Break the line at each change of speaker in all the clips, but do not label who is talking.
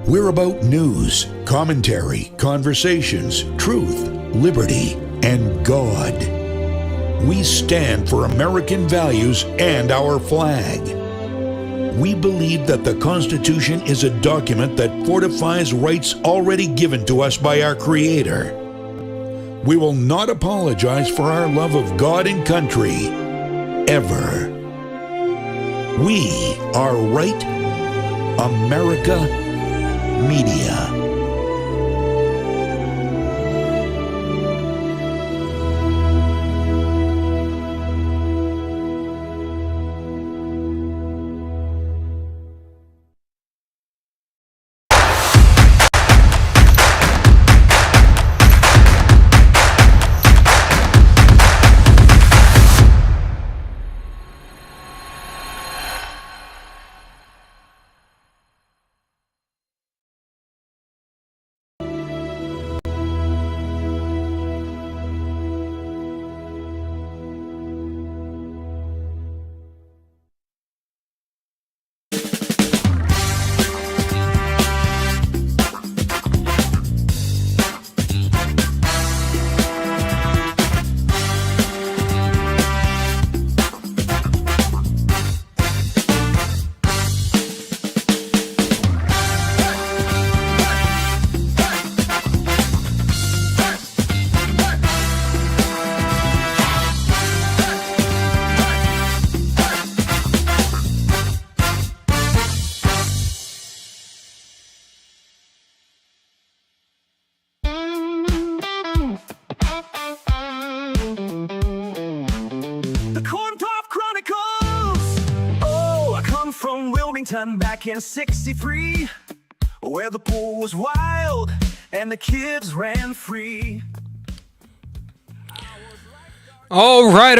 We're about news, commentary, conversations, truth, liberty, and God. We stand for American values and our flag. We believe that the Constitution is a document that fortifies rights already given to us by our Creator. We will not apologize for our love of God and country, ever. We are Right America Media.
Back in '63, where the pool was wild and the kids ran free.
All right.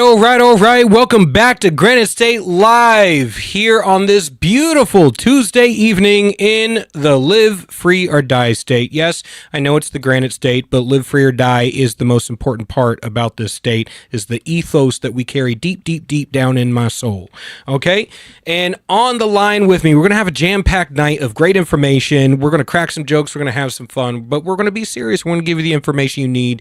Welcome back to Granite State Live here on this beautiful Tuesday evening in the Live Free or Die state. Yes, I know it's the Granite State, but live free or die is the most important part about this state, is the ethos that we carry deep, deep, deep down in my soul. Okay? And on the line with me, we're going to have a jam-packed night of great information. We're going to crack some jokes. We're going to have some fun, but we're going to be serious. We're going to give you the information you need.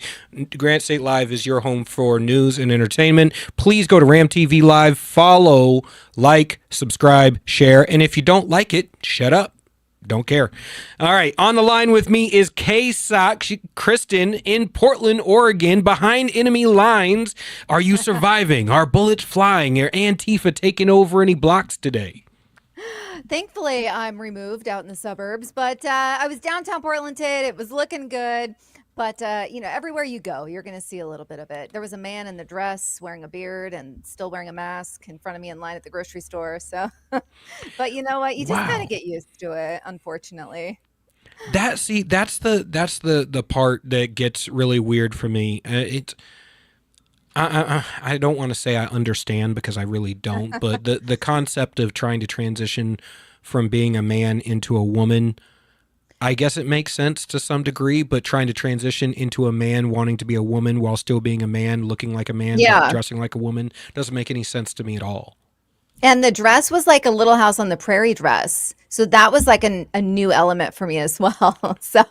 Granite State Live is your home for news and entertainment. Please go to RAMTV.LIVE, follow, like, subscribe, share, and if you don't like it, shut up. Don't care. All right, on the line with me is Kristen in Portland, Oregon, behind enemy lines. Are you surviving? Are bullets flying? Are Antifa taking over any blocks today?
Thankfully, I'm removed out in the suburbs, but I was downtown Portland today. It was looking good. But, everywhere you go, you're going to see a little bit of it. There was a man in the dress wearing a beard and still wearing a mask in front of me in line at the grocery store. So, but you know what? You just kind of get used to it, unfortunately.
That's the part that gets really weird for me. I don't want to say I understand because I really don't. But the concept of trying to transition from being a man into a woman, I guess it makes sense to some degree, but trying to transition into a man wanting to be a woman while still being a man, looking like a man, but dressing like a woman, doesn't make any sense to me at all.
And the dress was like a Little House on the Prairie dress. So that was like a new element for me as well.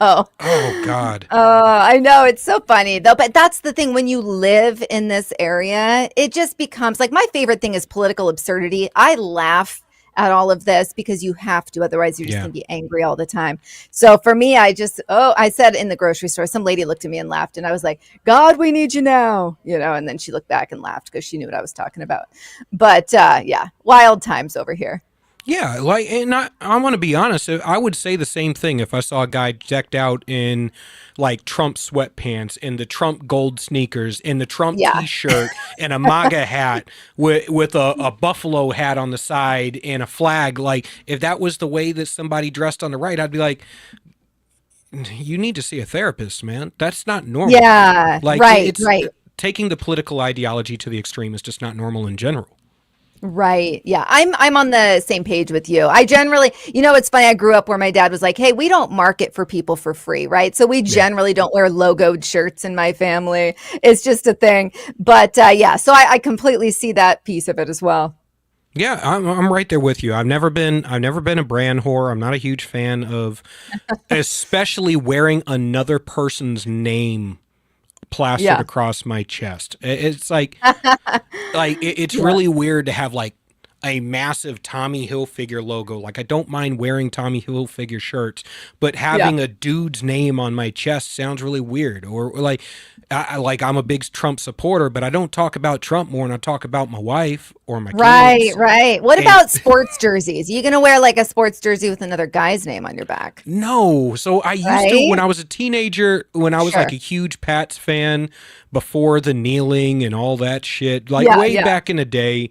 Oh,
God.
I know. It's so funny, though. But that's the thing. When you live in this area, it just becomes like my favorite thing is political absurdity. I laugh at all of this because you have to, otherwise you're just gonna be angry all the time. So for me, I said in the grocery store, some lady looked at me and laughed, and I was like, God, we need you now, and then she looked back and laughed because she knew what I was talking about. But wild times over here.
Yeah, and I want to be honest. I would say the same thing if I saw a guy decked out in like Trump sweatpants and the Trump gold sneakers and the Trump T-shirt and a MAGA hat with a buffalo hat on the side and a flag. Like, if that was the way that somebody dressed on the right, I'd be like, you need to see a therapist, man. That's not normal.
Yeah, right.
Taking the political ideology to the extreme is just not normal in general.
Right. Yeah. I'm on the same page with you. I generally, it's funny. I grew up where my dad was like, hey, we don't market for people for free. Right. So we generally don't wear logoed shirts in my family. It's just a thing. But so I completely see that piece of it as well.
Yeah, I'm right there with you. I've never been a brand whore. I'm not a huge fan of, especially wearing another person's name plastered
Yeah.
across my chest. It's it's
Yeah.
really weird to have like a massive Tommy Hilfiger logo. Like I don't mind wearing Tommy Hilfiger shirts, but
Yeah.
having a dude's name on my chest sounds really weird. Or like I'm a big Trump supporter, but I don't talk about Trump more than I talk about my wife or my
Right,
kids.
right. What
And
about sports jerseys? You gonna wear like a sports jersey with another guy's name on your back?
no, so I used to when
Right?
I was a teenager, when I was like
Sure.
a huge Pats fan before the kneeling and all that shit, like
Yeah,
way
yeah,
back in the day.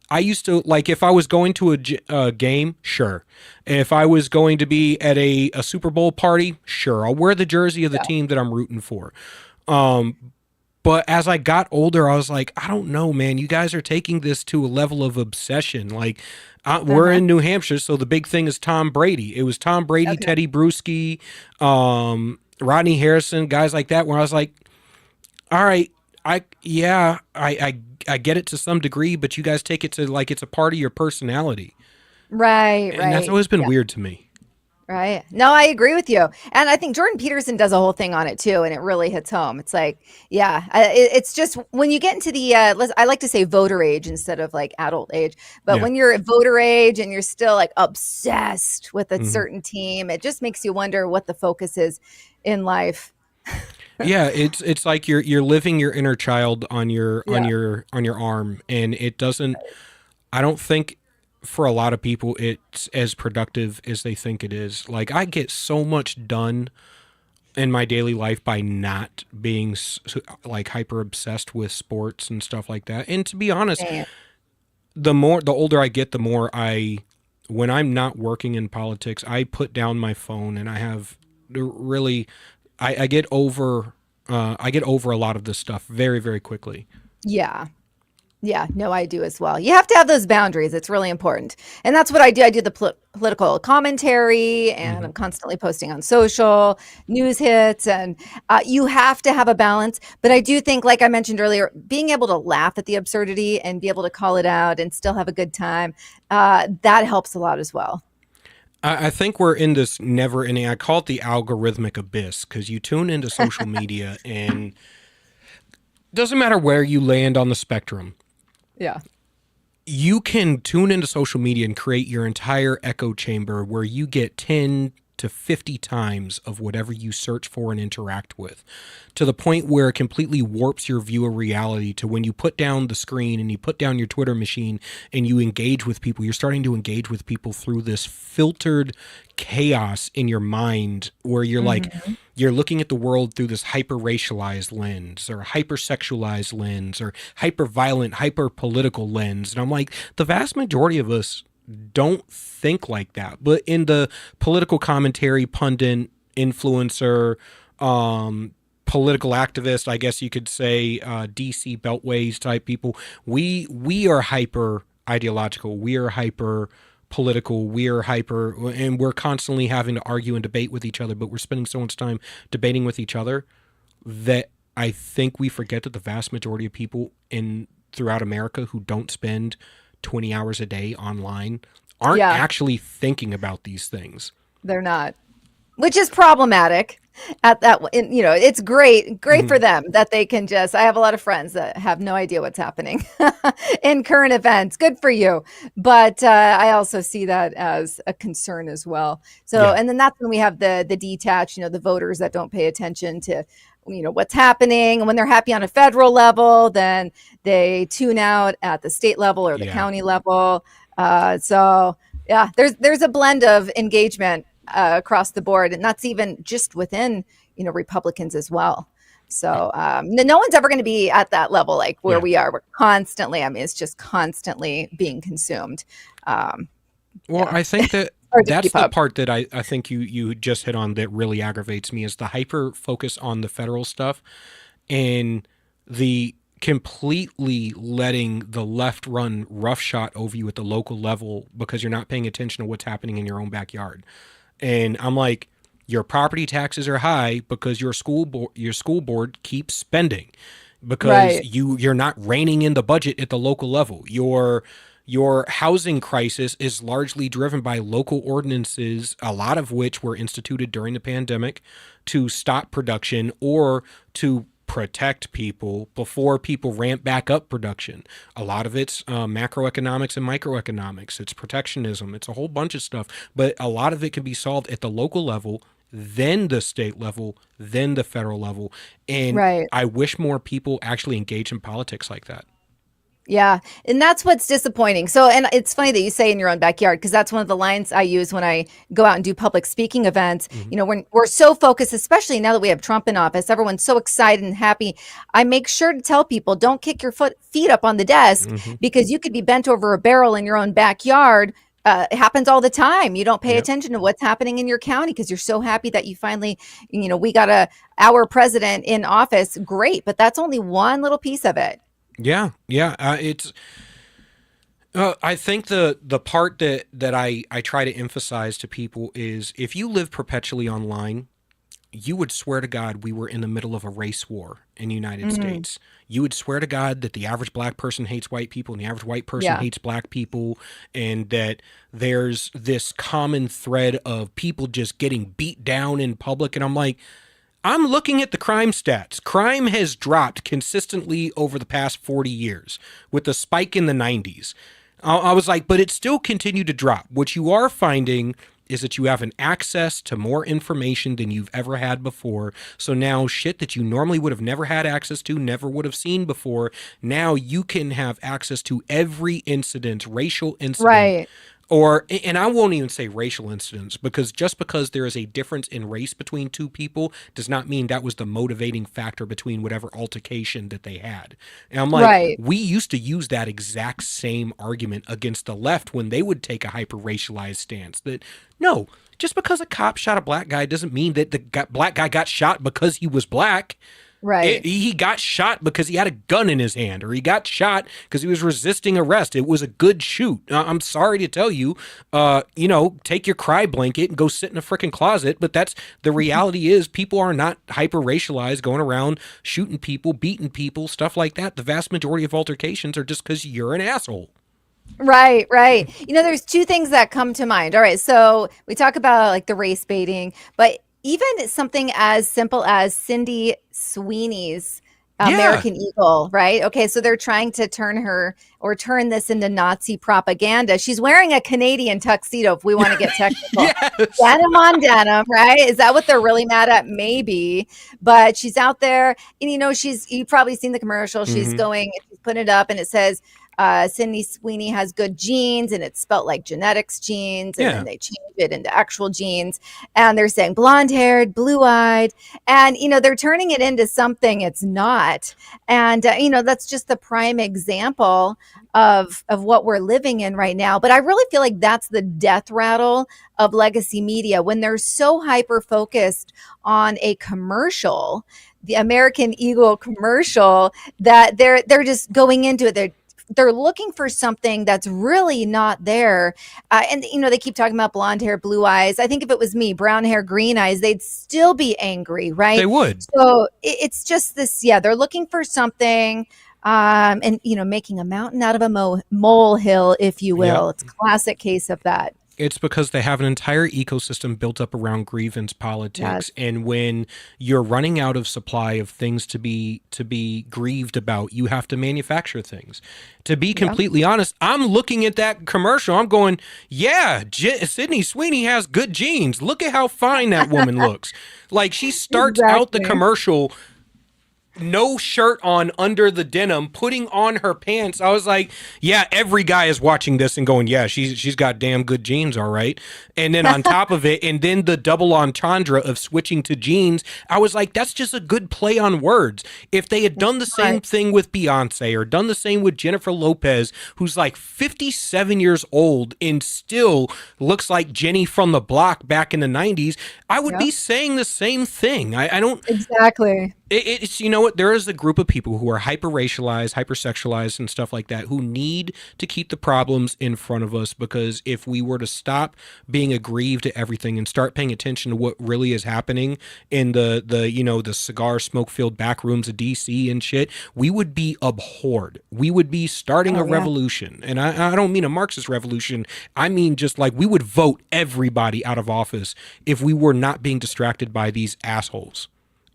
I used to like if I was going to a game, sure. If I was going to be at a Super Bowl party, sure. I'll wear the jersey of the
yeah.
team that I'm rooting for. But as I got older, I was like, I don't know, man. You guys are taking this to a level of obsession. Like, we're
Uh-huh.
in New Hampshire, so the big thing is Tom Brady. It was Tom Brady,
Okay.
Teddy Bruschi, Rodney Harrison, guys like that. Where I was like, all right, I get it to some degree, but you guys take it to like it's a part of your personality,
Right,
and that's
right.
always been
Yeah.
weird to me.
Right. No, I agree with you. And I think Jordan Peterson does a whole thing on it too, and it really hits home. It's like, yeah, it's just when you get into the, I like to say voter age instead of like adult age, but
Yeah.
when you're at voter age and you're still like obsessed with a
hmm
certain team, it just makes you wonder what the focus is in life.
Yeah, it's like you're living your inner child on your
Yeah.
arm, and it doesn't. I don't think for a lot of people it's as productive as they think it is. Like I get so much done in my daily life by not being like hyper obsessed with sports and stuff like that. And to be honest,
Same.
the older I get, the more when I'm not working in politics, I put down my phone and I have really I get over I get over a lot of this stuff very, very quickly.
Yeah. Yeah, no, I do as well. You have to have those boundaries. It's really important. And that's what I do. I do the political commentary and
hmm
I'm constantly posting on social news hits and you have to have a balance. But I do think, like I mentioned earlier, being able to laugh at the absurdity and be able to call it out and still have a good time, that helps a lot as well.
I think we're in this never ending. I call it the algorithmic abyss because you tune into social media and doesn't matter where you land on the spectrum.
Yeah.
You can tune into social media and create your entire echo chamber where you get 10 to 50 times of whatever you search for and interact with, to the point where it completely warps your view of reality. To when you put down the screen and you put down your Twitter machine and you engage with people, you're starting to engage with people through this filtered chaos in your mind where you're like,
Mhm.
you're looking at the world through this hyper racialized lens or hyper sexualized lens or hyper violent, hyper political lens. And I'm like, the vast majority of us don't think like that. But in the political commentary, pundit, influencer, political activist, I guess you could say, DC Beltways type people, we are hyper ideological. We are hyper political. We are hyper, and we're constantly having to argue and debate with each other. But we're spending so much time debating with each other that I think we forget that the vast majority of people in throughout America who don't spend 20 hours a day online aren't
Yeah,
actually thinking about these things.
they're not. Which is problematic at that you know, it's great for
Mhm.
them that they can just I have a lot of friends that have no idea what's happening in current events. Good for you. But I also see that as a concern as well. So
Yeah.
and then that's when we have the detached, you know, the voters that don't pay attention to what's happening. And when they're happy on a federal level, then they tune out at the state level or the
Yeah.
county level. So yeah, there's a blend of engagement across the board, and that's even just within Republicans as well.
Uh,
So no one's ever going to be at that level like where
Yeah.
we are. We're constantly, I mean, it's just constantly being consumed. Um,
Well,
yeah,
I think that
hard to
that's
keep
the
up.
part that I think you just hit on that really aggravates me is the hyper focus on the federal stuff and the completely letting the left run roughshod over you at the local level because you're not paying attention to what's happening in your own backyard. And I'm like, your property taxes are high because your school board keeps spending because
Right.
you're not reining in the budget at the local level. Your housing crisis is largely driven by local ordinances, a lot of which were instituted during the pandemic to stop production or to protect people before people ramp back up production. A lot of it's macroeconomics and microeconomics. It's protectionism. It's a whole bunch of stuff. But a lot of it can be solved at the local level, then the state level, then the federal level. And
Right.
I wish more people actually engage in politics like that.
Yeah. And that's what's disappointing. So, and it's funny that you say in your own backyard, because that's one of the lines I use when I go out and do public speaking events. You know, when we're so focused, especially now that we have Trump in office, everyone's so excited and happy. I make sure to tell people, don't kick your feet up on the desk, because you could be bent over a barrel in your own backyard. It happens all the time. You don't pay
Yep.
attention to what's happening in your county because you're so happy that you finally, we got our president in office. Great. But that's only one little piece of it.
Yeah, yeah. I think the part that I try to emphasize to people is if you live perpetually online, you would swear to God we were in the middle of a race war in the United States. You would swear to God that the average black person hates white people and the average white person
Yeah.
hates black people, and that there's this common thread of people just getting beat down in public. And I'm like, I'm looking at the crime stats. Crime has dropped consistently over the past 40 years with a spike in the 90s. I was like, but it still continued to drop. What you are finding is that you have an access to more information than you've ever had before. So now shit that you normally would have never had access to, never would have seen before, now you can have access to every incident, racial incident.
Right.
And I won't even say racial incidents, because just because there is a difference in race between two people does not mean that was the motivating factor between whatever altercation that they had. And I'm like,
Right.
we used to use that exact same argument against the left when they would take a hyper-racialized stance that, no, just because a cop shot a black guy doesn't mean that the black guy got shot because he was black.
Right.
He got shot because he had a gun in his hand, or he got shot because he was resisting arrest. It was a good shoot. I'm sorry to tell you, take your cry blanket and go sit in a freaking closet. But that's the reality is people are not hyper racialized going around shooting people, beating people, stuff like that. The vast majority of altercations are just because you're an asshole.
Right, right. There's two things that come to mind. All right, so we talk about like the race baiting, but even something as simple as Cindy Sweeney's American Eagle, right? Okay, so they're trying to turn this into Nazi propaganda. She's wearing a Canadian tuxedo, if we want to get technical.
Yes.
Denim on denim, right? Is that what they're really mad at? Maybe. But she's out there, and you've probably seen the commercial. She's going, she's putting it up, and it says, Sydney Sweeney has good genes, and it's spelt like genetics genes, and then they change it into actual genes, and they're saying blonde haired, blue eyed, and they're turning it into something it's not. And that's just the prime example of what we're living in right now. But I really feel like that's the death rattle of legacy media, when they're so hyper focused on a commercial, the American Eagle commercial, that they're just going into it. They're looking for something that's really not there. And they keep talking about blonde hair, blue eyes. I think if it was me, brown hair, green eyes, they'd still be angry, right?
They would.
So it's just this, they're looking for something, and making a mountain out of a molehill, if you will. It's a classic case of that.
It's because they have an entire ecosystem built up around grievance politics.
Yes.
And when you're running out of supply of things to be grieved about, you have to manufacture things. To be completely honest, I'm looking at that commercial. I'm going, Sydney Sweeney has good genes. Look at how fine that woman looks. Like, she starts out the commercial no shirt on under the denim, putting on her pants. I was like, every guy is watching this and going, she's got damn good jeans, all right. And then on top of it, and then the double entendre of switching to jeans, I was like, that's just a good play on words. If they had done the same thing with Beyonce, or done the same with Jennifer Lopez, who's like 57 years old and still looks like Jenny from the block back in the 90s, I would be saying the same thing. I don't...
Exactly.
It's, you know what, there is a group of people who are hyper racialized, hypersexualized, and stuff like that, who need to keep the problems in front of us, because if we were to stop being aggrieved to everything and start paying attention to what really is happening in the cigar smoke filled back rooms of DC and shit, we would be abhorred. We would be starting a revolution. And I don't mean a Marxist revolution. I mean just like we would vote everybody out of office if we were not being distracted by these assholes.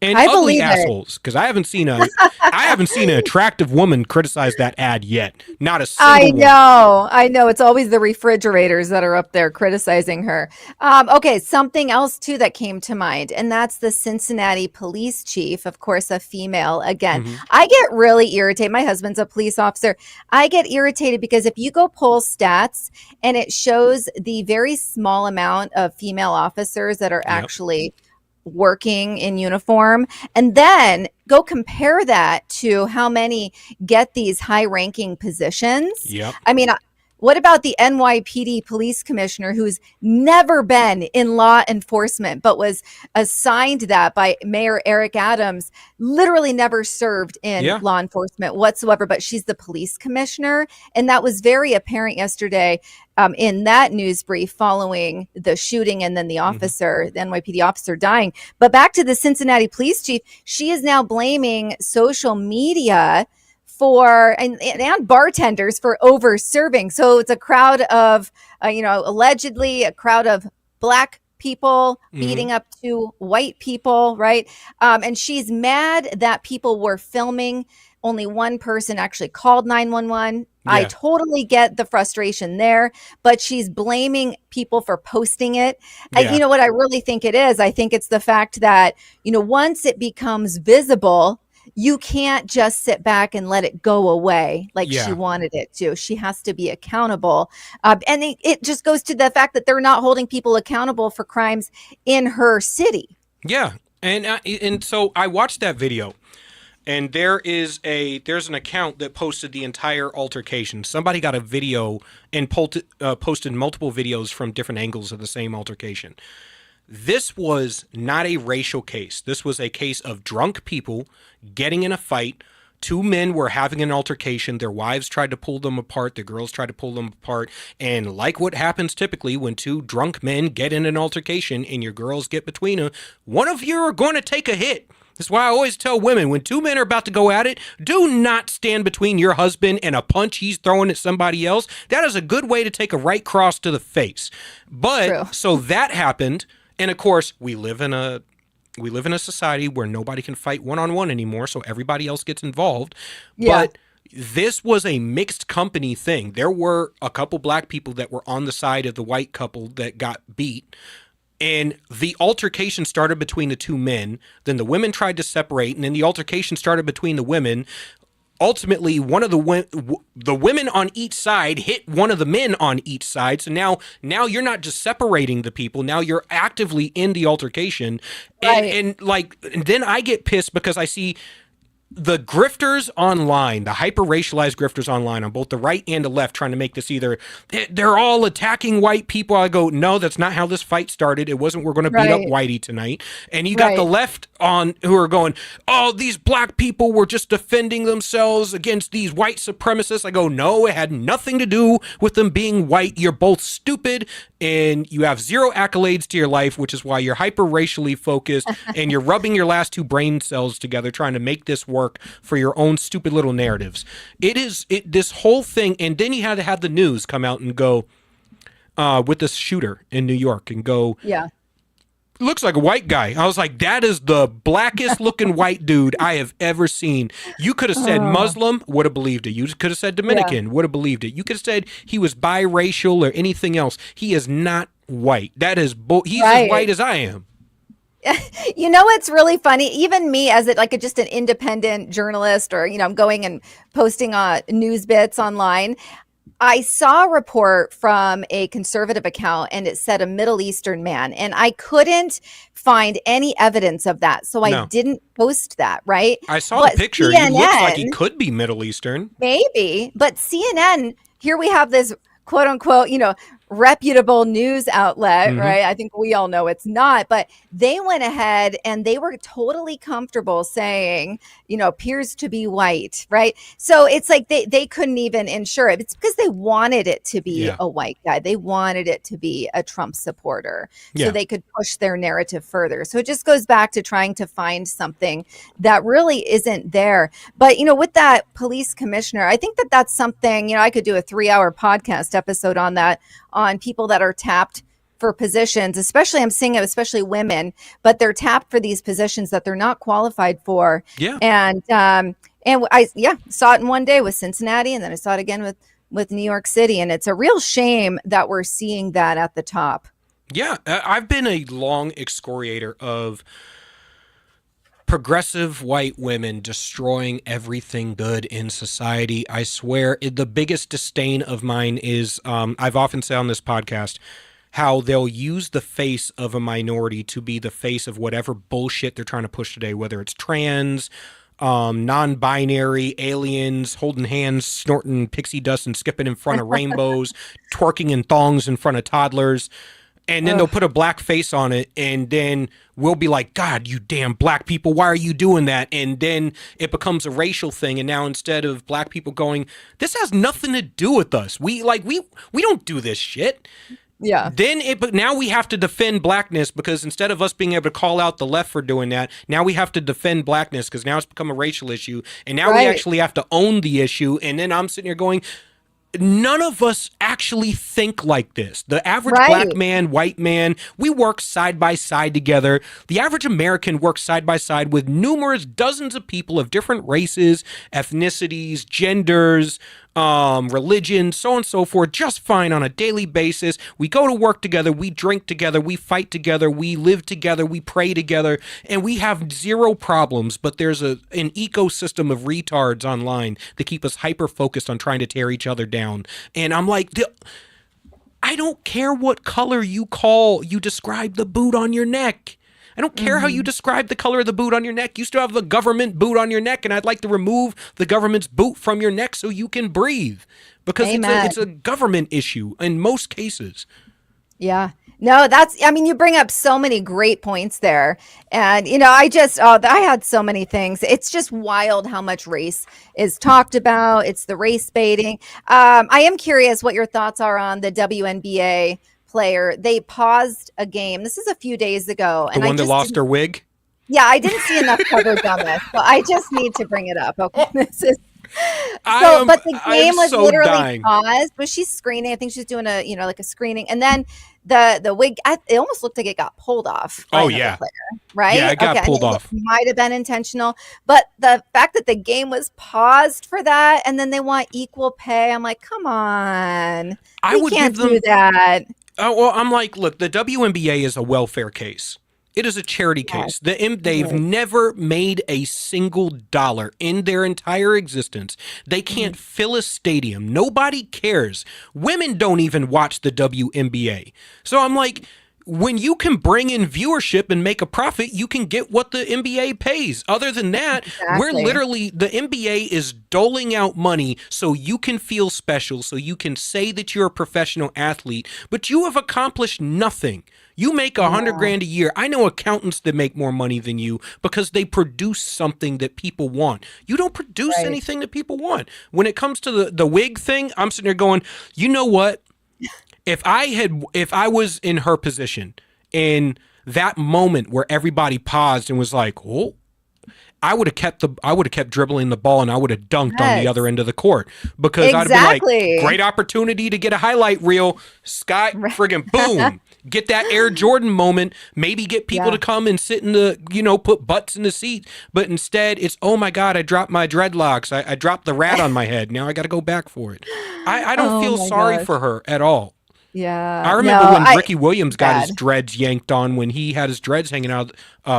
And
I
ugly
believe it.
assholes, because I haven't seen an attractive woman criticize that ad yet. Not a single one.
I know. It's always the refrigerators that are up there criticizing her. Okay, something else too that came to mind, and that's the Cincinnati police chief, of course, a female. Again, I get really irritated. My husband's a police officer. I get irritated because if you go pull stats and it shows the very small amount of female officers that are actually working in uniform, and then go compare that to how many get these high ranking positions. I mean, what about the NYPD police commissioner who's never been in law enforcement but was assigned that by Mayor Eric Adams, literally never served in law enforcement whatsoever, but she's the police commissioner. And that was very apparent yesterday in that news brief following the shooting and then the officer, the NYPD officer dying. But back to the Cincinnati police chief, she is now blaming social media for and bartenders for over serving. So it's a crowd of, allegedly a crowd of Black people beating up two white people, right? And she's mad that people were filming. Only one person actually called 911. I totally get the frustration there, but she's blaming people for posting it. You know what I really think it is? I think it's the fact that, once it becomes visible, you can't just sit back and let it go away like she wanted it to. She has to be accountable. And it just goes to the fact that they're not holding people accountable for crimes in her city.
Yeah. And so I watched that video. And there's an account that posted the entire altercation. Somebody got a video and posted multiple videos from different angles of the same altercation. This was not a racial case. This was a case of drunk people getting in a fight. Two men were having an altercation. Their wives tried to pull them apart. The girls tried to pull them apart. And like what happens typically when two drunk men get in an altercation and your girls get between them, one of you are going to take a hit. That's why I always tell women, when two men are about to go at it, do not stand between your husband and a punch he's throwing at somebody else. That is a good way to take a right cross to the face. But so that happened. And of course, we live in a society where nobody can fight one-on-one anymore, so everybody else gets involved. But this was a mixed company thing. There were a couple Black people that were on the side of the white couple that got beat. And the altercation started between the two men. Then the women tried to separate, and then the altercation started between the women. Ultimately, one of the women on each side hit one of the men on each side. So now you're not just separating the people. Now you're actively in the altercation. And then I get pissed because I see the grifters online, the hyper-racialized grifters online on both the right and the left, trying to make this either they're all attacking white people. I go, no, that's not how this fight started. It wasn't we're going to beat up Whitey tonight. And you got the left on who are going, oh, these Black people were just defending themselves against these white supremacists. I go, no, it had nothing to do with them being white. You're both stupid and you have zero accolades to your life, which is why you're hyper-racially focused and you're rubbing your last two brain cells together trying to make this work for your own stupid little narratives. This whole thing, and then you had to have the news come out and go with this shooter in New York and go, looks like a white guy. I was like, that is the blackest looking white dude I have ever seen. You could have said Muslim, would have believed it. You could have said Dominican, would have believed it. You could have said he was biracial or anything else. He is not white. That is he's as white as I am.
You know what's really funny? Even me, as just an independent journalist, or I'm going and posting news bits online. I saw a report from a conservative account, and it said a Middle Eastern man, and I couldn't find any evidence of that, so I didn't post that. Right?
I saw the picture. CNN, he looks like he could be Middle Eastern,
maybe. But CNN, here we have this quote unquote, reputable news outlet,
Mhm.
right? I think we all know it's not, but they went ahead and they were totally comfortable saying, appears to be white, right? So it's like they couldn't even insure it. It's because they wanted it to be
Yeah.
a white guy. They wanted it to be a Trump supporter so
Yeah.
they could push their narrative further. So it just goes back to trying to find something that really isn't there. But, with that police commissioner, I think that that's something, I could do a 3-hour podcast episode on that, on people that are tapped for positions, especially I'm seeing it, especially women, but they're tapped for these positions that they're not qualified for.
Yeah.
And I saw it in one day with Cincinnati, and then I saw it again with New York City. And it's a real shame that we're seeing that at the top.
Yeah. I've been a long excoriator of progressive white women destroying everything good in society. I swear, the biggest disdain of mine is, I've often said on this podcast, how they'll use the face of a minority to be the face of whatever bullshit they're trying to push today, whether it's trans, non-binary, aliens, holding hands, snorting pixie dust and skipping in front of rainbows, twerking in thongs in front of toddlers. And then they'll put a black face on it, and then we'll be like, God, you damn black people, why are you doing that? And then it becomes a racial thing, and now instead of black people going, this has nothing to do with us. We don't do this shit.
Yeah.
But now we have to defend blackness, because instead of us being able to call out the left for doing that, now we have to defend blackness because now it's become a racial issue, and now we actually have to own the issue. And then I'm sitting here going, none of us actually think like this. The average black man, white man, we work side by side together. The average American works side by side with numerous dozens of people of different races, ethnicities, genders, religion, so on and so forth, just fine on a daily basis. We go to work together, we drink together, we fight together, we live together, we pray together, and we have zero problems. But there's an ecosystem of retards online that keep us hyper focused on trying to tear each other down. And I'm like, I don't care what color you describe the boot on your neck. I don't care how you describe the color of the boot on your neck. You still have the government boot on your neck, and I'd like to remove the government's boot from your neck so you can breathe, because it's a government issue in most cases.
Yeah. No, you bring up so many great points there. And, I had so many things. It's just wild how much race is talked about. It's the race baiting. I am curious what your thoughts are on the WNBA player. They paused a game. This is a few days ago.
The one that lost her wig?
Yeah, I didn't see enough coverage on this, so I just need to bring it up. Okay, but the game was so literally paused. Was she screening? I think she's doing a screening, and then the wig. It almost looked like it got pulled off.
Oh yeah,
player, right?
Yeah, it got pulled off.
Might have been intentional, but the fact that the game was paused for that, and then they want equal pay. I'm like, come on, we can't do that.
Well, I'm like, look, the WNBA is a welfare case. It is a charity case. They've never made a single dollar in their entire existence. They can't fill a stadium. Nobody cares. Women don't even watch the WNBA. So I'm like, when you can bring in viewership and make a profit, you can get what the NBA pays. Other than that, we're literally, the NBA is doling out money so you can feel special, so you can say that you're a professional athlete, but you have accomplished nothing. You make $100,000 a year. I know accountants that make more money than you because they produce something that people want. You don't produce anything that people want. When it comes to the wig thing, I'm sitting there going, you know what? If I was in her position in that moment where everybody paused and was like, "Oh," I would have kept dribbling the ball, and I would have dunked on the other end of the court, because I'd have been like, great opportunity to get a highlight reel, friggin' boom. Get that Air Jordan moment, maybe get people to come and sit in the, put butts in the seat. But instead, it's, oh my God, I dropped my dreadlocks. I dropped the rat on my head. Now I got to go back for it. I don't feel sorry for her at all.
Yeah.
I remember when Ricky Williams got his dreads yanked on, when he had his dreads hanging out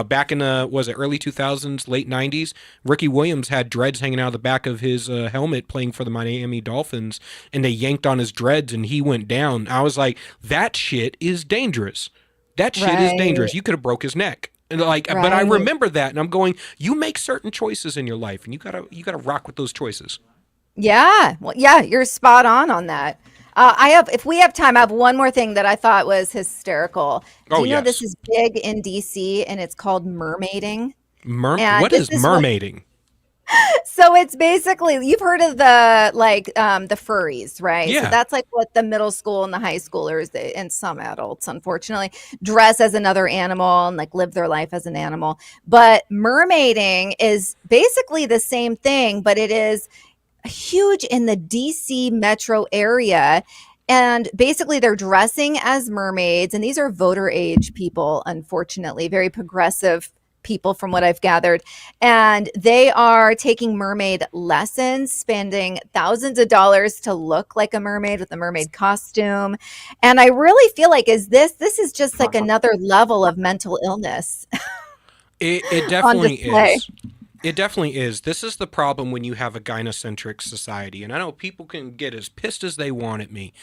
back in the, was it early 2000s, late 90s? Ricky Williams had dreads hanging out of the back of his helmet playing for the Miami Dolphins, and they yanked on his dreads and he went down. I was like, that shit is dangerous. That shit is dangerous. You could have broke his neck. And but I remember that, and I'm going, you make certain choices in your life, and you gotta rock with those choices.
Yeah. Well, yeah, you're spot on that. if we have time, I have one more thing that I thought was hysterical. Do
Oh,
you know
yes.
this is big in DC and it's called mermaiding? And
What
this
is
is what,
mermaiding?
so it's basically, you've heard of the the furries, right? So
Yeah.
that's like what the middle school and the high schoolers and some adults, unfortunately, dress as another animal and like live their life as an animal. But mermaiding is basically the same thing, but it is huge in the DC metro area. And basically, they're dressing as mermaids. And these are voter age people, unfortunately, very progressive people, from what I've gathered. And they are taking mermaid lessons, spending thousands of dollars to look like a mermaid with a mermaid costume. And I really feel like, this is just like another level of mental illness
It
on
definitely
display.
is. It definitely is. This is the problem when you have a gynocentric society. And I know people can get as pissed as they want at me.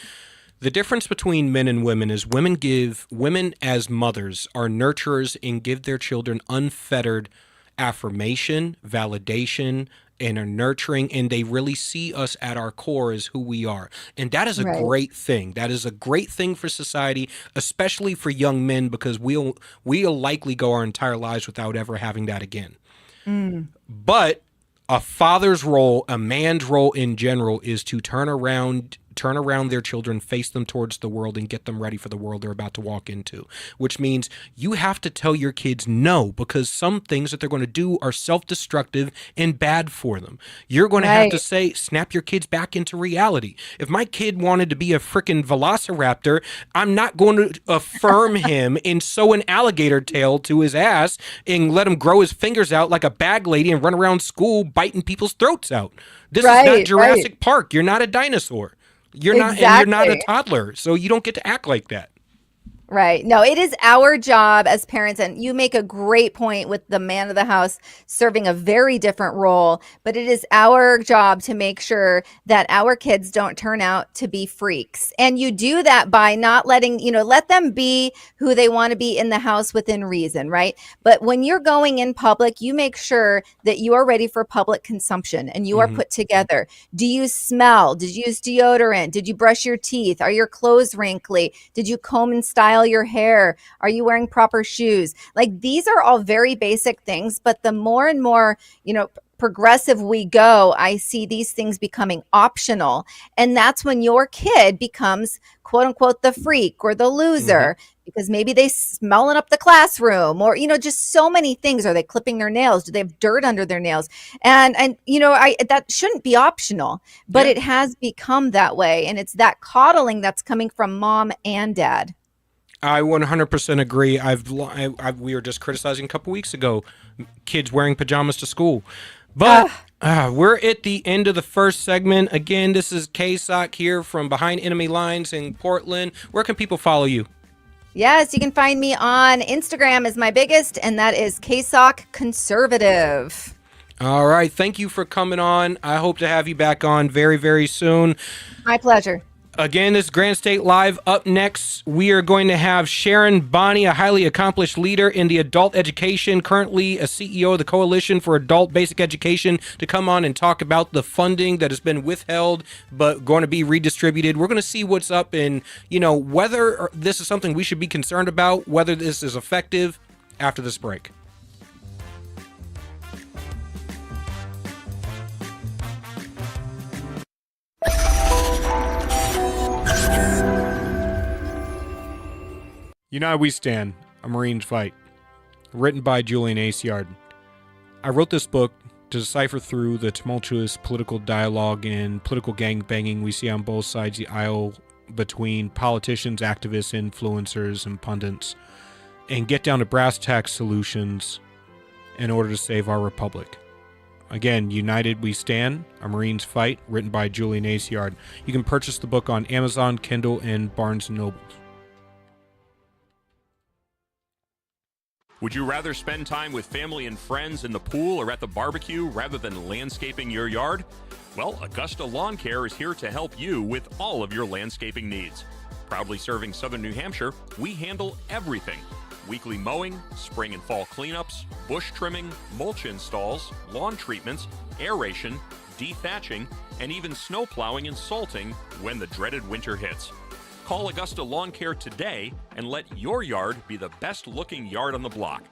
The difference between men and women is women as mothers are nurturers and give their children unfettered affirmation, validation, and are nurturing, and they really see us at our core as who we are. And that is a
Right.
great thing. That is a great thing for society, especially for young men, because we'll likely go our entire lives without ever having that again. But a father's role, a man's role in general, is to turn around their children, face them towards the world, and get them ready for the world they're about to walk into. Which means you have to tell your kids no, because some things that they're going to do are self-destructive and bad for them. You're going to have to
Right.
say, snap your kids back into reality. If my kid wanted to be a freaking velociraptor, I'm not going to affirm him and sew an alligator tail to his ass and let him grow his fingers out like a bag lady and run around school biting people's throats out. This is not
Right.
Jurassic Park. You're not a dinosaur. You're not, and you're not a
Exactly.
toddler, so you don't get to act like that.
Right. No, it is our job as parents. And you make a great point with the man of the house serving a very different role, but it is our job to make sure that our kids don't turn out to be freaks. And you do that by not letting, let them be who they want to be in the house within reason, right? But when you're going in public, you make sure that you are ready for public consumption and you are
Mhm.
put together. Do you smell? Did you use deodorant? Did you brush your teeth? Are your clothes wrinkly? Did you comb and style your hair? Are you wearing proper shoes? Like, these are all very basic things, but the more and more, progressive we go, I see these things becoming optional. And that's when your kid becomes, quote unquote, the freak or the loser, because maybe they smelling up the classroom, or, just so many things. Are they clipping their nails? Do they have dirt under their nails? And that shouldn't be optional, but
Yeah.
it has become that way. And it's that coddling that's coming from mom and dad.
I 100% agree. We were just criticizing a couple weeks ago kids wearing pajamas to school. But we're at the end of the first segment. Again, this is K-Sock here from Behind Enemy Lines in Portland. Where can people follow you?
Yes, you can find me on Instagram is my biggest, and that is KSOC Conservative.
All right. Thank you for coming on. I hope to have you back on very, very soon.
My pleasure.
Again, this is Granite State Live. Up next, we are going to have Sharon Bonney, a highly accomplished leader in the adult education, currently a CEO of the Coalition for Adult Basic Education, to come on and talk about the funding that has been withheld but going to be redistributed. We're going to see what's up and, whether this is something we should be concerned about, whether this is effective after this break. United We Stand, A Marine's Fight, written by Julian Aceyard. I wrote this book to decipher through the tumultuous political dialogue and political gangbanging we see on both sides of the aisle between politicians, activists, influencers, and pundits, and get down to brass tacks solutions in order to save our republic. Again, United We Stand, A Marine's Fight, written by Julian Aceyard. You can purchase the book on Amazon, Kindle, and Barnes & Noble.
Would you rather spend time with family and friends in the pool or at the barbecue rather than landscaping your yard? Well, Augusta Lawn Care is here to help you with all of your landscaping needs. Proudly serving southern New Hampshire, we handle everything. Weekly mowing, spring and fall cleanups, bush trimming, mulch installs, lawn treatments, aeration, dethatching, and even snow plowing and salting when the dreaded winter hits. Call Augusta Lawn Care today and let your yard be the best looking yard on the block.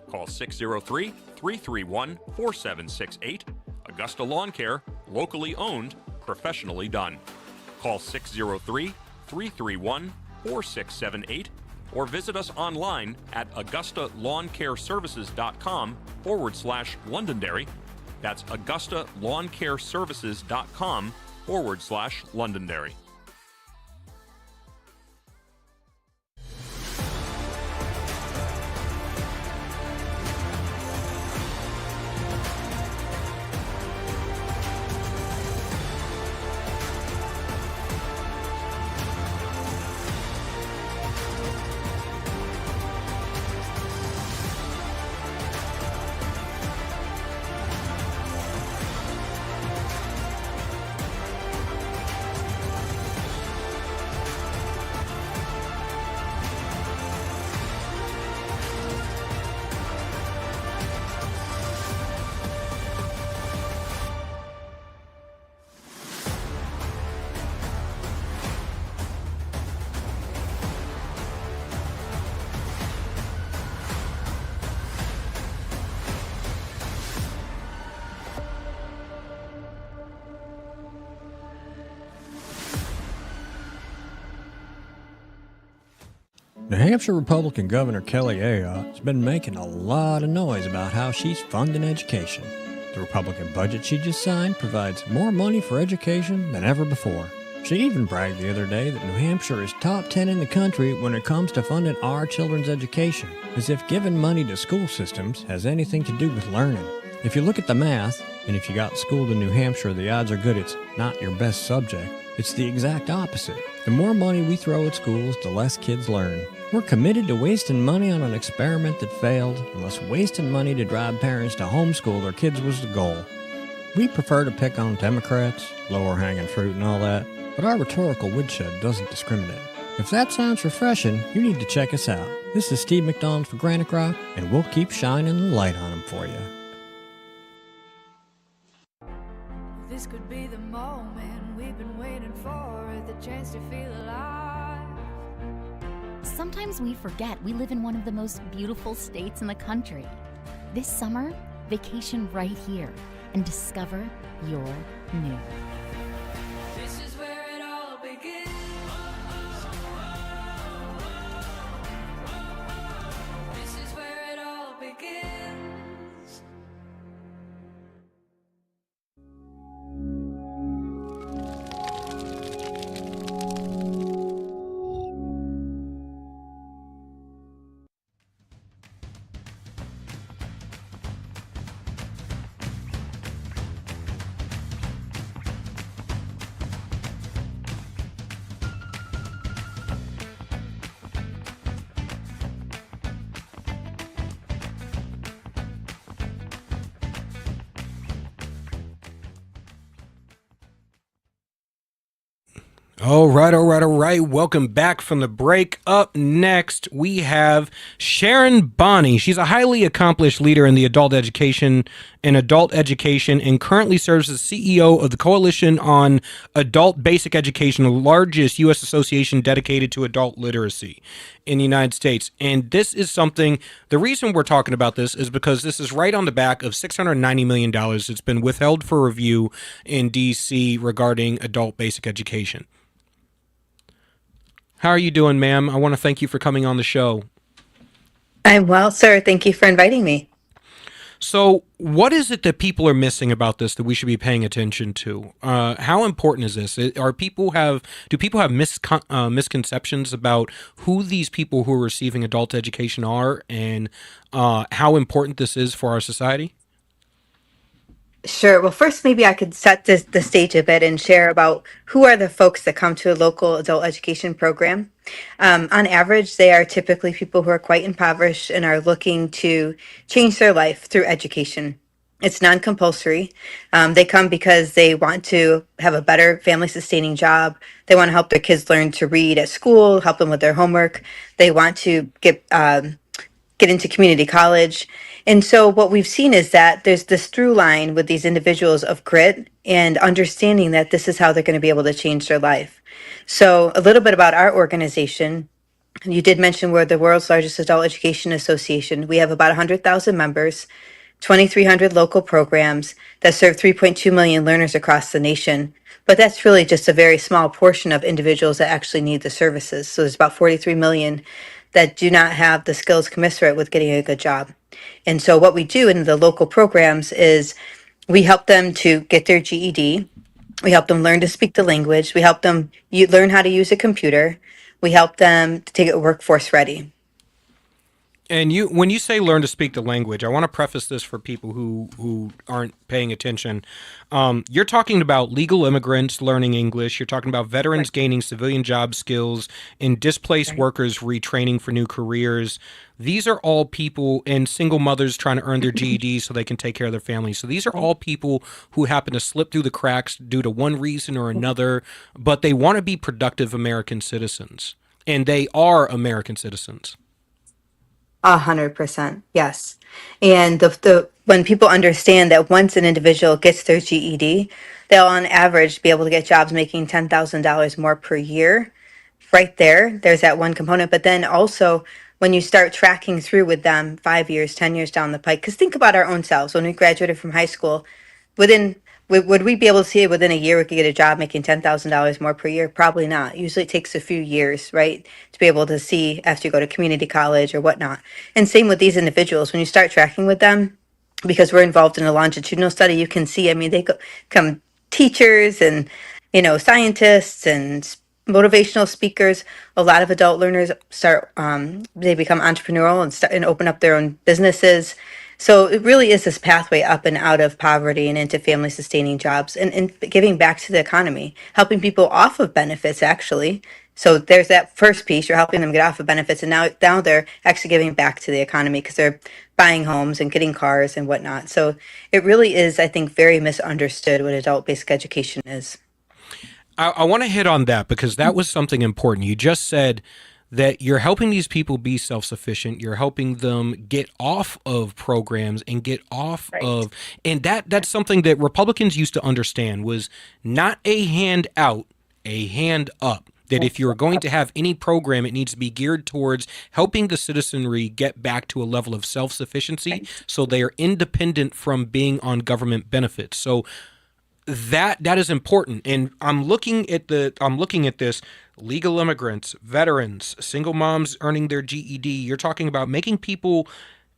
Call 603-331-4768. Augusta Lawn Care, locally owned, professionally done. Call 603-331-4678 or visit us online at AugustaLawnCareServices.com/Londonderry. That's AugustaLawnCareServices.com/Londonderry.
New Hampshire Republican Governor Kelly Ayotte has been making a lot of noise about how she's funding education. The Republican budget she just signed provides more money for education than ever before. She even bragged the other day that New Hampshire is top 10 in the country when it comes to funding our children's education, as if giving money to school systems has anything to do with learning. If you look at the math, and if you got schooled in New Hampshire, the odds are good it's not your best subject. It's the exact opposite. The more money we throw at schools, the less kids learn. We're committed to wasting money on an experiment that failed, unless wasting money to drive parents to homeschool their kids was the goal. We prefer to pick on Democrats, lower hanging fruit and all that, but our rhetorical woodshed doesn't discriminate. If that sounds refreshing, you need to check us out. This is Steve McDonald for Granite Rock, and we'll keep shining the light on them for you.
This could be the moment we've been waiting for, the chance to feel alive.
Sometimes we forget we live in one of the most beautiful states in the country. This summer, vacation right here and discover your new.
This is where it all begins. This is where it all begins.
All right. Welcome back from the break. Up next, we have Sharon Bonney. She's a highly accomplished leader in the adult education and currently serves as CEO of the Coalition on Adult Basic Education, the largest U.S. association dedicated to adult literacy in the United States. And this is something, the reason we're talking about this is because this is right on the back of $690 million that's been withheld for review in D.C. regarding adult basic education. How are you doing, ma'am? I want to thank you for coming on the show.
I'm well, sir. Thank you for inviting me.
So what is it that people are missing about this that we should be paying attention to? How important is this? Do people have misconceptions about who these people who are receiving adult education are and how important this is for our society?
Sure. Well, first, maybe I could set the stage a bit and share about who are the folks that come to a local adult education program. On average, they are typically people who are quite impoverished and are looking to change their life through education. It's non-compulsory. They come because they want to have a better family-sustaining job. They want to help their kids learn to read at school, help them with their homework. They want to get get into community college. And so what we've seen is that there's this through line with these individuals of grit and understanding that this is how they're going to be able to change their life. So a little bit about our organization. You did mention we're the world's largest adult education association. We have about 100,000 members, 2,300 local programs that serve 3.2 million learners across the nation. But that's really just a very small portion of individuals that actually need the services. So there's about 43 million that do not have the skills commensurate with getting a good job. And so what we do in the local programs is we help them to get their GED. We help them learn to speak the language. We help them learn how to use a computer. We help them to get workforce ready.
And when you say learn to speak the language, I want to preface this for people who aren't paying attention. You're talking about legal immigrants learning English. You're talking about veterans gaining civilian job skills and displaced workers retraining for new careers. These are all people, and single mothers trying to earn their GED so they can take care of their families. So these are all people who happen to slip through the cracks due to one reason or another, but they want to be productive American citizens, and they are American citizens.
100%, yes. And the when people understand that once an individual gets their GED, they'll on average be able to get jobs making $10,000 more per year. Right there's that one component. But then also when you start tracking through with them 5 years, 10 years down the pike, because think about our own selves. When we graduated from high school, would we be able to see it within a year we could get a job making $10,000 more per year? Probably not. Usually it takes a few years, right, to be able to see after you go to community college or whatnot. And same with these individuals. When you start tracking with them, because we're involved in a longitudinal study, you can see, I mean, they become teachers and, scientists and motivational speakers. A lot of adult learners they become entrepreneurial and open up their own businesses. So it really is this pathway up and out of poverty and into family sustaining jobs and giving back to the economy, helping people off of benefits, actually. So there's that first piece, you're helping them get off of benefits, and now they're actually giving back to the economy because they're buying homes and getting cars and whatnot. So it really is, I think, very misunderstood what adult basic education is.
I want to hit on that because that was something important. You just said that you're helping these people be self-sufficient. You're helping them get off of programs and get off of, and that's something that Republicans used to understand was not a hand out, a hand up. That if you're going to have any program, it needs to be geared towards helping the citizenry get back to a level of self-sufficiency so they are independent from being on government benefits. So that is important. And I'm looking at this legal immigrants, veterans, single moms earning their GED. You're talking about making people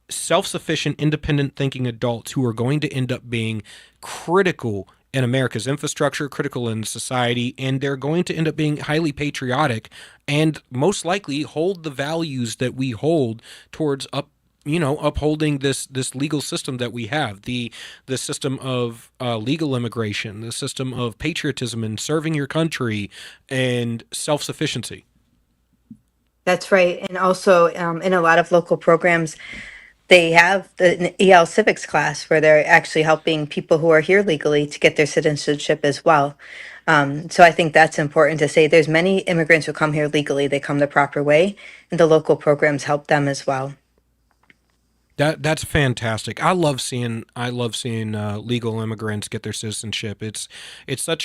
self-sufficient, independent thinking adults who are going to end up being critical in America's infrastructure, critical in society, and they're going to end up being highly patriotic and most likely hold the values that we hold towards upholding this legal system that we have, the system of legal immigration, the system of patriotism and serving your country and self-sufficiency.
That's right. And also in a lot of local programs, they have the EL civics class where they're actually helping people who are here legally to get their citizenship as well. So I think that's important to say. There's many immigrants who come here legally. They come the proper way, and the local programs help them as well.
That's fantastic. I love seeing legal immigrants get their citizenship. It's so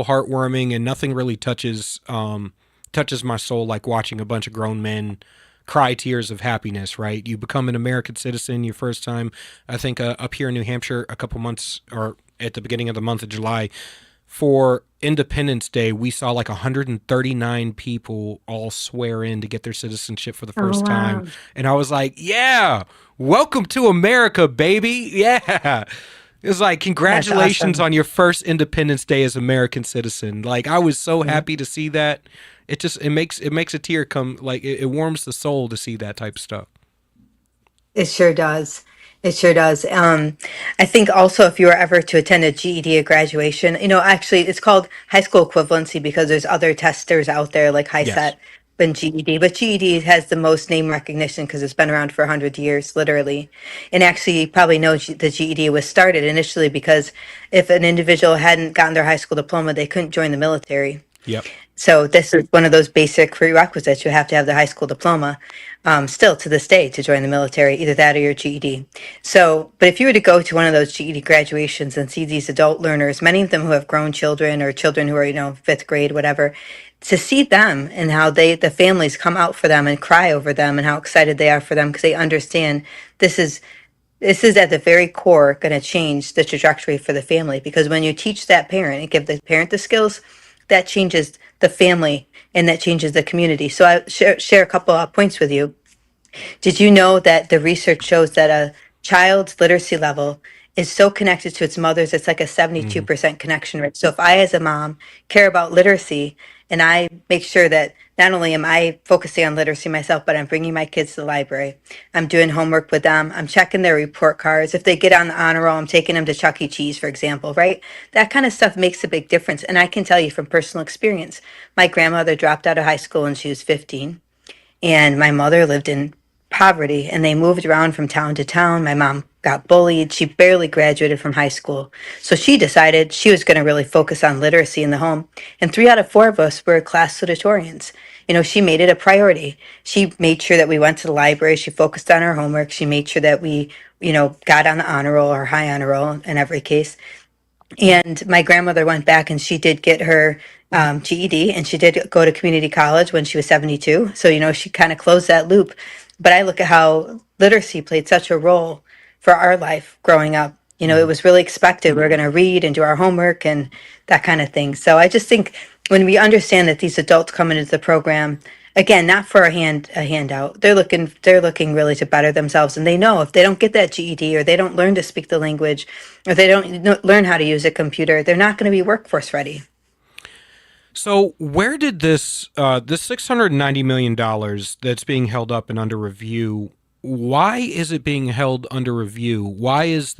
heartwarming, and nothing really touches my soul like watching a bunch of grown men cry tears of happiness, right? You become an American citizen your first time. I think up here in New Hampshire, a couple months or at the beginning of the month of July, for Independence Day, we saw like 139 people all swear in to get their citizenship for the first time. And I was like, yeah, welcome to America, baby. Yeah. It was like, congratulations on your first Independence Day as American citizen. Like, I was so happy to see that. It makes a tear come, like it warms the soul to see that type of stuff.
It sure does. It sure does. I think also if you were ever to attend a GED at graduation, actually it's called high school equivalency because there's other testers out there like HiSET and GED, but GED has the most name recognition because it's been around for 100 years, literally. And actually, you probably know the GED was started initially because if an individual hadn't gotten their high school diploma, they couldn't join the military.
Yep.
So this is one of those basic prerequisites. You have to have the high school diploma. still to this day to join the military, either that or your GED. So, but if you were to go to one of those GED graduations and see these adult learners, many of them who have grown children or children who are, fifth grade, whatever, to see them and how the families come out for them and cry over them and how excited they are for them because they understand this is this is at the very core going to change the trajectory for the family, because when you teach that parent and give the parent the skills, that changes the family and that changes the community. So I share a couple of points with you. Did you know that the research shows that a child's literacy level is so connected to its mother's? It's like a 72% connection rate. So if I, as a mom, care about literacy and I make sure that not only am I focusing on literacy myself, but I'm bringing my kids to the library, I'm doing homework with them, I'm checking their report cards. If they get on the honor roll, I'm taking them to Chuck E. Cheese, for example, right? That kind of stuff makes a big difference. And I can tell you from personal experience, my grandmother dropped out of high school when she was 15. And my mother lived in poverty and they moved around from town to town. My mom got bullied. She barely graduated from high school. So she decided she was going to really focus on literacy in the home. And 3 out of 4 of us were class salutatorians. She made it a priority. She made sure that we went to the library. She focused on our homework. She made sure that we, got on the honor roll or high honor roll in every case. And my grandmother went back and she did get her GED, and she did go to community college when she was 72. So, she kind of closed that loop. But I look at how literacy played such a role for our life growing up. It was really expected. We're going to read and do our homework and that kind of thing. So I just think when we understand that these adults come into the program, again, not for a handout, they're looking really to better themselves, and they know if they don't get that GED or they don't learn to speak the language or they don't learn how to use a computer, they're not going to be workforce ready.
So where did this $690 million that's being held up and under review, why is it being held under review? Why is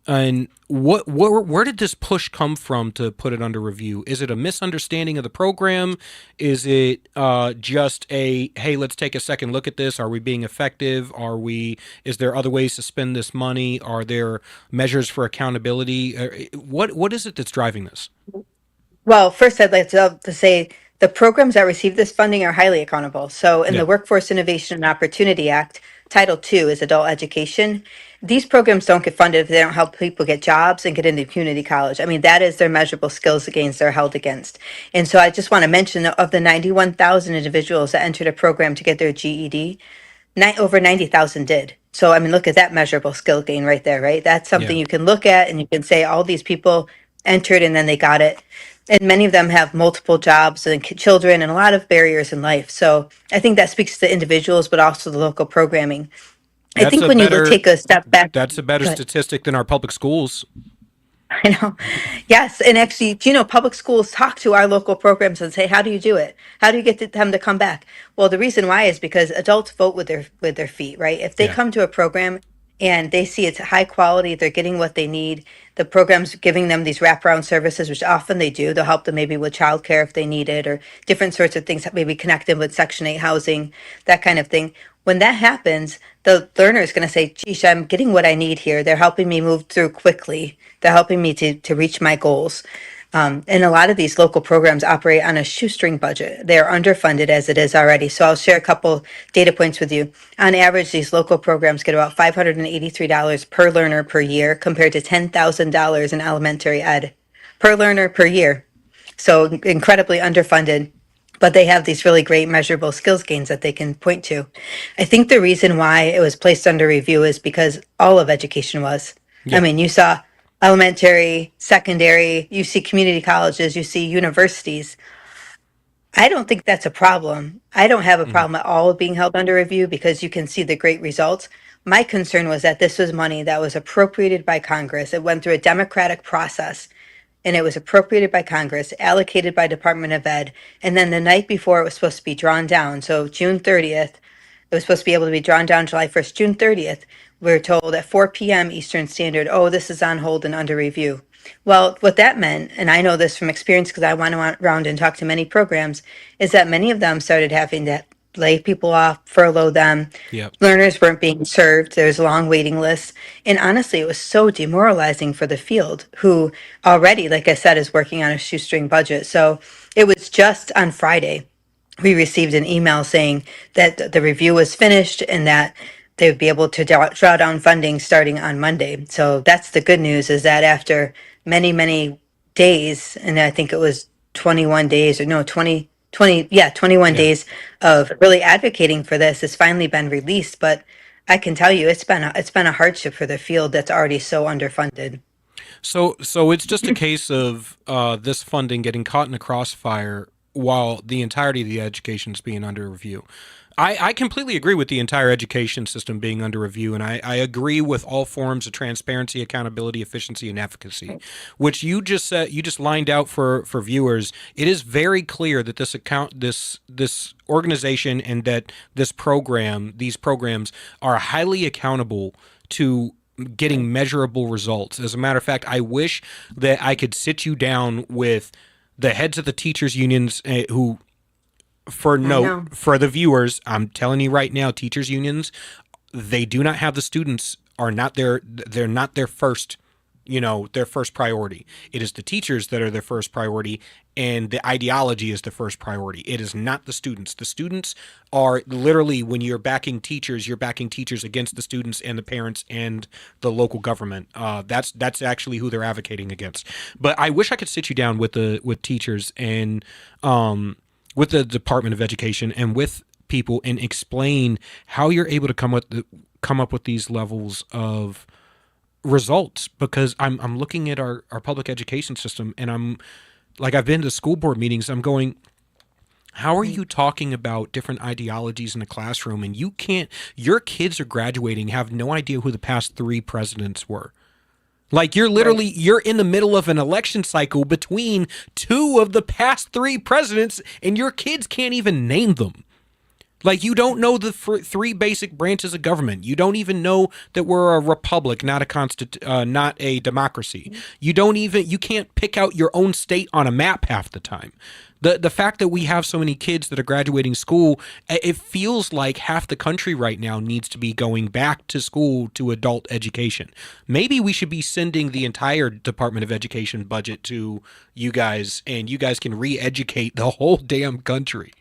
and where did this push come from to put it under review? Is it a misunderstanding of the program? Is it just hey, let's take a second look at this? Are we being effective? Is there other ways to spend this money? Are there measures for accountability? What is it that's driving this?
Well, first, I'd like to say the programs that receive this funding are highly accountable. So, in the Workforce Innovation and Opportunity Act, Title II is adult education. These programs don't get funded if they don't help people get jobs and get into community college. I mean, that is their measurable skills gains they're held against. And so, I just want to mention that of the 91,000 individuals that entered a program to get their GED, over 90,000 did. So, I mean, look at that measurable skill gain right there, right? That's something you can look at and you can say all these people entered and then they got it. And many of them have multiple jobs and children and a lot of barriers in life. So I think that speaks to individuals, but also the local programming. I think when you take a step back,
that's a better statistic than our public schools.
I know. Yes. And actually, public schools talk to our local programs and say, how do you do it? How do you get them to come back? Well, the reason why is because adults vote with their feet, right? If they come to a program and they see it's high quality, they're getting what they need, the program's giving them these wraparound services, which often they do. They'll help them maybe with childcare if they need it, or different sorts of things, maybe connect them with Section 8 housing, that kind of thing. When that happens, the learner is going to say, geez, I'm getting what I need here. They're helping me move through quickly. They're helping me to reach my goals. And a lot of these local programs operate on a shoestring budget. They're underfunded as it is already. So I'll share a couple data points with you. On average, these local programs get about $583 per learner per year, compared to $10,000 in elementary ed per learner per year. So incredibly underfunded. But they have these really great measurable skills gains that they can point to. I think the reason why it was placed under review is because all of education was. I mean, you saw elementary, secondary, you see community colleges, you see universities. I don't think that's a problem. I don't have a problem at all with being held under review because you can see the great results. My concern was that this was money that was appropriated by Congress. It went through a democratic process and it was appropriated by Congress, allocated by Department of Ed. And then the night before it was supposed to be drawn down, so June 30th, it was supposed to be able to be drawn down July 1st, June 30th, we were told at 4 p.m. Eastern Standard, oh, this is on hold and under review. Well, what that meant, and I know this from experience because I went around and talked to many programs, is that many of them started having to lay people off, furlough them. Learners weren't being served. There was long waiting lists. And honestly, it was so demoralizing for the field, who already, like I said, is working on a shoestring budget. So it was just on Friday we received an email saying that the review was finished and that they would be able to draw down funding starting on Monday. So that's the good news, is that after many, many days, and I think it was 21 days, or no, 21
Yeah.
days of really advocating for this, has finally been released. But I can tell you, it's been a hardship for the field that's already so underfunded.
So it's just a case of this funding getting caught in a crossfire while the entirety of the education is being under review. I completely agree with the entire education system being under review, and I agree with all forms of transparency, accountability, efficiency, and efficacy, which you just said, you just lined out for viewers. It is very clear that this organization and that these programs are highly accountable to getting measurable results. As a matter of fact, I wish that I could sit you down with the heads of the teachers unions who, for the viewers, I'm telling you right now, teachers unions, they do not have the students, they're not their first, their first priority. It is the teachers that are their first priority, and the ideology is the first priority. It is not the students. The students are literally, when you're backing teachers against the students and the parents and the local government. That's actually who they're advocating against. But I wish I could sit you down with teachers and with the Department of Education and with people and explain how you're able to come up with these levels of results, because I'm looking at our public education system, and I've been to school board meetings. I'm going, how are you talking about different ideologies in the classroom, and your kids are graduating, have no idea who the past 3 presidents were? Like, you're in the middle of an election cycle between 2 of the past 3 presidents, and your kids can't even name them. Like, you don't know the 3 basic branches of government. You don't even know that we're a republic, not a democracy. You can't pick out your own state on a map half the time. The fact that we have so many kids that are graduating school, it feels like half the country right now needs to be going back to school to adult education. Maybe we should be sending the entire Department of Education budget to you guys, and you guys can re-educate the whole damn country.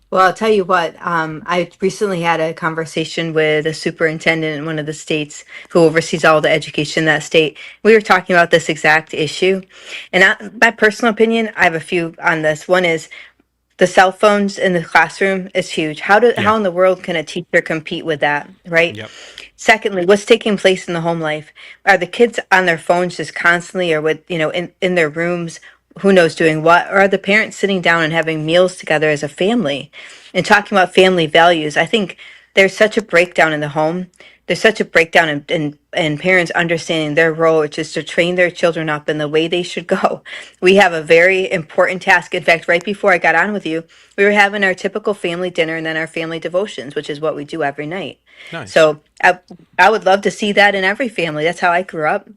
Well, I'll tell you what, I recently had a conversation with a superintendent in one of the states who oversees all the education in that state. We were talking about this exact issue. And my personal opinion, I have a few on this. One is the cell phones in the classroom is huge. How in the world can a teacher compete with that, right?
Yep.
Secondly, what's taking place in the home life? Are the kids on their phones just constantly, or in their rooms, who knows doing what? Or are the parents sitting down and having meals together as a family and talking about family values? I think there's such a breakdown in the home. There's such a breakdown in parents understanding their role, which is to train their children up in the way they should go. We have a very important task. In fact, right before I got on with you, we were having our typical family dinner and then our family devotions, which is what we do every night.
Nice.
So I would love to see that in every family. That's how I grew up.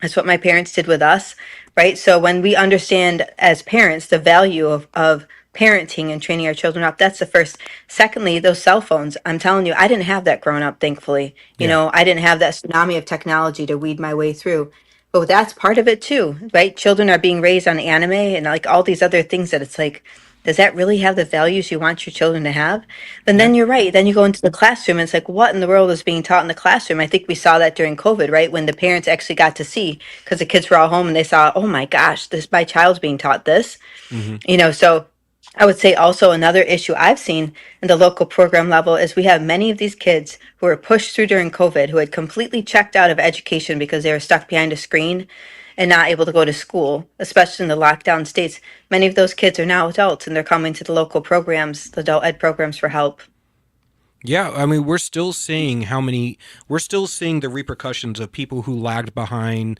That's what my parents did with us, right? So when we understand as parents the value of parenting and training our children up, that's the first. Secondly, those cell phones. I'm telling you, I didn't have that growing up, thankfully. I didn't have that tsunami of technology to weed my way through. But that's part of it too, right? Children are being raised on anime and like all these other things that it's like, does that really have the values you want your children to have? And then you're right. Then you go into the classroom and it's like, what in the world is being taught in the classroom? I think we saw that during COVID, right? When the parents actually got to see, because the kids were all home and they saw, oh my gosh, my child's being taught this. So I would say also another issue I've seen in the local program level is we have many of these kids who were pushed through during COVID who had completely checked out of education because they were stuck behind a screen and not able to go to school, especially in the lockdown states. Many of those kids are now adults and they're coming to the local programs, the adult ed programs, for help.
Yeah, I mean, we're still seeing the repercussions of people who lagged behind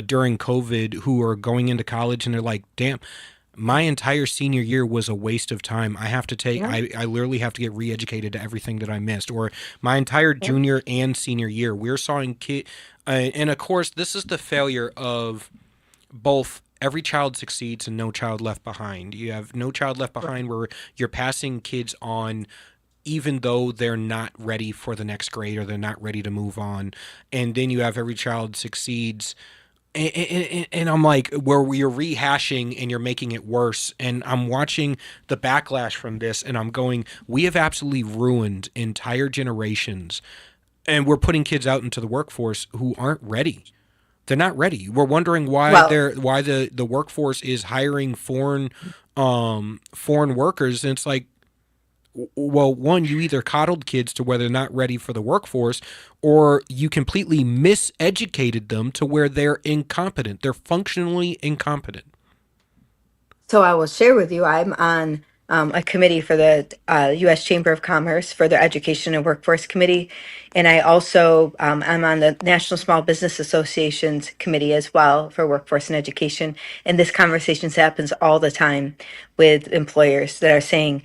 during COVID, who are going into college, and they're like, damn, my entire senior year was a waste of time. I literally have to get re-educated to everything that I missed. Or my entire junior and senior year, we're seeing and of course, this is the failure of both Every Child Succeeds and No Child Left Behind. You have No Child Left Behind, where you're passing kids on even though they're not ready for the next grade or they're not ready to move on. And then you have Every Child Succeeds, And I'm like, where you're rehashing and you're making it worse. And I'm watching the backlash from this, and I'm going, we have absolutely ruined entire generations, and we're putting kids out into the workforce who aren't ready. They're not ready. We're wondering why
Well,
the workforce is hiring foreign workers, and it's like, well, one, you either coddled kids to where they're not ready for the workforce, or you completely miseducated them to where they're incompetent. They're functionally incompetent.
so I will share with you, I'm on a committee for the U.S. Chamber of Commerce for their Education and Workforce Committee. And I also, I'm on the National Small Business Association's committee as well for workforce and education. And this conversation happens all the time with employers that are saying,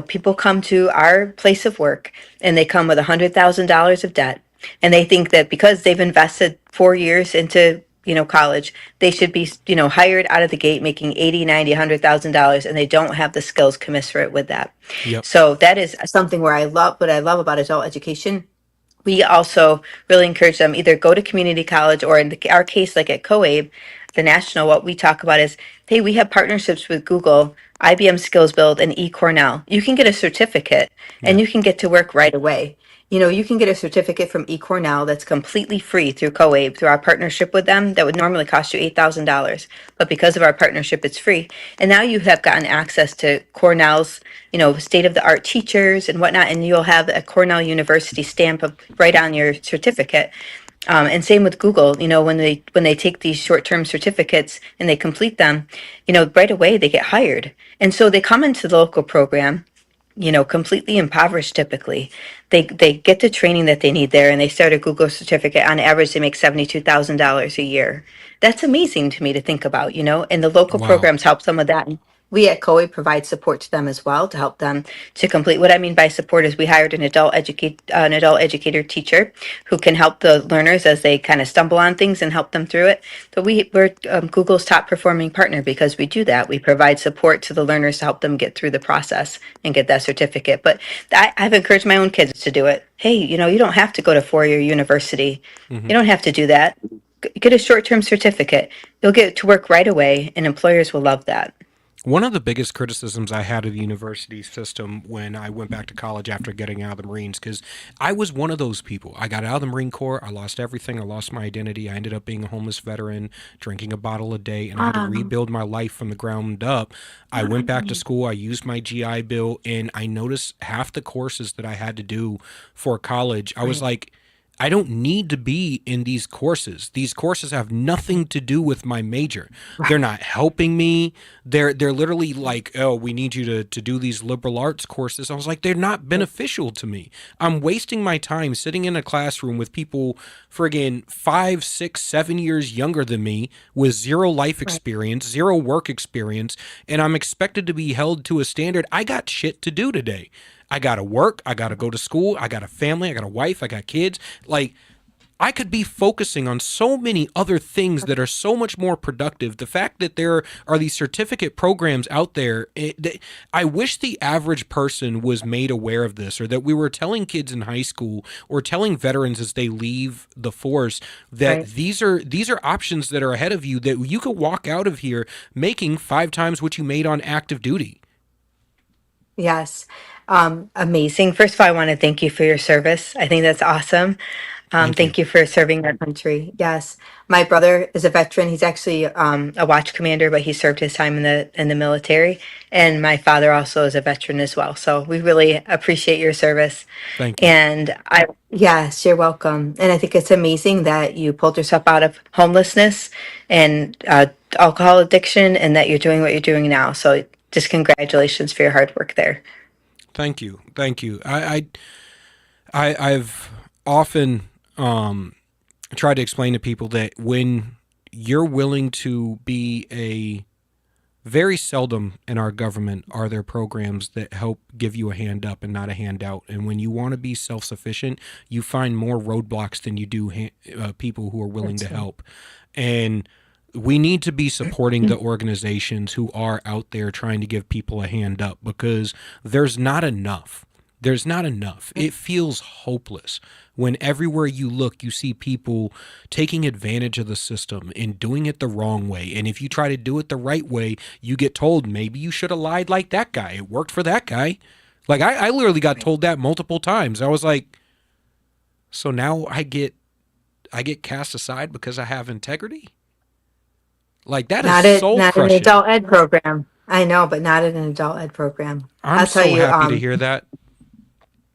people come to our place of work and they come with $100,000 of debt. And they think that because they've invested 4 years into college, they should be hired out of the gate making 80, 90, $100,000, and they don't have the skills commensurate with that.
Yep.
So that is something where what I love about adult education. We also really encourage them either go to community college, or in our case, like at COABE, the national, what we talk about is, hey, we have partnerships with Google, IBM Skills Build, and eCornell. You can get a certificate and
Yeah.
you can get to work right away. You can get a certificate from eCornell that's completely free through COABE, through our partnership with them, that would normally cost you $8,000. But because of our partnership, it's free. And now you have gotten access to Cornell's, state of the art teachers and whatnot, and you'll have a Cornell University stamp right on your certificate. And same with Google, when they take these short-term certificates and they complete them, right away they get hired. And so they come into the local program, completely impoverished typically. They get the training that they need there, and they start a Google certificate. On average, they make $72,000 a year. That's amazing to me to think about, and the local
Wow.
programs help them with that. And we at COE provide support to them as well to help them to complete. What I mean by support is we hired an adult educator teacher who can help the learners as they kind of stumble on things and help them through it. But we're Google's top performing partner because we do that. We provide support to the learners to help them get through the process and get that certificate. But I've encouraged my own kids to do it. Hey, you don't have to go to four-year university.
Hmm.
You don't have to do that. Get a short-term certificate. You'll get to work right away, and employers will love that.
One of the biggest criticisms I had of the university system when I went back to college after getting out of the Marines, because I was one of those people. I got out of the Marine Corps. I lost everything. I lost my identity. I ended up being a homeless veteran, drinking a bottle a day, and I had to rebuild my life from the ground up. I went back to school. I used my GI Bill, and I noticed half the courses that I had to do for college. I was like, I don't need to be in these courses. These courses have nothing to do with my major. They're not helping me. They're literally like, oh, we need you to do these liberal arts courses. I was like, they're not beneficial to me. I'm wasting my time sitting in a classroom with people friggin' 5, 6, 7 years younger than me with zero life experience, zero work experience, and I'm expected to be held to a standard. I got shit to do today. I got to work. I got to go to school. I got a family. I got a wife. I got kids. Like, I could be focusing on so many other things that are so much more productive. The fact that there are these certificate programs out there, I wish the average person was made aware of this, or that we were telling kids in high school or telling veterans as they leave the force that
Right.
these are options that are ahead of you, that you could walk out of here making 5 times what you made on active duty.
Yes. Amazing. First of all, I want to thank you for your service. I think that's awesome.
Thank you.
Thank you for serving our country. Yes. My brother is a veteran. He's actually a watch commander, but he served his time in the military. And my father also is a veteran as well. So we really appreciate your service.
Thank you.
And yes, you're welcome. And I think it's amazing that you pulled yourself out of homelessness and alcohol addiction, and that you're doing what you're doing now. So just congratulations for your hard work there.
Thank you. Thank you. I've often tried to explain to people that when you're willing to be very seldom in our government are there programs that help give you a hand up and not a handout. And when you want to be self-sufficient, you find more roadblocks than you do people who are willing to help. And we need to be supporting the organizations who are out there trying to give people a hand up, because there's not enough. There's not enough. It feels hopeless when everywhere you look, you see people taking advantage of the system and doing it the wrong way. And if you try to do it the right way, you get told maybe you should have lied like that guy. It worked for that guy. Like I literally got told that multiple times. I was like, so now I get cast aside because I have integrity? Like that is soul
not an
crushing.
adult ed program. I know, but not in an adult ed program.
I'm so happy to hear that.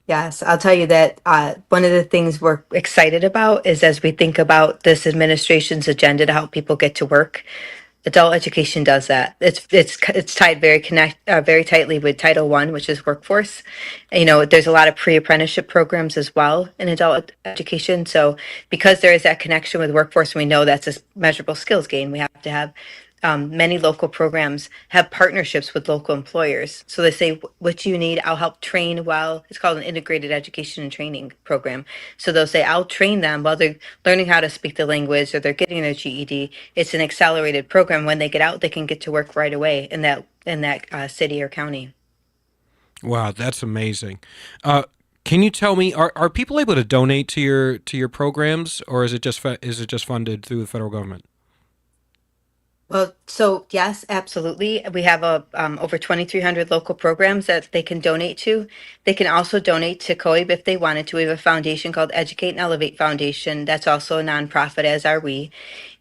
Yes, I'll tell you that one of the things we're excited about is as we think about this administration's agenda to help people get to work, adult education does that. It's tied very tightly with Title I, which is workforce. You know, there's a lot of pre-apprenticeship programs as well in adult education. So because there is that connection with workforce, we know that's a measurable skills gain. We have to have many local programs have partnerships with local employers. So they say, what you need, I'll help train while it's called an integrated education and training program. So they'll say, I'll train them while they're learning how to speak the language or they're getting their GED. It's an accelerated program. When they get out, they can get to work right away in that city or county.
Wow, that's amazing. Can you tell me, are people able to donate to your programs, or is it just funded through the federal government?
Well, so yes, absolutely. We have over 2,300 local programs that they can donate to. They can also donate to COIB if they wanted to. We have a foundation called Educate and Elevate Foundation. That's also a nonprofit, as are we.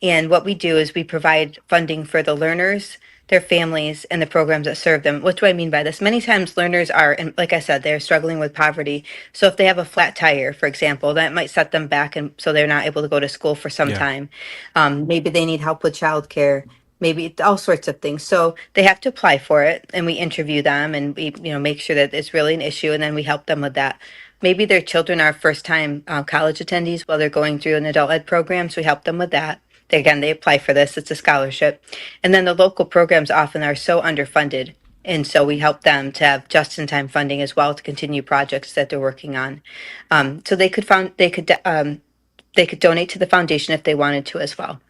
And what we do is we provide funding for the learners, their families, and the programs that serve them. What do I mean by this? Many times learners are, and like I said, they're struggling with poverty. So if they have a flat tire, for example, that might set them back, and so they're not able to go to school for some time. Maybe they need help with childcare. Maybe all sorts of things. So they have to apply for it, and we interview them, and we make sure that it's really an issue, and then we help them with that. Maybe their children are first-time college attendees while they're going through an adult ed program, so we help them with that. They apply for this. It's a scholarship. And then the local programs often are so underfunded. And so we help them to have just-in-time funding as well to continue projects that they're working on. So they could donate to the foundation if they wanted to as well.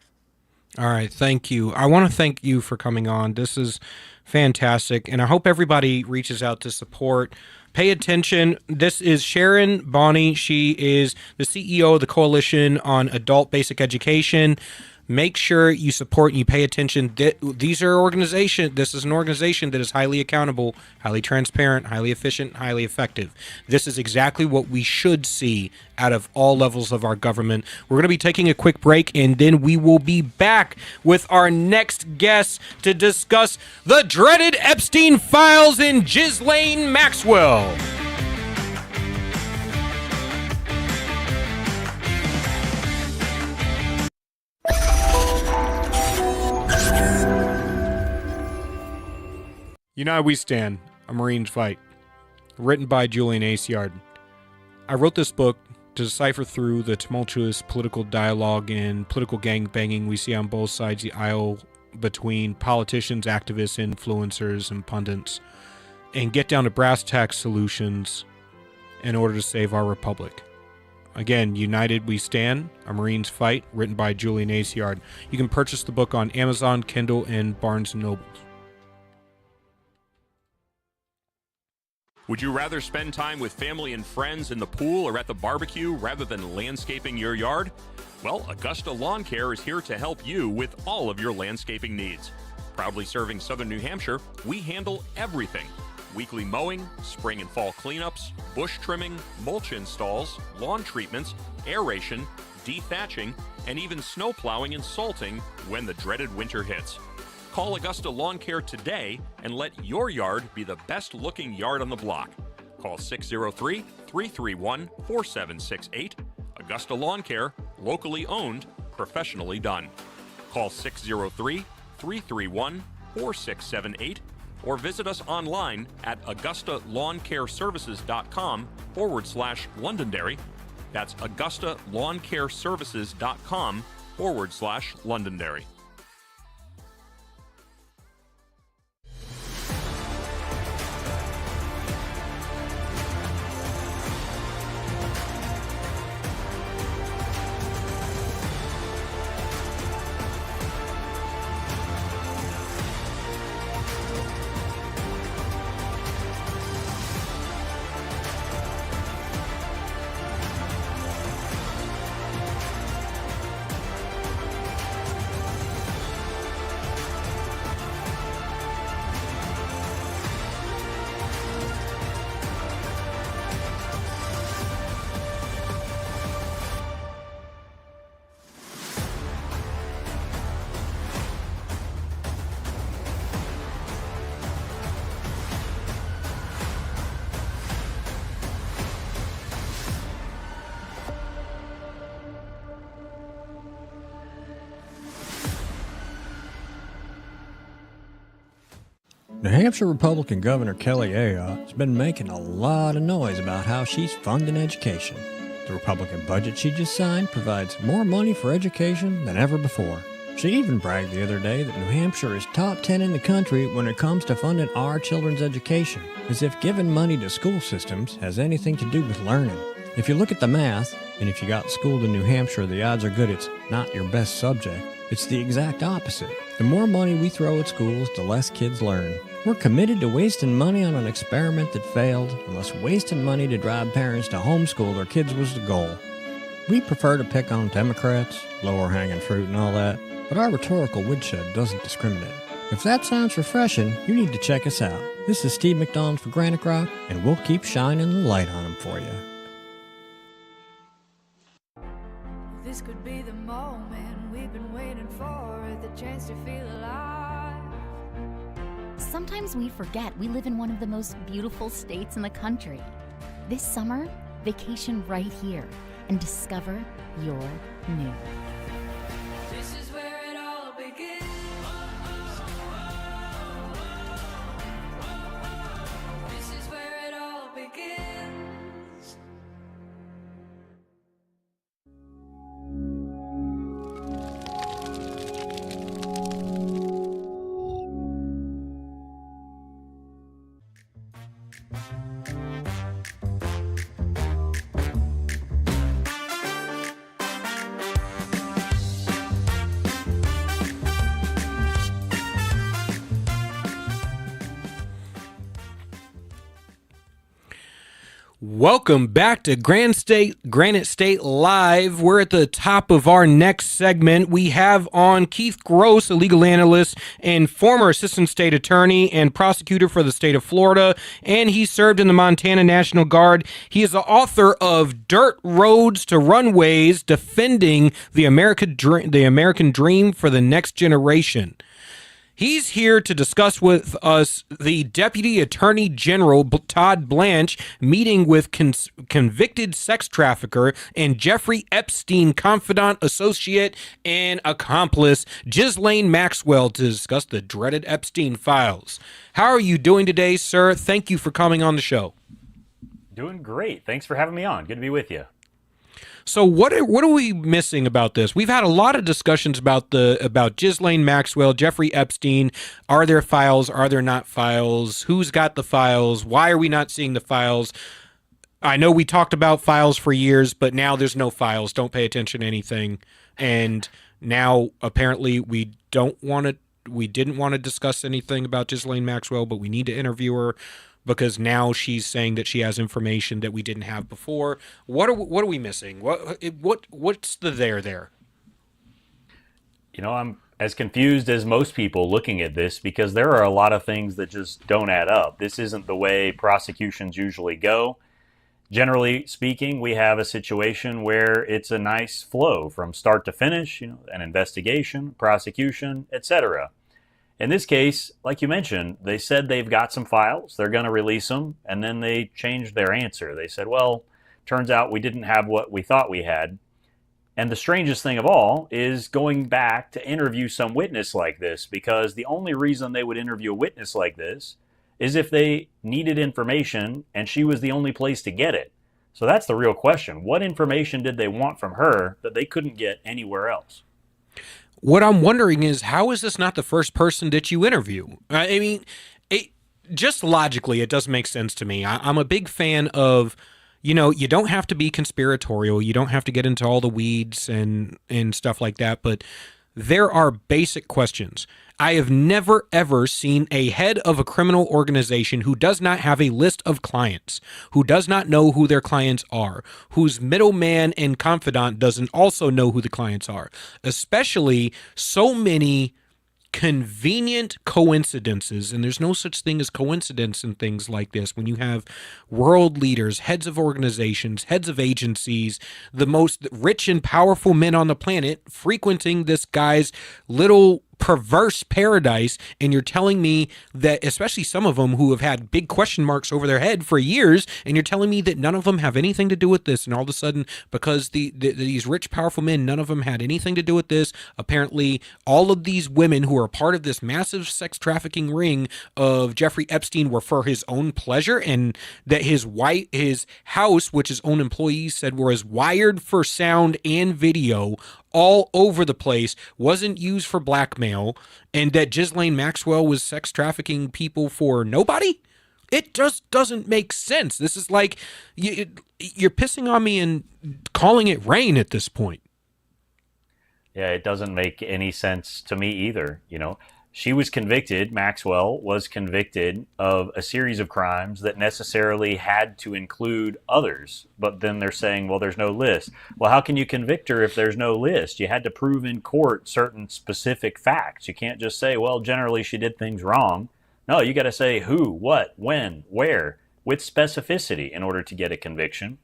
All right, thank you. I want to thank you for coming on. This is fantastic, and I hope everybody reaches out to support. Pay attention. This is Sharon Bonney. She is the CEO of the Coalition on Adult Basic Education. Make sure you support and you pay attention. This is an organization that is highly accountable, highly transparent, highly efficient, highly effective. This is exactly what we should see out of all levels of our government. We're going to be taking a quick break, and then we will be back with our next guest to discuss the dreaded Epstein files and Ghislaine Maxwell. United We Stand, A Marine's Fight, written by Julian Aceyard. I wrote this book to decipher through the tumultuous political dialogue and political gangbanging we see on both sides of the aisle between politicians, activists, influencers, and pundits, and get down to brass tacks solutions in order to save our republic. Again, United We Stand, A Marine's Fight, written by Julian Aceyard. You can purchase the book on Amazon, Kindle, and Barnes & Noble.
Would you rather spend time with family and friends in the pool or at the barbecue rather than landscaping your yard? Well, Augusta Lawn Care is here to help you with all of your landscaping needs. Proudly serving southern New Hampshire, we handle everything. Weekly mowing, spring and fall cleanups, bush trimming, mulch installs, lawn treatments, aeration, dethatching, and even snow plowing and salting when the dreaded winter hits. Call Augusta Lawn Care today and let your yard be the best looking yard on the block. Call 603-331-4768. Augusta Lawn Care, locally owned, professionally done. Call 603-331-4678 or visit us online at AugustaLawnCareServices.com/Londonderry. That's AugustaLawnCareServices.com/Londonderry.
New Hampshire Republican Governor Kelly Ayotte has been making a lot of noise about how she's funding education. The Republican budget she just signed provides more money for education than ever before. She even bragged the other day that New Hampshire is top 10 in the country when it comes to funding our children's education, as if giving money to school systems has anything to do with learning. If you look at the math, and if you got schooled in New Hampshire, the odds are good it's not your best subject. It's the exact opposite. The more money we throw at schools, the less kids learn. We're committed to wasting money on an experiment that failed, unless wasting money to drive parents to homeschool their kids was the goal. We prefer to pick on Democrats, lower hanging fruit and all that, but our rhetorical woodshed doesn't discriminate. If that sounds refreshing, you need to check us out. This is Steve McDonald for Granite Rock, and we'll keep shining the light on them for you.
This could be the moment we've been waiting for, the chance to feel alive.
Sometimes we forget we live in one of the most beautiful states in the country. This summer, vacation right here and discover your new.
This is where it all begins. This is where it all begins.
Welcome back to Granite State Live. We're at the top of our next segment. We have on Keith Gross, a legal analyst and former assistant state attorney and prosecutor for the state of Florida, and he served in the Montana National Guard. He is the author of Dirt Roads to Runways, Defending the American Dream for the Next Generation. He's here to discuss with us the Deputy Attorney General, Todd Blanche, meeting with convicted sex trafficker and Jeffrey Epstein confidant, associate, and accomplice, Ghislaine Maxwell, to discuss the dreaded Epstein files. How are you doing today, sir? Thank you for coming on the show.
Doing great. Thanks for having me on. Good to be with you.
So what are we missing about this? We've had a lot of discussions about Ghislaine Maxwell, Jeffrey Epstein. Are there files? Are there not files? Who's got the files? Why are we not seeing the files? I know we talked about files for years, but now there's no files. Don't pay attention to anything. And now apparently we didn't want to discuss anything about Ghislaine Maxwell, but we need to interview her, because now she's saying that she has information that we didn't have before. What are we missing? What's the there?
You know, I'm as confused as most people looking at this, because there are a lot of things that just don't add up. This isn't the way prosecutions usually go. Generally speaking, we have a situation where it's a nice flow from start to finish, you know, an investigation, prosecution, etc. In this case, like you mentioned, they said they've got some files, they're going to release them, and then they changed their answer. They said, well, turns out we didn't have what we thought we had. And the strangest thing of all is going back to interview some witness like this, because the only reason they would interview a witness like this is if they needed information and she was the only place to get it. So that's the real question. What information did they want from her that they couldn't get anywhere else?
What I'm wondering is, how is this not the first person that you interview? I mean, just logically, it doesn't make sense to me. I'm a big fan of, you know, you don't have to be conspiratorial. You don't have to get into all the weeds and stuff like that. But there are basic questions. I have never, ever seen a head of a criminal organization who does not have a list of clients, who does not know who their clients are, whose middleman and confidant doesn't also know who the clients are, especially so many convenient coincidences. And there's no such thing as coincidence in things like this. When you have world leaders, heads of organizations, heads of agencies, the most rich and powerful men on the planet frequenting this guy's little perverse paradise, and you're telling me that, especially some of them who have had big question marks over their head for years, and you're telling me that none of them have anything to do with this, and all of a sudden, because these rich, powerful men, none of them had anything to do with this. Apparently, all of these women who are part of this massive sex trafficking ring of Jeffrey Epstein were for his own pleasure, and that his house, which his own employees said was wired for sound and video all over the place, wasn't used for blackmail, and that Ghislaine Maxwell was sex trafficking people for nobody? It just doesn't make sense. This is like, you're pissing on me and calling it rain at this point.
Yeah, it doesn't make any sense to me either. She was convicted, Maxwell was convicted of a series of crimes that necessarily had to include others. But then they're saying, well, there's no list. Well, how can you convict her if there's no list? You had to prove in court certain specific facts. You can't just say, well, generally she did things wrong. No, you got to say who, what, when, where, with specificity in order to get a conviction.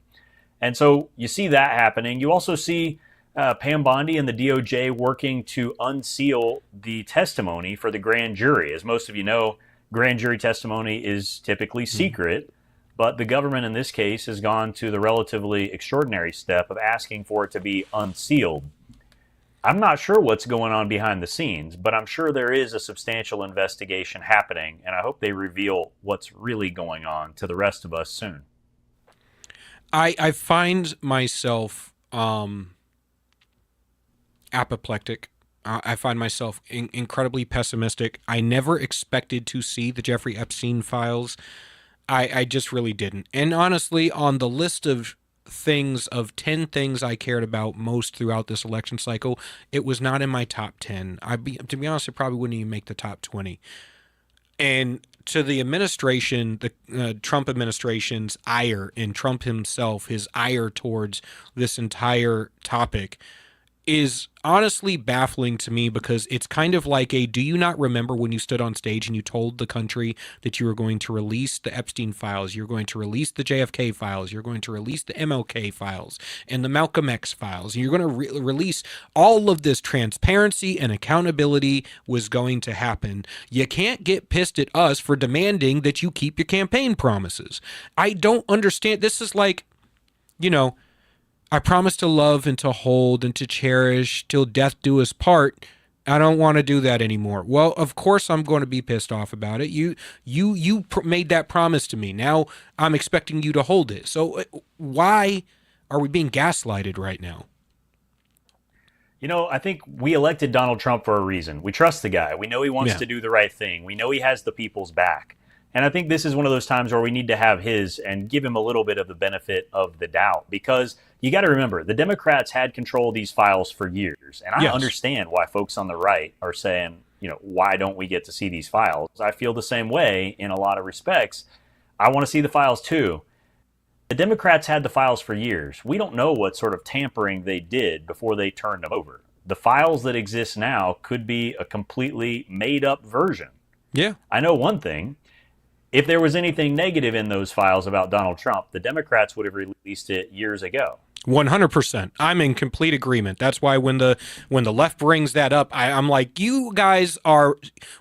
And so you see that happening. You also see Pam Bondi and the DOJ working to unseal the testimony for the grand jury. As most of you know, grand jury testimony is typically secret, but the government in this case has gone to the relatively extraordinary step of asking for it to be unsealed. I'm not sure what's going on behind the scenes, but I'm sure there is a substantial investigation happening, and I hope they reveal what's really going on to the rest of us soon.
I find myself apoplectic. I find myself incredibly pessimistic. I never expected to see the Jeffrey Epstein files. I just really didn't. And honestly, on the list of 10 things I cared about most throughout this election cycle, it was not in my top 10. To be honest, it probably wouldn't even make the top 20. And to the administration, the Trump administration's ire, and Trump himself, his ire towards this entire topic, is honestly baffling to me, because it's kind of like do you not remember when you stood on stage and you told the country that you were going to release the Epstein files, you're going to release the JFK files, you're going to release the MLK files and the Malcolm X files, and you're going to release all of this transparency and accountability was going to happen. You can't get pissed at us for demanding that you keep your campaign promises. I don't understand. This is like, I promise to love and to hold and to cherish till death do us part. I don't want to do that anymore. Well, of course I'm going to be pissed off about it. You made that promise to me. Now I'm expecting you to hold it. So why are we being gaslighted right now?
I think we elected Donald Trump for a reason. We trust the guy. We know he wants to do the right thing. We know he has the people's back. And I think this is one of those times where we need to have his and give him a little bit of the benefit of the doubt, because you got to remember, the Democrats had control of these files for years. And I understand why folks on the right are saying, why don't we get to see these files? I feel the same way in a lot of respects. I want to see the files too. The Democrats had the files for years. We don't know what sort of tampering they did before they turned them over. The files that exist now could be a completely made up version.
Yeah.
I know one thing. If there was anything negative in those files about Donald Trump, the Democrats would have released it years ago.
100%. I'm in complete agreement. That's why when the left brings that up, I'm like, you guys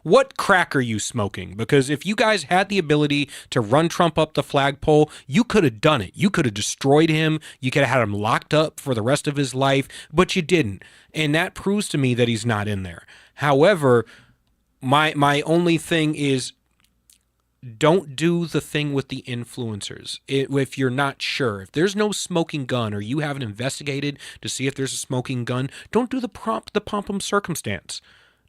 what crack are you smoking? Because if you guys had the ability to run Trump up the flagpole, you could have done it. You could have destroyed him. You could have had him locked up for the rest of his life, but you didn't. And that proves to me that he's not in there. However, my only thing is, don't do the thing with the influencers. If you're not sure, if there's no smoking gun, or you haven't investigated to see if there's a smoking gun, don't do the pomp circumstance.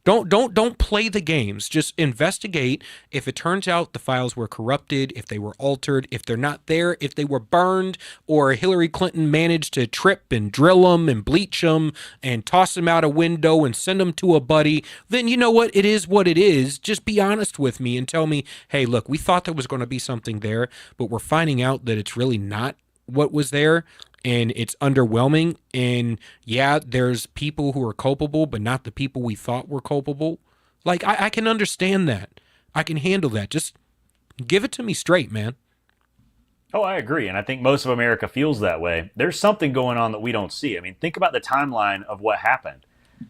Don't play the games. Just investigate. If it turns out the files were corrupted, if they were altered, if they're not there, if they were burned, or Hillary Clinton managed to trip and drill them and bleach them and toss them out a window and send them to a buddy, then you know what? It is what it is. Just be honest with me and tell me, hey, look, we thought there was going to be something there, but we're finding out that it's really not what was there. And it's underwhelming. And yeah, there's people who are culpable, but not the people we thought were culpable. Like, I can understand that. I can handle that. Just give it to me straight, man.
Oh, I agree. And I think most of America feels that way. There's something going on that we don't see. I mean, think about the timeline of what happened.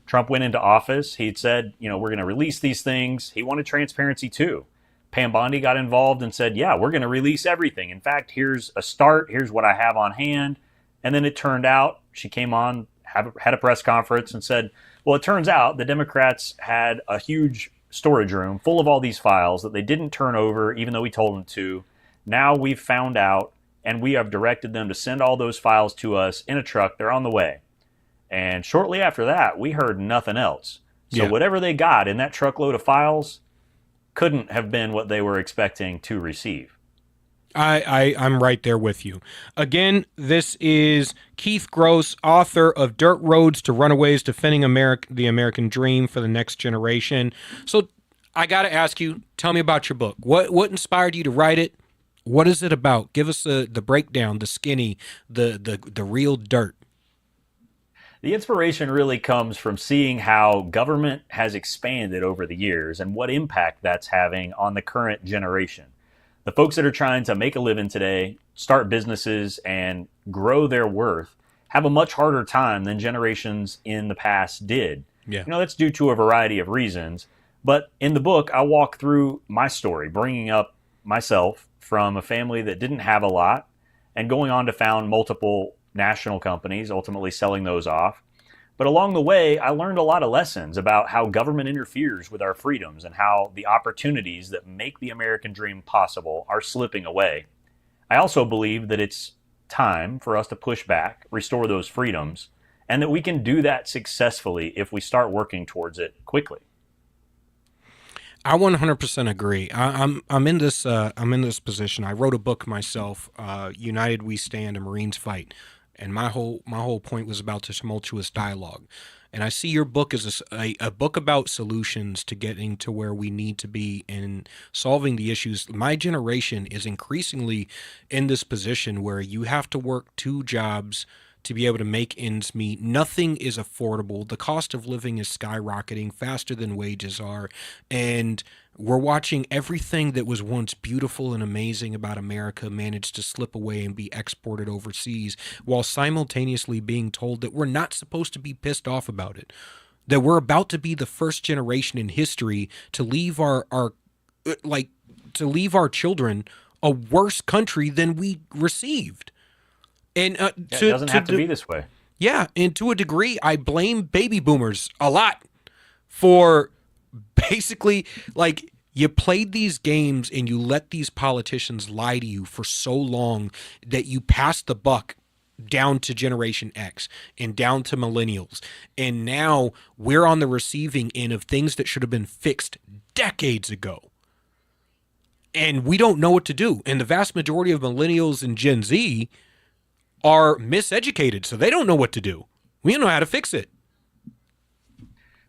Trump went into office, he'd said, we're going to release these things. He wanted transparency too. Pam Bondi got involved and said, yeah, we're going to release everything. In fact, here's a start. Here's what I have on hand. And then it turned out she came on, had a press conference and said, well, it turns out the Democrats had a huge storage room full of all these files that they didn't turn over, even though we told them to. Now we've found out, and we have directed them to send all those files to us in a truck. They're on the way. And shortly after that, we heard nothing else. So whatever they got in that truckload of files couldn't have been what they were expecting to receive.
I'm right there with you. Again, this is Keith Gross, author of Dirt Roads to Runaways, Defending the American Dream for the Next Generation. So I got to ask you, tell me about your book. What inspired you to write it? What is it about? Give us the breakdown, the skinny, the real dirt.
The inspiration really comes from seeing how government has expanded over the years and what impact that's having on the current generation. The folks that are trying to make a living today, start businesses, and grow their worth have a much harder time than generations in the past did.
Yeah.
That's due to a variety of reasons. But in the book, I walk through my story, bringing up myself from a family that didn't have a lot and going on to found multiple national companies, ultimately selling those off. But along the way, I learned a lot of lessons about how government interferes with our freedoms and how the opportunities that make the American dream possible are slipping away. I also believe that it's time for us to push back, restore those freedoms, and that we can do that successfully if we start working towards it quickly.
I 100% agree. I'm in this position. I wrote a book myself, United We Stand, a Marines Fight. And my whole point was about the tumultuous dialogue. And I see your book as a book about solutions to getting to where we need to be in solving the issues. My generation is increasingly in this position where you have to work 2 jobs to be able to make ends meet. Nothing is affordable. The cost of living is skyrocketing faster than wages are. And we're watching everything that was once beautiful and amazing about America manage to slip away and be exported overseas, while simultaneously being told that we're not supposed to be pissed off about it. That we're about to be the first generation in history to leave our children a worse country than we received. And
it doesn't have to be this way.
Yeah, and to a degree, I blame baby boomers a lot for basically, like, you played these games and you let these politicians lie to you for so long that you passed the buck down to Generation X and down to millennials. And now we're on the receiving end of things that should have been fixed decades ago. And we don't know what to do. And the vast majority of millennials and Gen Z are miseducated, so they don't know what to do. We don't know how to fix it.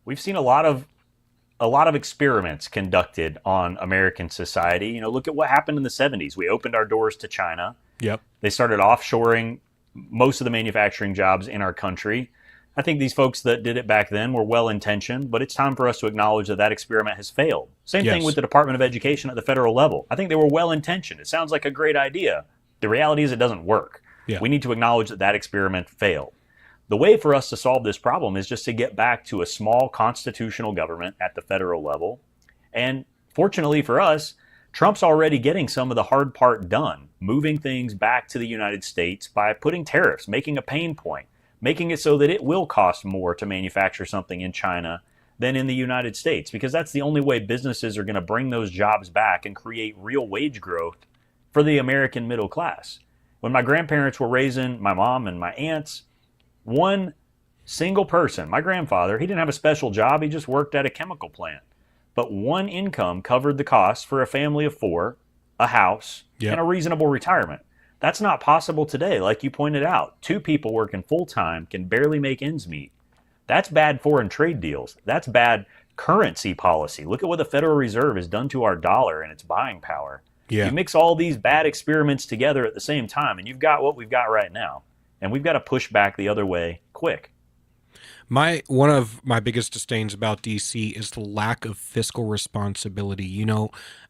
We've seen a lot of experiments conducted on American society. Look at what happened in the 70s. We opened our doors to China.
Yep.
They started offshoring most of the manufacturing jobs in our country. I think these folks that did it back then were well-intentioned, but it's time for us to acknowledge that experiment has failed. Same thing with the Department of Education at the federal level. I think they were well-intentioned. It sounds like a great idea. The reality is it doesn't work.
Yeah.
We need to acknowledge that experiment failed. The way for us to solve this problem is just to get back to a small constitutional government at the federal level. And fortunately for us, Trump's already getting some of the hard part done, moving things back to the United States by putting tariffs, making a pain point, making it so that it will cost more to manufacture something in China than in the United States, because that's the only way businesses are going to bring those jobs back and create real wage growth for the American middle class. When my grandparents were raising my mom and my aunts, one single person, my grandfather, he didn't have a special job. He just worked at a chemical plant. But one income covered the cost for a family of 4, a house, and a reasonable retirement. That's not possible today, like you pointed out. 2 people working full-time can barely make ends meet. That's bad foreign trade deals. That's bad currency policy. Look at what the Federal Reserve has done to our dollar and its buying power.
Yeah.
You mix all these bad experiments together at the same time, and you've got what we've got right now. And we've got to push back the other way quick.
One of my biggest disdains about DC is the lack of fiscal responsibility.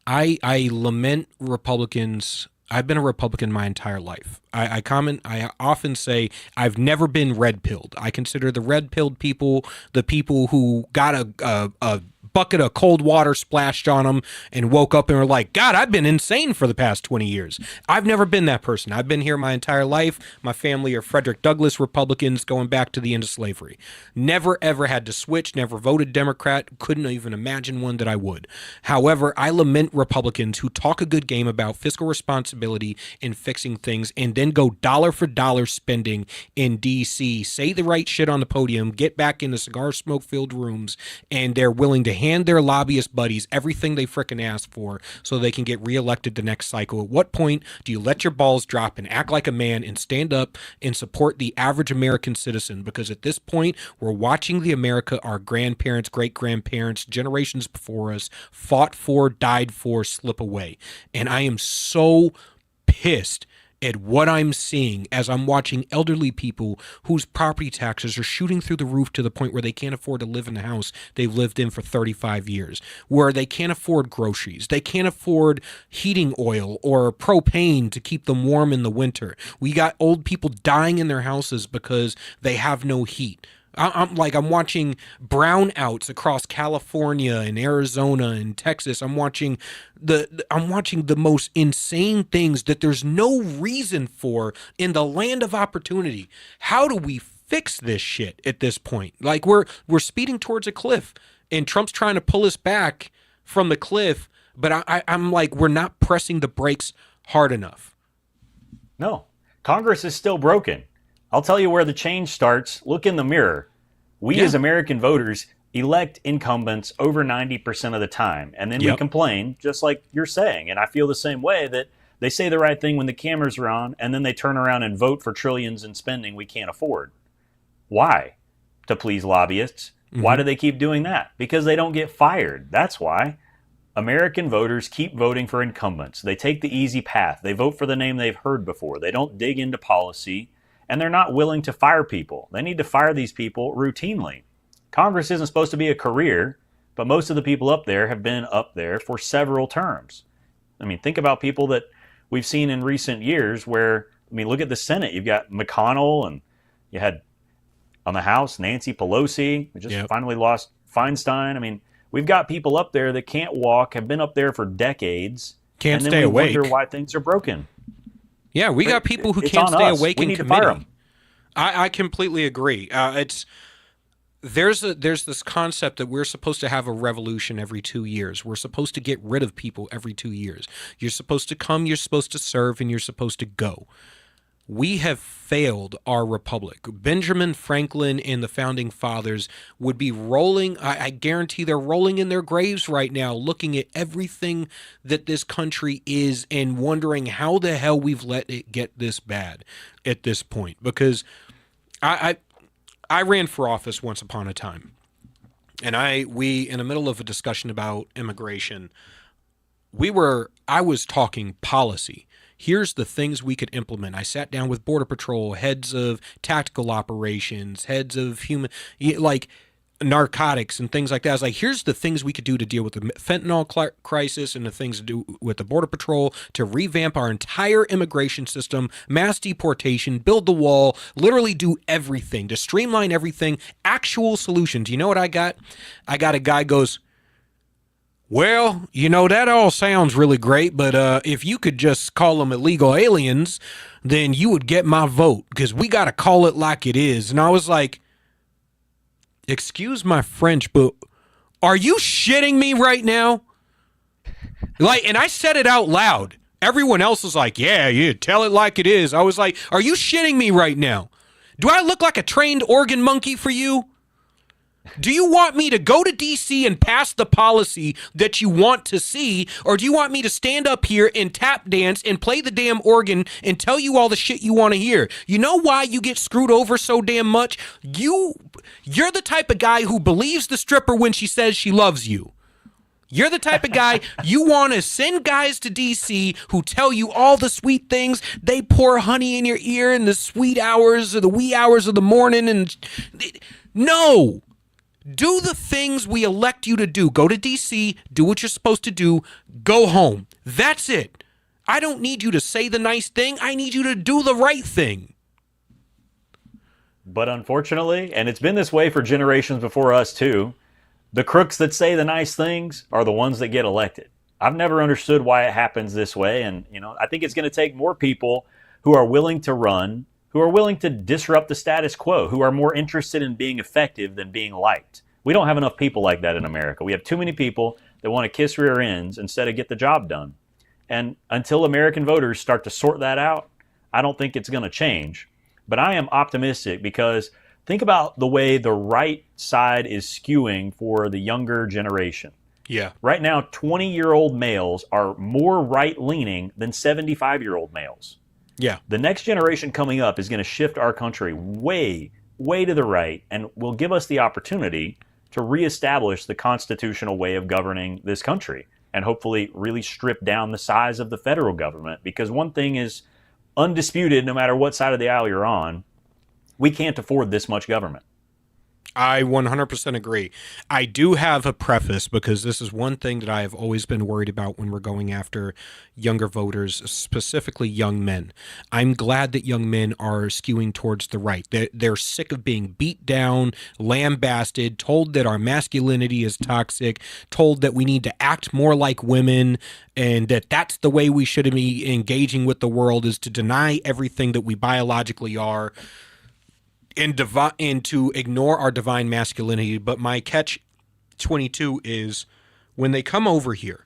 I lament Republicans I've been a Republican my entire life. I often say I've never been red pilled. I consider the red pilled people the people who got a bucket of cold water splashed on them and woke up and were like, God, I've been insane for the past 20 years. I've never been that person. I've been here my entire life. My family are Frederick Douglass Republicans going back to the end of slavery. Never, ever had to switch, never voted Democrat, couldn't even imagine one that I would. However, I lament Republicans who talk a good game about fiscal responsibility and fixing things and then go dollar for dollar spending in D.C., say the right shit on the podium, get back in the cigar smoke-filled rooms, and they're willing to hand their lobbyist buddies everything they frickin' ask for so they can get reelected the next cycle. At what point do you let your balls drop and act like a man and stand up and support the average American citizen? Because at this point, we're watching the America our grandparents, great-grandparents, generations before us fought for, died for, slip away. And I am so pissed at what I'm seeing as I'm watching elderly people whose property taxes are shooting through the roof to the point where they can't afford to live in the house they've lived in for 35 years, where they can't afford groceries, they can't afford heating oil or propane to keep them warm in the winter. We got old people dying in their houses because they have no heat. I'm watching brownouts across California and Arizona and Texas. I'm watching the most insane things that there's no reason for in the land of opportunity. How do we fix this shit at this point? Like we're speeding towards a cliff, and Trump's trying to pull us back from the cliff, but I'm like, we're not pressing the brakes hard enough.
No, Congress is still broken. I'll tell you where the change starts. Look in the mirror. We as American voters elect incumbents over 90% of the time. And then we complain, just like you're saying. And I feel the same way, that they say the right thing when the cameras are on, and then they turn around and vote for trillions in spending we can't afford. Why? To please lobbyists. Mm-hmm. Why do they keep doing that? Because they don't get fired. That's why. American voters keep voting for incumbents. They take the easy path. They vote for the name they've heard before. They don't dig into policy. And they're not willing to fire people. They need to fire these people routinely. Congress isn't supposed to be a career, but most of the people up there have been up there for several terms. I mean, think about people that we've seen in recent years where, I mean, look at the Senate. You've got McConnell, and you had on the House, Nancy Pelosi. We just finally lost Feinstein. I mean, we've got people up there that can't walk, have been up there for decades.
Can't stay awake.
Wonder why things are broken.
Yeah, we got people who can't stay awake in committee. I completely agree. There's this concept that we're supposed to have a revolution every 2 years. We're supposed to get rid of people every 2 years. You're supposed to come, you're supposed to serve, and you're supposed to go. We have failed our republic. Benjamin Franklin and the founding fathers would be rolling, I guarantee they're rolling in their graves right now, looking at everything that this country is and wondering how the hell we've let it get this bad at this point. Because I ran for office once upon a time, and we in the middle of a discussion about immigration, I was talking policy. Here's the things we could implement. I sat down with Border Patrol, heads of tactical operations, heads of narcotics and things like that. I was like, here's the things we could do to deal with the fentanyl crisis and the things to do with the Border Patrol to revamp our entire immigration system, mass deportation, build the wall, literally do everything, to streamline everything, actual solutions. You know what I got? I got a guy goes, well, that all sounds really great, but if you could just call them illegal aliens, then you would get my vote, because we got to call it like it is. And I was like, excuse my French, but are you shitting me right now? And I said it out loud. Everyone else was like, yeah, tell it like it is. I was like, are you shitting me right now? Do I look like a trained organ monkey for you? Do you want me to go to D.C. and pass the policy that you want to see, or do you want me to stand up here and tap dance and play the damn organ and tell you all the shit you want to hear? You know why you get screwed over so damn much? You're the type of guy who believes the stripper when she says she loves you. You're the type of guy you want to send guys to D.C. who tell you all the sweet things. They pour honey in your ear in the sweet hours or the wee hours of the morning. And no. Do the things we elect you to do. Go to D.C., do what you're supposed to do, go home. That's it. I don't need you to say the nice thing. I need you to do the right thing.
But unfortunately, and it's been this way for generations before us too, the crooks that say the nice things are the ones that get elected. I've never understood why it happens this way. And, I think it's going to take more people who are willing to run, who are willing to disrupt the status quo, who are more interested in being effective than being liked. We don't have enough people like that in America. We have too many people that want to kiss rear ends instead of get the job done. And until American voters start to sort that out, I don't think it's going to change. But I am optimistic because think about the way the right side is skewing for the younger generation.
Yeah.
Right now, 20-year-old males are more right-leaning than 75-year-old males.
Yeah.
The next generation coming up is going to shift our country way, way to the right and will give us the opportunity to reestablish the constitutional way of governing this country and hopefully really strip down the size of the federal government. Because one thing is undisputed, no matter what side of the aisle you're on, we can't afford this much government.
I 100% agree. I do have a preface because this is one thing that I have always been worried about when we're going after younger voters, specifically young men. I'm glad that young men are skewing towards the right. They're sick of being beat down, lambasted, told that our masculinity is toxic, told that we need to act more like women, and that that's the way we should be engaging with the world, is to deny everything that we biologically are, and to ignore our divine masculinity. But my catch 22 is when they come over here,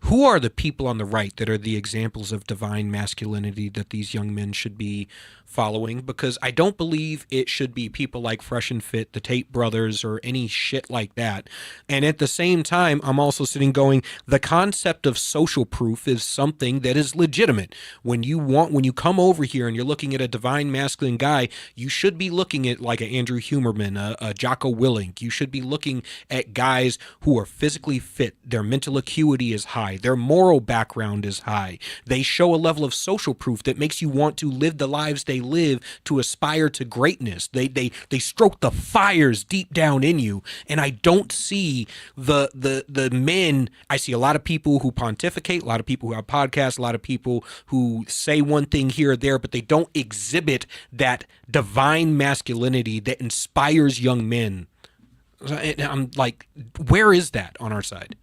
who are the people on the right that are the examples of divine masculinity that these young men should be following? Because I don't believe it should be people like Fresh and Fit, the Tate brothers, or any shit like that. And at the same time, I'm also sitting going, the concept of social proof is something that is legitimate. When you come over here and you're looking at a divine masculine guy, you should be looking at like an Andrew Huberman, a Jocko Willink. You should be looking at guys who are physically fit. Their mental acuity is high. Their moral background is high. They show a level of social proof that makes you want to live the lives they live to aspire to greatness. They stroke the fires deep down in you. And I don't see the men. I see a lot of people who pontificate, a lot of people who have podcasts, a lot of people who say one thing here or there, but they don't exhibit that divine masculinity that inspires young men. And I'm like, where is that on our side?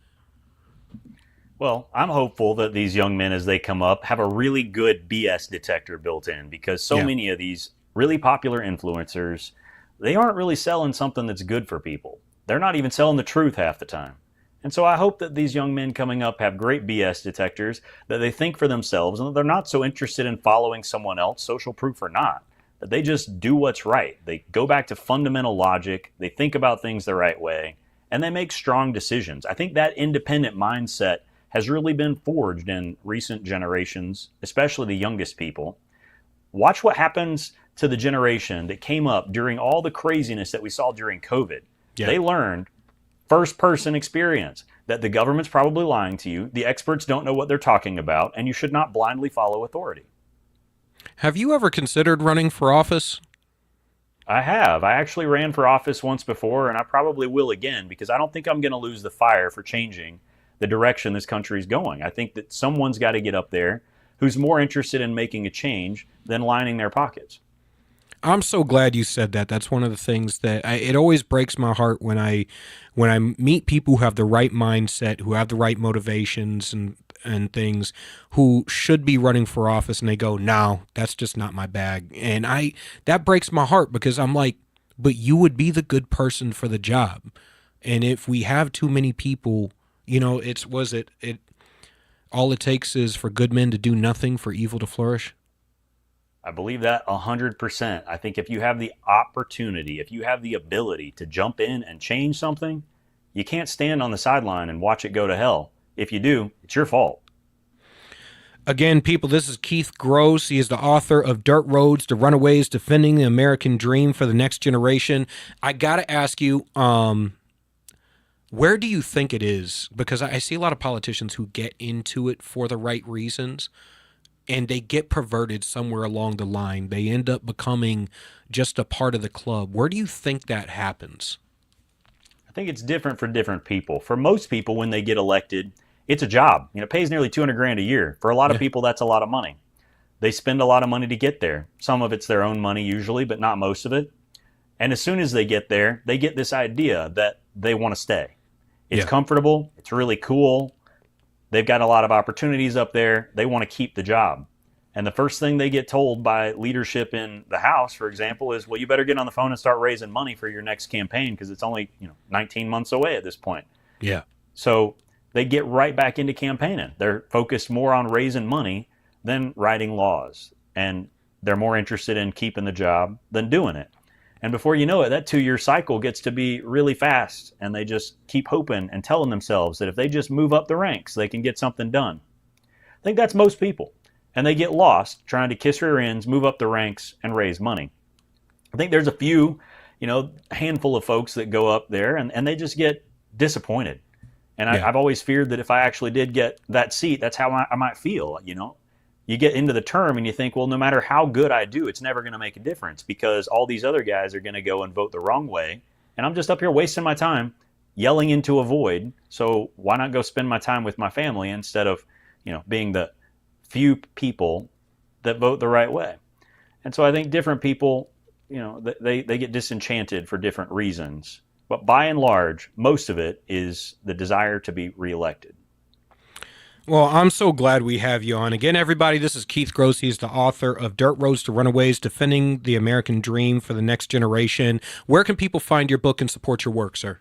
Well, I'm hopeful that these young men, as they come up, have a really good BS detector built in, because so many of these really popular influencers, they aren't really selling something that's good for people. They're not even selling the truth half the time. And so I hope that these young men coming up have great BS detectors, that they think for themselves, and that they're not so interested in following someone else, social proof or not, that they just do what's right. They go back to fundamental logic, they think about things the right way, and they make strong decisions. I think that independent mindset has really been forged in recent generations, especially the youngest people. Watch what happens to the generation that came up during all the craziness that we saw during COVID. Yeah. They learned first-person experience that the government's probably lying to you, the experts don't know what they're talking about, and you should not blindly follow authority.
Have you ever considered running for office?
I have. I actually ran for office once before, and I probably will again, because I don't think I'm going to lose the fire for changing the direction this country is going. I think that someone's got to get up there who's more interested in making a change than lining their pockets.
I'm so glad you said that. That's one of the things that it always breaks my heart when I meet people who have the right mindset, who have the right motivations and things, who should be running for office, and they go, "No, that's just not my bag." And that breaks my heart, because I'm like, but you would be the good person for the job. And if we have too many people, all it takes is for good men to do nothing, for evil to flourish.
I believe that 100%. I think if you have the opportunity, if you have the ability to jump in and change something, you can't stand on the sideline and watch it go to hell. If you do, it's your fault.
Again, people, this is Keith Gross. He is the author of Dirt Roads to Runaways, Defending the American Dream for the Next Generation. I got to ask you, where do you think it is? Because I see a lot of politicians who get into it for the right reasons, and they get perverted somewhere along the line. They end up becoming just a part of the club. Where do you think that happens?
I think it's different for different people. For most people, when they get elected, it's a job. It pays nearly 200 grand a year. For a lot of people, that's a lot of money. They spend a lot of money to get there. Some of it's their own money usually, but not most of it. And as soon as they get there, they get this idea that they want to stay. It's comfortable. It's really cool. They've got a lot of opportunities up there. They want to keep the job. And the first thing they get told by leadership in the House, for example, is, well, you better get on the phone and start raising money for your next campaign because it's only 19 months away at this point.
Yeah.
So they get right back into campaigning. They're focused more on raising money than writing laws. And they're more interested in keeping the job than doing it. And before you know it, that 2-year cycle gets to be really fast. And they just keep hoping and telling themselves that if they just move up the ranks, they can get something done. I think that's most people. And they get lost trying to kiss rear ends, move up the ranks, and raise money. I think there's a few, handful of folks that go up there and they just get disappointed. And I've always feared that if I actually did get that seat, that's how I might feel. You get into the term and you think, well, no matter how good I do, it's never going to make a difference because all these other guys are going to go and vote the wrong way. And I'm just up here wasting my time yelling into a void. So why not go spend my time with my family instead of, being the few people that vote the right way? And so I think different people, they get disenchanted for different reasons. But by and large, most of it is the desire to be reelected.
Well, I'm so glad we have you on. Again, everybody, this is Keith Gross. He's the author of Dirt Roads to Runaways, Defending the American Dream for the Next Generation. Where can people find your book and support your work, sir?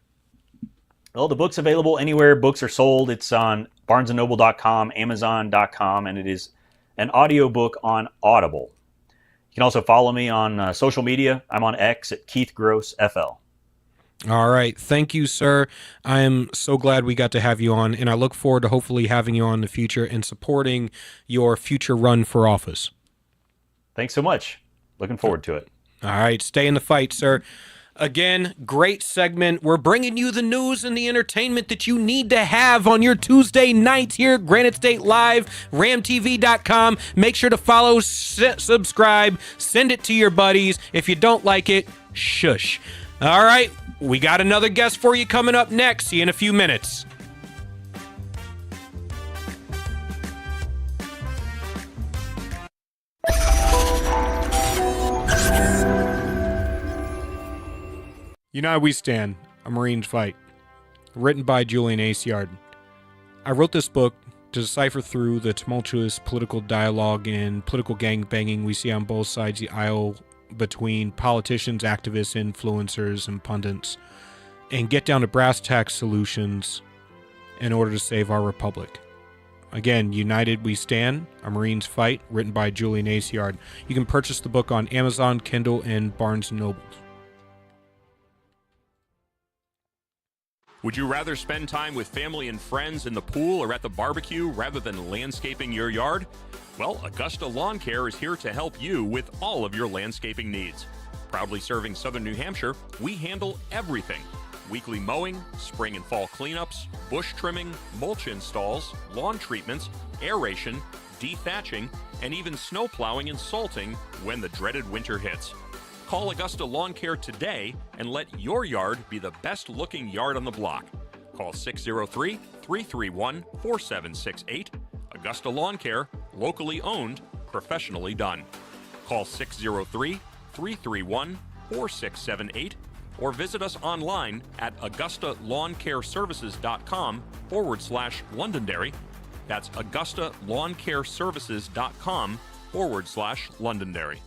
Well, the book's available anywhere books are sold. It's on barnesandnoble.com, amazon.com, and it is an audiobook on Audible. You can also follow me on social media. I'm on X at Keith Gross FL.
All right. Thank you, sir. I am so glad we got to have you on, and I look forward to hopefully having you on in the future and supporting your future run for office.
Thanks so much. Looking forward to it.
All right. Stay in the fight, sir. Again, great segment. We're bringing you the news and the entertainment that you need to have on your Tuesday nights here at Granite State Live, RAMTV.com. Make sure to follow, subscribe, send it to your buddies. If you don't like it, shush. All right. We got another guest for you coming up next. See you in a few minutes. United We Stand, A Marine's Fight. Written by Julian Aciard. I wrote this book to decipher through the tumultuous political dialogue and political gangbanging we see on both sides of the aisle between politicians, activists, influencers, and pundits, and get down to brass tacks solutions in order to save our republic. Again, United We Stand, A Marine's Fight, written by Julian Aciard. You can purchase the book on Amazon, Kindle, and Barnes & Noble.
Would you rather spend time with family and friends in the pool or at the barbecue rather than landscaping your yard? Well, Augusta Lawn Care is here to help you with all of your landscaping needs. Proudly serving southern New Hampshire, we handle everything. Weekly mowing, spring and fall cleanups, bush trimming, mulch installs, lawn treatments, aeration, dethatching, and even snow plowing and salting when the dreaded winter hits. Call Augusta Lawn Care today and let your yard be the best looking yard on the block. Call 603-331-4768. Augusta Lawn Care, locally owned, professionally done. Call 603-331-4678 or visit us online at AugustaLawnCareServices.com/Londonderry. That's AugustaLawnCareServices.com/Londonderry.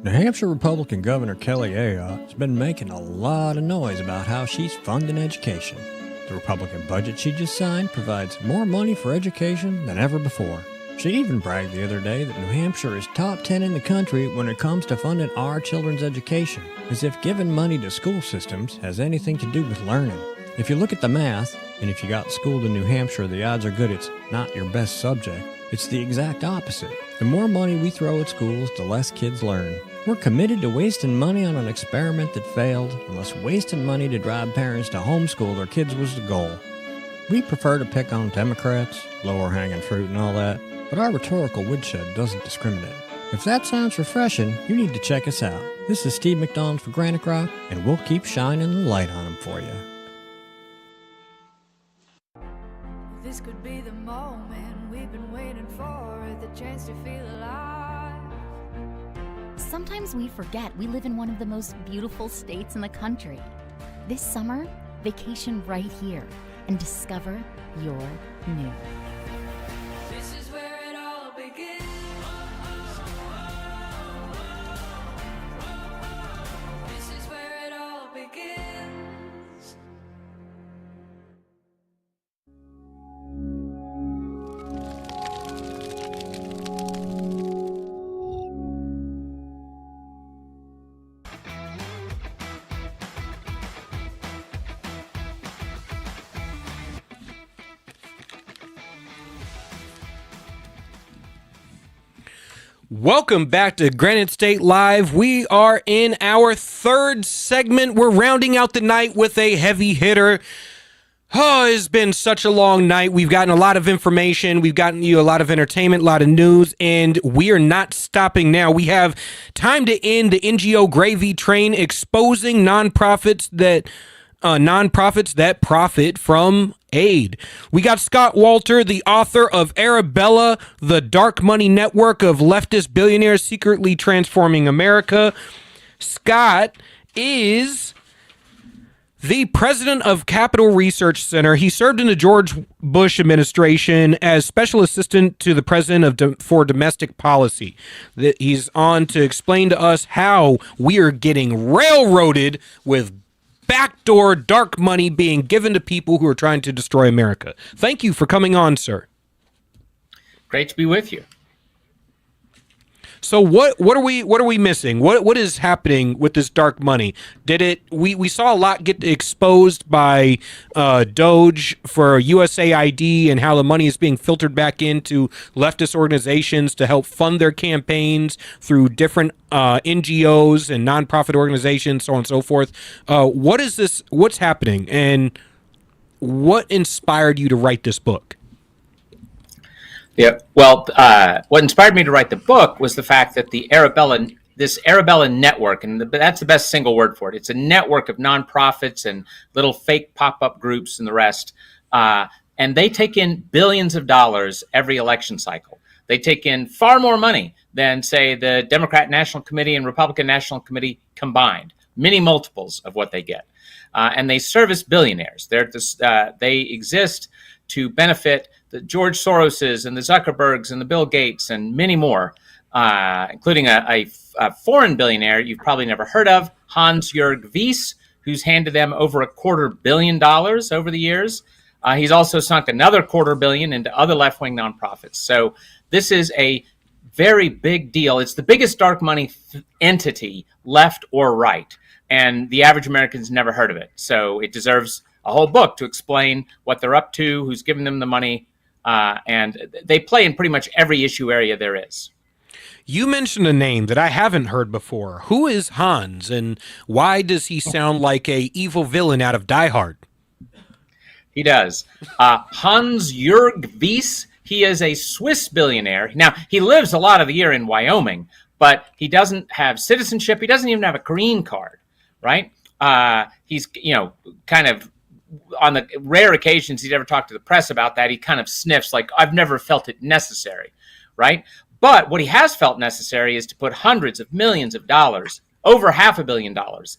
New Hampshire Republican Governor Kelly Ayotte has been making a lot of noise about how she's funding education. The Republican budget she just signed provides more money for education than ever before. She even bragged the other day that New Hampshire is top 10 in the country when it comes to funding our children's education, as if giving money to school systems has anything to do with learning. If you look at the math, and if you got schooled in New Hampshire, the odds are good it's not your best subject. It's the exact opposite. The more money we throw at schools, the less kids learn. We're committed to wasting money on an experiment that failed, unless wasting money to drive parents to homeschool their kids was the goal. We prefer to pick on Democrats, lower hanging fruit and all that, but our rhetorical woodshed doesn't discriminate. If that sounds refreshing, you need to check us out. This is Steve McDonald for Granite Rock, and we'll keep shining the light on them for you.
This could be the moment we've been waiting for, the chance to feel alive.
Sometimes we forget we live in one of the most beautiful states in the country. This summer, vacation right here and discover your new.
This is where it all begins. This is where it all begins.
Welcome back to Granite State Live. We are in our third segment. We're rounding out the night with a heavy hitter. Oh, it's been such a long night. We've gotten a lot of information. We've gotten you a lot of entertainment, a lot of news, and we are not stopping now. We have time to end the NGO gravy train, exposing nonprofits that profit from aid. We got Scott Walter, the author of Arabella, the dark money network of leftist billionaires secretly transforming America. Scott is the president of Capital Research Center. He served in the George Bush administration as special assistant to the president for domestic policy. He's on to explain to us how we are getting railroaded with backdoor dark money being given to people who are trying to destroy America. Thank you for coming on, sir.
Great to be with you.
So what are we missing? What is happening with this dark money? We saw a lot get exposed by Doge for USAID and how the money is being filtered back into leftist organizations to help fund their campaigns through different NGOs and nonprofit organizations, so on and so forth. What is this? What's happening? And what inspired you to write this book?
Yeah, well, what inspired me to write the book was the fact that this Arabella network, and that's the best single word for it. It's a network of nonprofits and little fake pop-up groups and the rest, and they take in billions of dollars every election cycle. They take in far more money than, say, the Democrat National Committee and Republican National Committee combined, many multiples of what they get. And they service billionaires. They exist to benefit the George Soroses and the Zuckerbergs and the Bill Gates and many more, including a foreign billionaire you've probably never heard of, Hans-Jörg Wyss, who's handed them over $250 million over the years. He's also sunk another $250 million into other left-wing nonprofits. So this is a very big deal. It's the biggest dark money entity, left or right, and the average American's never heard of it. So it deserves a whole book to explain what they're up to, who's giving them the money, and they play in pretty much every issue area there is.
You mentioned a name that I haven't heard before. Who is Hans, and why does he sound like a evil villain out of Die Hard?
He does. Hans-Jörg Wyss, he is a Swiss billionaire. Now, he lives a lot of the year in Wyoming, but he doesn't have citizenship. He doesn't even have a green card, right? He's, kind of, on the rare occasions he'd ever talked to the press about that, he kind of sniffs like, I've never felt it necessary, right? But what he has felt necessary is to put hundreds of millions of dollars, over $500 million,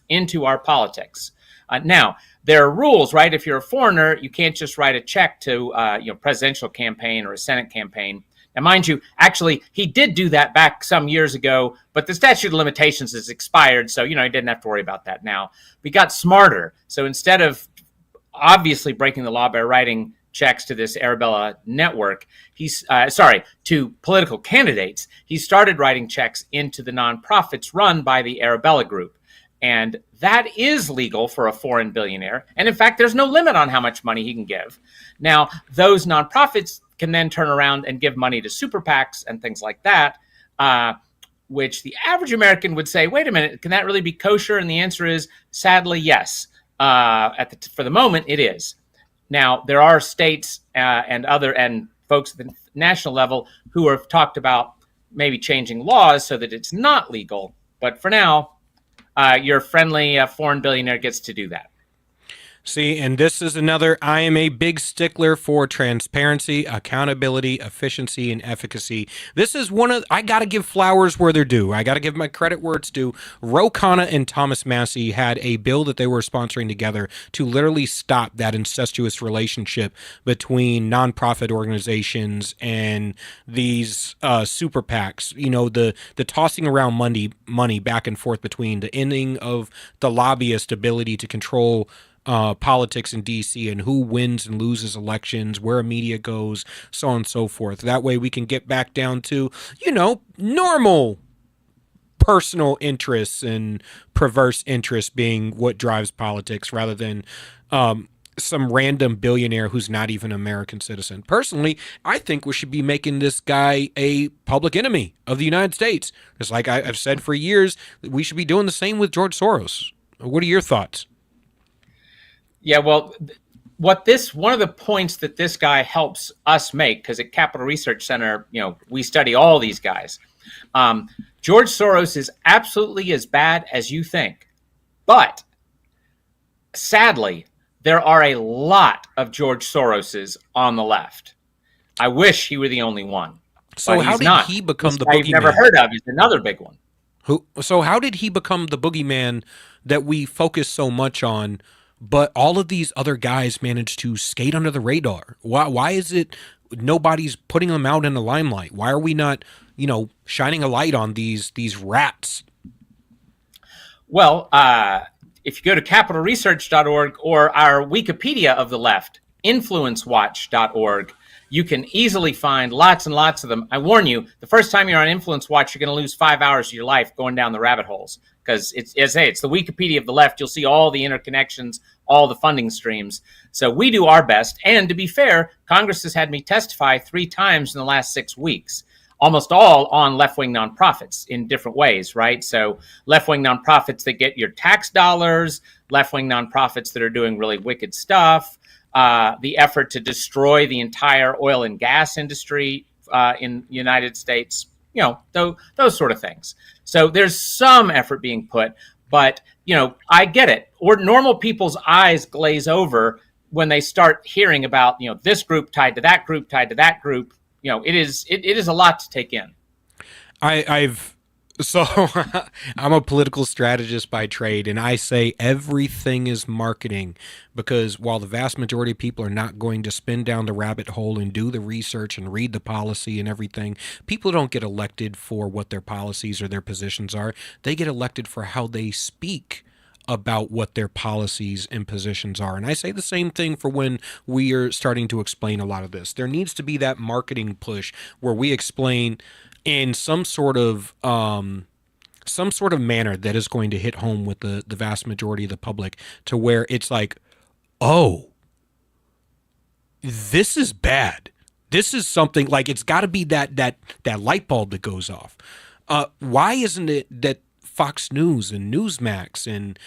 into our politics. Now, there are rules, right? If you're a foreigner, you can't just write a check to presidential campaign or a Senate campaign And mind you, actually, he did do that back some years ago, but the statute of limitations has expired, so, he didn't have to worry about that now. We got smarter. So instead of obviously breaking the law by writing checks to this Arabella network, to political candidates, he started writing checks into the nonprofits run by the Arabella Group. And that is legal for a foreign billionaire. And in fact, there's no limit on how much money he can give. Now, those nonprofits can then turn around and give money to super PACs and things like that, which the average American would say, wait a minute, can that really be kosher? And the answer is, sadly, yes. For the moment, it is. Now, there are states and folks at the national level who have talked about maybe changing laws so that it's not legal. But for now, your friendly foreign billionaire gets to do that.
See, and this is another, I am a big stickler for transparency, accountability, efficiency, and efficacy. This is I got to give flowers where they're due. I got to give my credit where it's due. Ro Khanna and Thomas Massie had a bill that they were sponsoring together to literally stop that incestuous relationship between nonprofit organizations and these super PACs. The tossing around money back and forth between the ending of the lobbyist ability to control politics in DC and who wins and loses elections, where media goes, so on and so forth. That way we can get back down to, normal personal interests and perverse interests being what drives politics rather than some random billionaire who's not even an American citizen. Personally, I think we should be making this guy a public enemy of the United States. Just like I've said for years, we should be doing the same with George Soros. What are your thoughts?
Yeah, well, one of the points that this guy helps us make, because at Capital Research Center, we study all these guys. George Soros is absolutely as bad as you think. But sadly, there are a lot of George Soroses on the left. I wish he were the only one.
So how did he become the boogeyman?
I've never heard of is another big one.
So how did he become the boogeyman that we focus so much on? But all of these other guys managed to skate under the radar. Why is it nobody's putting them out in the limelight? Why are we not, shining a light on these rats?
Well, if you go to capitalresearch.org or our Wikipedia of the left, influencewatch.org, you can easily find lots and lots of them. I warn you, the first time you're on Influence Watch, you're going to lose 5 hours of your life going down the rabbit holes. Because it's the Wikipedia of the left. You'll see all the interconnections, all the funding streams. So we do our best. And to be fair, Congress has had me testify 3 times in the last 6 weeks, almost all on left-wing nonprofits in different ways, right? So left-wing nonprofits that get your tax dollars, left-wing nonprofits that are doing really wicked stuff, the effort to destroy the entire oil and gas industry in the United States, those sort of things. So there's some effort being put, but, I get it. Or normal people's eyes glaze over when they start hearing about, this group tied to that group, tied to that group. It is a lot to take in.
I'm a political strategist by trade, and I say everything is marketing, because while the vast majority of people are not going to spin down the rabbit hole and do the research and read the policy and everything, people don't get elected for what their policies or their positions are. They get elected for how they speak about what their policies and positions are. And I say the same thing for when we are starting to explain a lot of this. There needs to be that marketing push where we explain in some sort of manner that is going to hit home with the vast majority of the public, to where it's like, oh, this is bad. This is something, like, it's got to be that light bulb that goes off. Why isn't it that Fox News and Newsmax and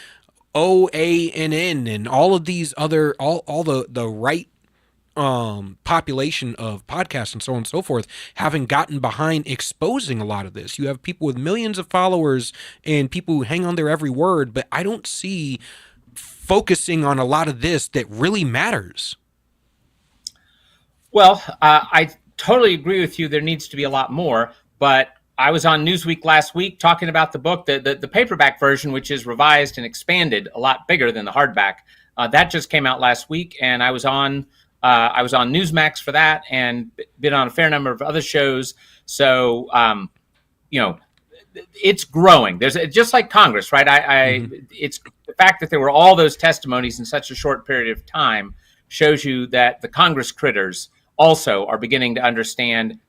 OANN and all of these other, all the right population of podcasts and so on and so forth having gotten behind exposing a lot of this? You have people with millions of followers and people who hang on their every word, but I don't see focusing on a lot of this that really matters.
Well, I totally agree with you. There needs to be a lot more, but I was on Newsweek last week talking about the book, the paperback version, which is revised and expanded, a lot bigger than the hardback. That just came out last week, and I was on I was on Newsmax for that and been on a fair number of other shows. So, it's growing. There's just like Congress, right? It's the fact that there were all those testimonies in such a short period of time shows you that the Congress critters also are beginning to understand,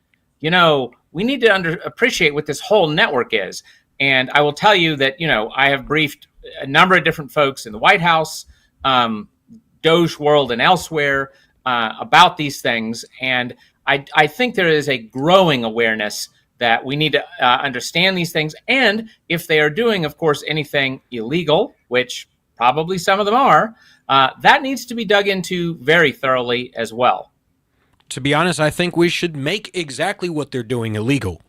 we need to appreciate what this whole network is. And I will tell you that, I have briefed a number of different folks in the White House, Doge World and elsewhere about these things. And I think there is a growing awareness that we need to understand these things. And if they are doing, of course, anything illegal, which probably some of them are, that needs to be dug into very thoroughly as well.
To be honest, I think we should make exactly what they're doing illegal.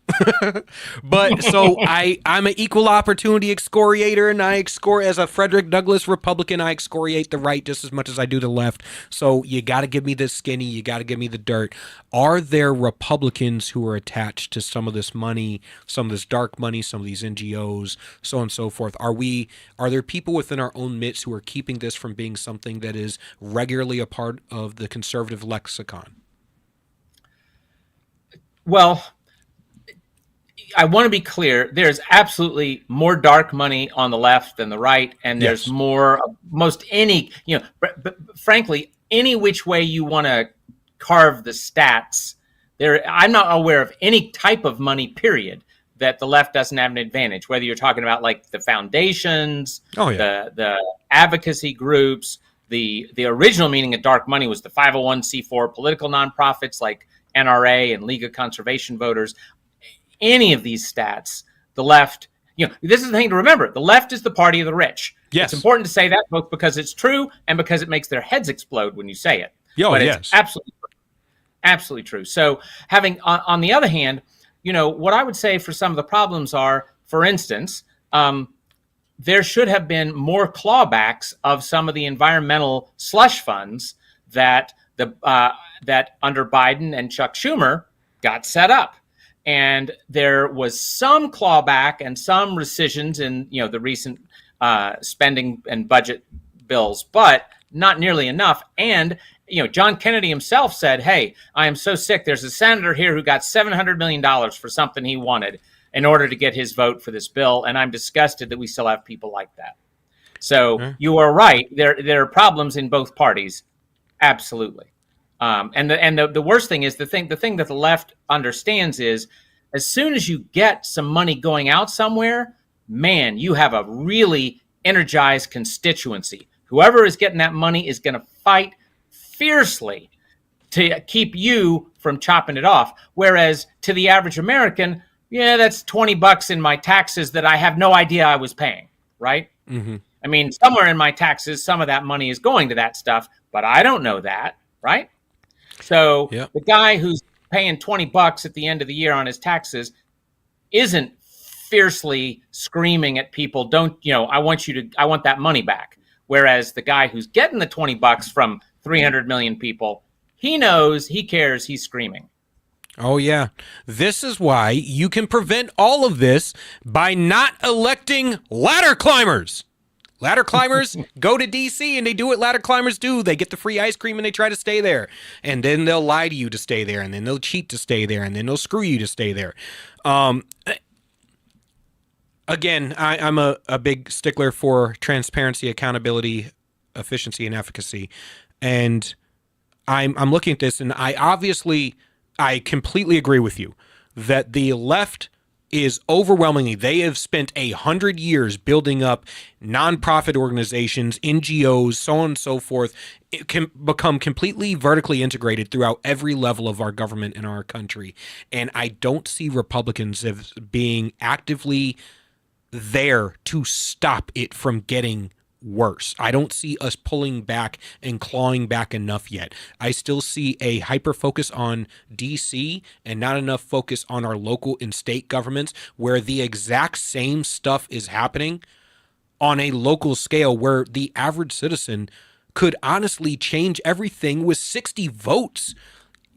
But so I'm an equal opportunity excoriator, and I as a Frederick Douglass Republican, I excoriate the right just as much as I do the left. So you got to give me the skinny, you got to give me the dirt. Are there Republicans who are attached to some of this money, some of this dark money, some of these NGOs, so on and so forth? Are there people within our own midst who are keeping this from being something that is regularly a part of the conservative lexicon?
Well, I want to be clear. There's absolutely more dark money on the left than the right, and there's more, most any, frankly, any which way you want to carve the stats. I'm not aware of any type of money, period, that the left doesn't have an advantage. Whether you're talking about like the foundations, the advocacy groups, the original meaning of dark money was the 501c4 political nonprofits like NRA and League of Conservation Voters. Any of these stats, the left, this is the thing to remember. The left is the party of the rich.
Yes.
It's important to say that both because it's true and because it makes their heads explode when you say it. It's absolutely true. So having, on the other hand, what I would say for some of the problems are, for instance, there should have been more clawbacks of some of the environmental slush funds that that under Biden and Chuck Schumer got set up. And there was some clawback and some rescissions in the recent spending and budget bills, but not nearly enough. And John Kennedy himself said, "Hey, I am so sick. There's a senator here who got $700 million for something he wanted in order to get his vote for this bill, and I'm disgusted that we still have people like that." So you are right. There are problems in both parties, absolutely. And the worst thing is the thing that the left understands is, as soon as you get some money going out somewhere, man, you have a really energized constituency. Whoever is getting that money is going to fight fiercely to keep you from chopping it off. Whereas to the average American, that's $20 in my taxes that I have no idea I was paying, right? Mm-hmm. I mean, somewhere in my taxes, some of that money is going to that stuff, but I don't know that, right? So the guy who's paying $20 at the end of the year on his taxes isn't fiercely screaming at people, I want that money back. Whereas the guy who's getting the $20 from 300 million people, he knows, he cares, he's screaming.
Oh, yeah. This is why you can prevent all of this by not electing ladder climbers. Ladder climbers go to D.C. and they do what ladder climbers do. They get the free ice cream and they try to stay there. And then they'll lie to you to stay there. And then they'll cheat to stay there. And then they'll screw you to stay there. Again, I'm a big stickler for transparency, accountability, efficiency, and efficacy. And I'm looking at this, and I completely agree with you that the left is overwhelmingly, they have spent 100 years building up nonprofit organizations, NGOs, so on and so forth. It can become completely vertically integrated throughout every level of our government in our country. And I don't see Republicans as being actively there to stop it from getting worse. I don't see us pulling back and clawing back enough yet. I still see a hyper focus on DC and not enough focus on our local and state governments, where the exact same stuff is happening on a local scale, where the average citizen could honestly change everything with 60 votes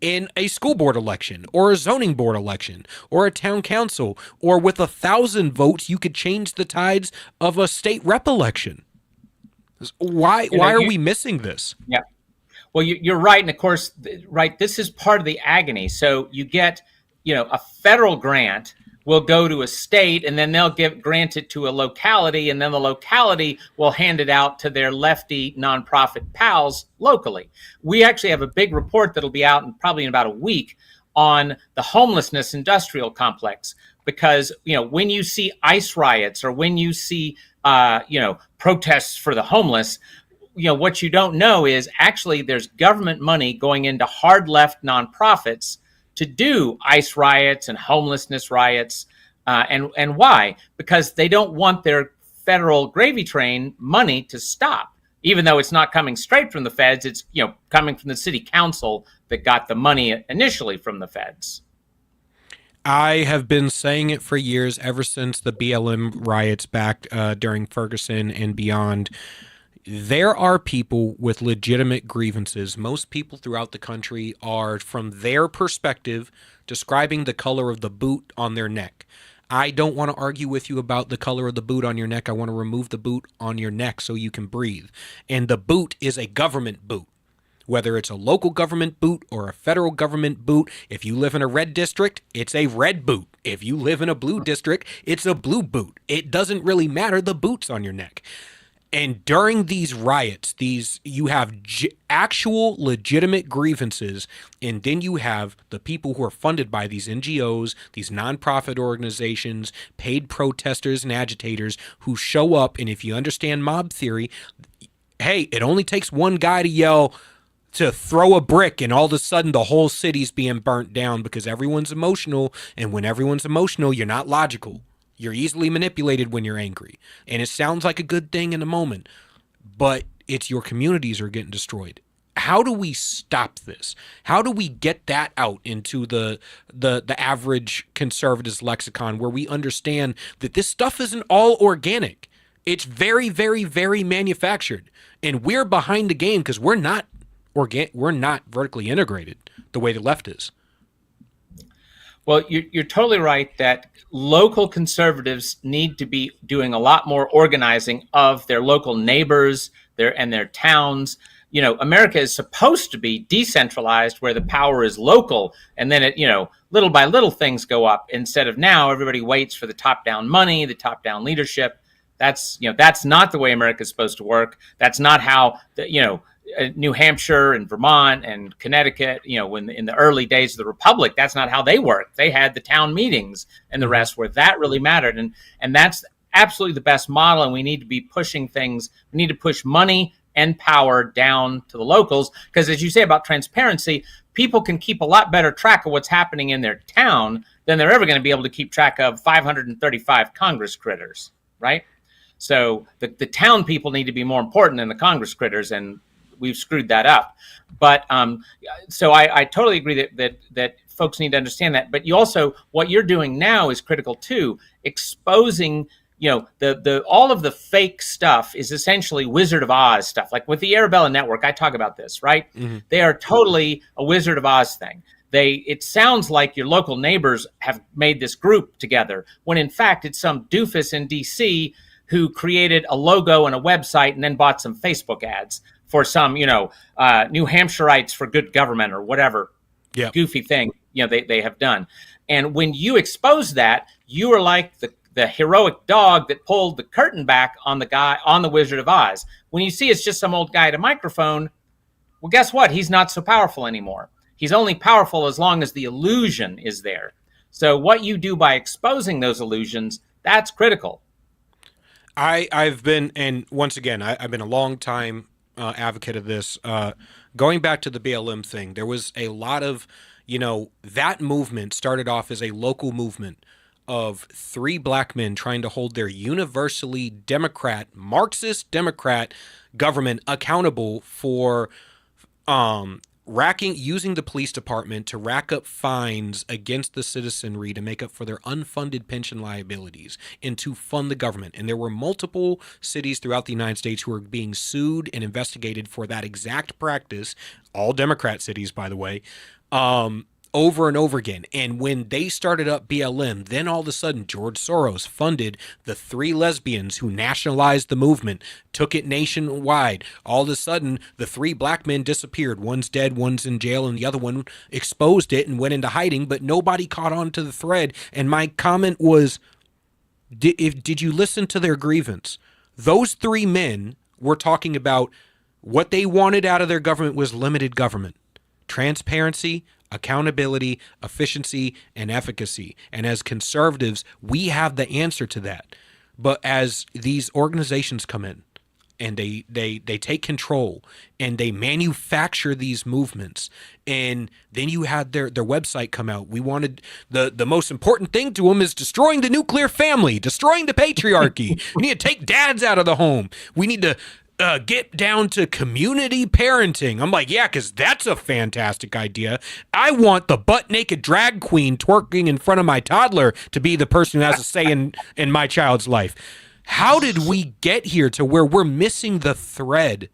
in a school board election or a zoning board election or a town council, or with 1,000 votes, you could change the tides of a state rep election. Why are we missing this?
Yeah. Well, you're right, and of course, right. This is part of the agony. So you get, a federal grant will go to a state, and then they'll grant it to a locality, and then the locality will hand it out to their lefty nonprofit pals locally. We actually have a big report that'll be out probably in about a week on the homelessness industrial complex, because when you see ICE riots or when you see protests for the homeless, what you don't know is actually there's government money going into hard left nonprofits to do ICE riots and homelessness riots. And why? Because they don't want their federal gravy train money to stop, even though it's not coming straight from the feds. It's, coming from the city council that got the money initially from the feds.
I have been saying it for years, ever since the BLM riots back during Ferguson and beyond. There are people with legitimate grievances. Most people throughout the country are, from their perspective, describing the color of the boot on their neck. I don't want to argue with you about the color of the boot on your neck. I want to remove the boot on your neck so you can breathe. And the boot is a government boot. Whether it's a local government boot or a federal government boot, if you live in a red district, it's a red boot. If you live in a blue district, it's a blue boot. It doesn't really matter. The boot's on your neck. And during these riots, you have actual legitimate grievances, and then you have the people who are funded by these NGOs, these nonprofit organizations, paid protesters and agitators who show up. And if you understand mob theory, hey, it only takes one guy to throw a brick, and all of a sudden the whole city's being burnt down because everyone's emotional. And when everyone's emotional, you're not logical. You're easily manipulated when you're angry. And it sounds like a good thing in the moment, but it's your communities are getting destroyed. How do we stop this? How do we get that out into the average conservative's lexicon, where we understand that this stuff isn't all organic? It's very, very, very manufactured. And we're behind the game because we're not vertically integrated the way the left is.
Well, you're totally right that local conservatives need to be doing a lot more organizing of their local neighbors, their towns. America is supposed to be decentralized, where the power is local, and then little by little things go up, instead of now everybody waits for the top-down money, the top-down leadership. That's not the way America is supposed to work. That's not how New Hampshire and Vermont and Connecticut, when in the early days of the Republic, that's not how they worked. They had the town meetings and the rest, where that really mattered. And that's absolutely the best model. And we need to be pushing things. We need to push money and power down to the locals. Because as you say about transparency, people can keep a lot better track of what's happening in their town than they're ever going to be able to keep track of 535 Congress critters, right? So the town people need to be more important than the Congress critters, and we've screwed that up. But so I totally agree that folks need to understand that. But you also, what you're doing now is critical too. Exposing, the all of the fake stuff is essentially Wizard of Oz stuff. Like with the Arabella Network, I talk about this, right? Mm-hmm. They are totally a Wizard of Oz thing. It sounds like your local neighbors have made this group together, when in fact it's some doofus in DC who created a logo and a website and then bought some Facebook ads for some, New Hampshireites for good government or whatever goofy thing, they have done. And when you expose that, you are like the heroic dog that pulled the curtain back on the guy on the Wizard of Oz. When you see it's just some old guy at a microphone, well, guess what? He's not so powerful anymore. He's only powerful as long as the illusion is there. So what you do by exposing those illusions, that's critical.
I've been, and once again, I've been a long time advocate of this. Going back to the BLM thing, there was a lot of, that movement started off as a local movement of 3 black men trying to hold their universally Marxist Democrat government accountable for using the police department to rack up fines against the citizenry to make up for their unfunded pension liabilities and to fund the government. And there were multiple cities throughout the United States who were being sued and investigated for that exact practice, all Democrat cities, by the way, over and over again. And when they started up BLM, then all of a sudden George Soros funded the 3 lesbians who nationalized the movement, took it nationwide. All of a sudden, the 3 black men disappeared. One's dead, one's in jail, and the other one exposed it and went into hiding, but nobody caught on to the thread. And my comment was, did you listen to their grievance? Those 3 men were talking about what they wanted out of their government was limited government, transparency, accountability, efficiency, and efficacy. And as conservatives, we have the answer to that. But as these organizations come in and they take control and they manufacture these movements, and then you had their website come out. We wanted the most important thing to them is destroying the nuclear family, destroying the patriarchy. We need to take dads out of the home. We need to get down to community parenting. I'm like, yeah, because that's a fantastic idea. I want the butt-naked drag queen twerking in front of my toddler to be the person who has a say in my child's life. How did we get here to where we're missing the thread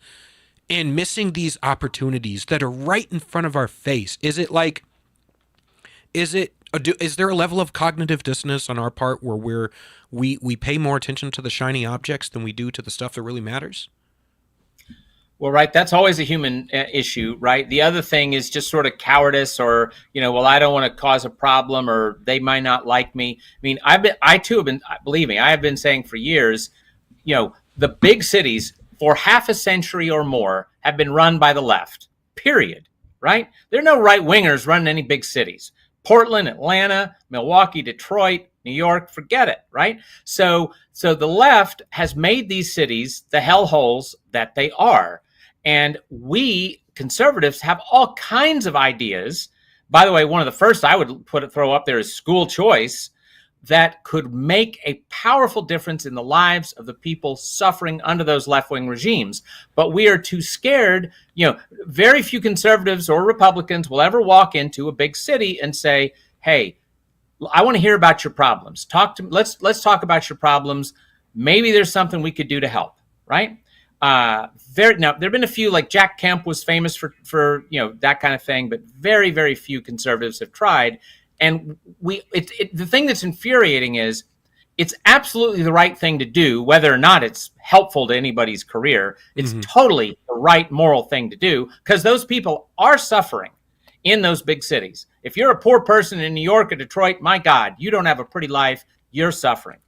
and missing these opportunities that are right in front of our face? Is there a level of cognitive dissonance on our part where we pay more attention to the shiny objects than we do to the stuff that really matters?
Well, right. That's always a human issue, right? The other thing is just sort of cowardice, or, well, I don't want to cause a problem, or they might not like me. I mean, believe me, I have been saying for years, the big cities for half a century or more have been run by the left, period, right? There are no right wingers running any big cities. Portland, Atlanta, Milwaukee, Detroit, New York, forget it, right? So the left has made these cities the hellholes that they are. And we conservatives have all kinds of ideas. By the way, one of the first I would throw up there is school choice, that could make a powerful difference in the lives of the people suffering under those left-wing regimes. But we are too scared. Very few conservatives or Republicans will ever walk into a big city and say, hey, I want to hear about your problems. Let's talk about your problems. Maybe there's something we could do to help, right? Now there have been a few, like Jack Kemp was famous for that kind of thing, but very, very few conservatives have tried. And the thing that's infuriating is it's absolutely the right thing to do, whether or not it's helpful to anybody's career. It's totally the right moral thing to do, because those people are suffering in those big cities. If you're a poor person in New York or Detroit, my God, you don't have a pretty life. You're suffering.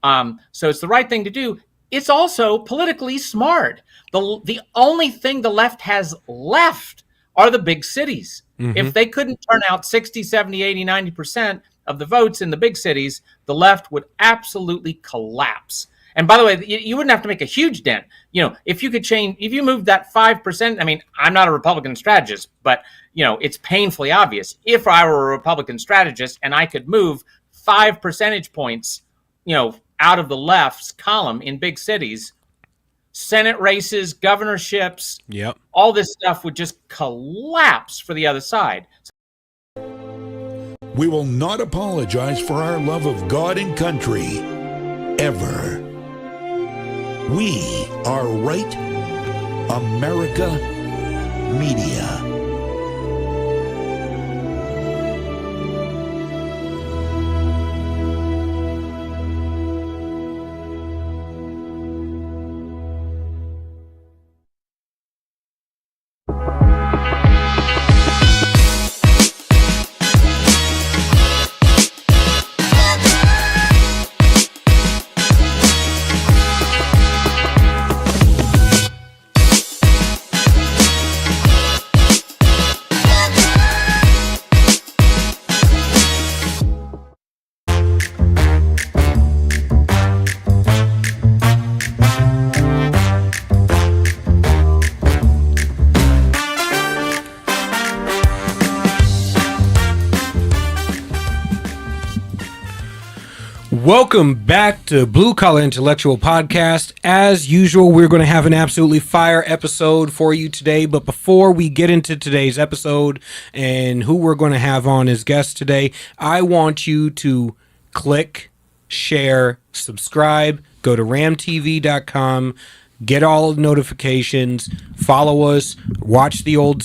So it's the right thing to do. It's also politically smart. The only thing the left has left are the big cities. If they couldn't turn out 60, 70, 80, 90% of the votes in the big cities, the left would absolutely collapse. And by the way, you wouldn't have to make a huge dent. If you moved that 5%, I mean, I'm not a Republican strategist, but it's painfully obvious. If I were a Republican strategist and I could move 5 percentage points, out of the left's column in big cities, Senate races, governorships, all this stuff would just collapse for the other side.
We will not apologize for our love of God and country, ever. We are Right America Media.
Welcome back to Blue Collar Intellectual Podcast. As usual, we're going to have an absolutely fire episode for you today. But before we get into today's episode and who we're going to have on as guests today, I want you to click, share, subscribe, go to RAMTV.com, get all notifications, follow us, watch the old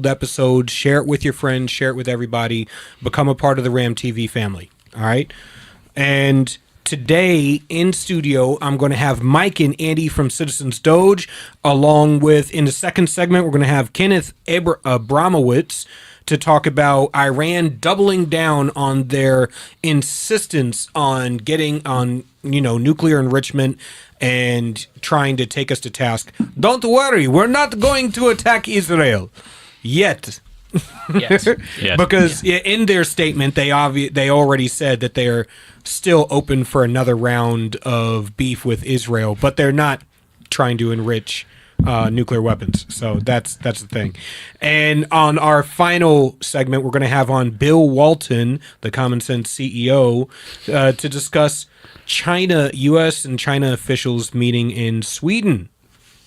episodes, share it with your friends, share it with everybody, become a part of the RAMTV family. All right. And today in studio, I'm going to have Mike and Andy from Citizens Doge, along with, in the second segment, we're going to have Kenneth Abramowitz to talk about Iran doubling down on their insistence on getting on, nuclear enrichment and trying to take us to task. Don't worry, we're not going to attack Israel yet.
Yes.
Because in their statement, they already said that they're still open for another round of beef with Israel, but they're not trying to enrich nuclear weapons. So that's the thing. And on our final segment, we're going to have on Bill Walton, the Common Sense CEO, to discuss U.S. and China officials meeting in Sweden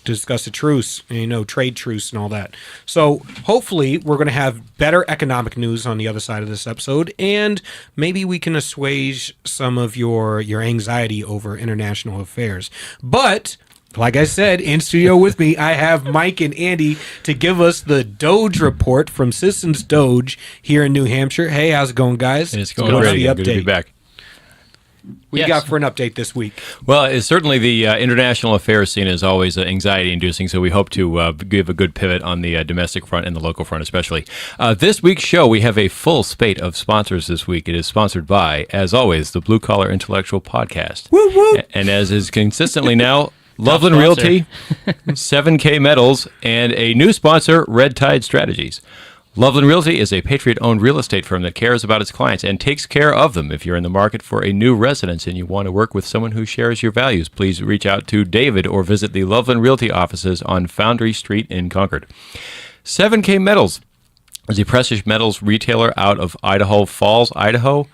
to discuss a truce, trade truce and all that. So hopefully we're going to have better economic news on the other side of this episode, and maybe we can assuage some of your anxiety over international affairs. But like I said, in studio with me, I have Mike and Andy to give us the Doge report from Citizens Doge here in New Hampshire. Hey, how's it going, guys?
It's going
What's
great.
the update?
Good to be back.
What you got for an update this week?
Well, it's certainly the international affairs scene is always anxiety-inducing, so we hope to give a good pivot on the domestic front and the local front especially. This week's show, we have a full spate of sponsors this week. It is sponsored by, as always, the Blue Collar Intellectual Podcast.
Woo, woo.
And as is consistently now, Loveland Realty, 7K Metals, and a new sponsor, Red Tide Strategies. Loveland Realty is a Patriot-owned real estate firm that cares about its clients and takes care of them. If you're in the market for a new residence and you want to work with someone who shares your values, please reach out to David or visit the Loveland Realty offices on Foundry Street in Concord. 7K Metals is a precious metals retailer out of Idaho Falls, Idaho.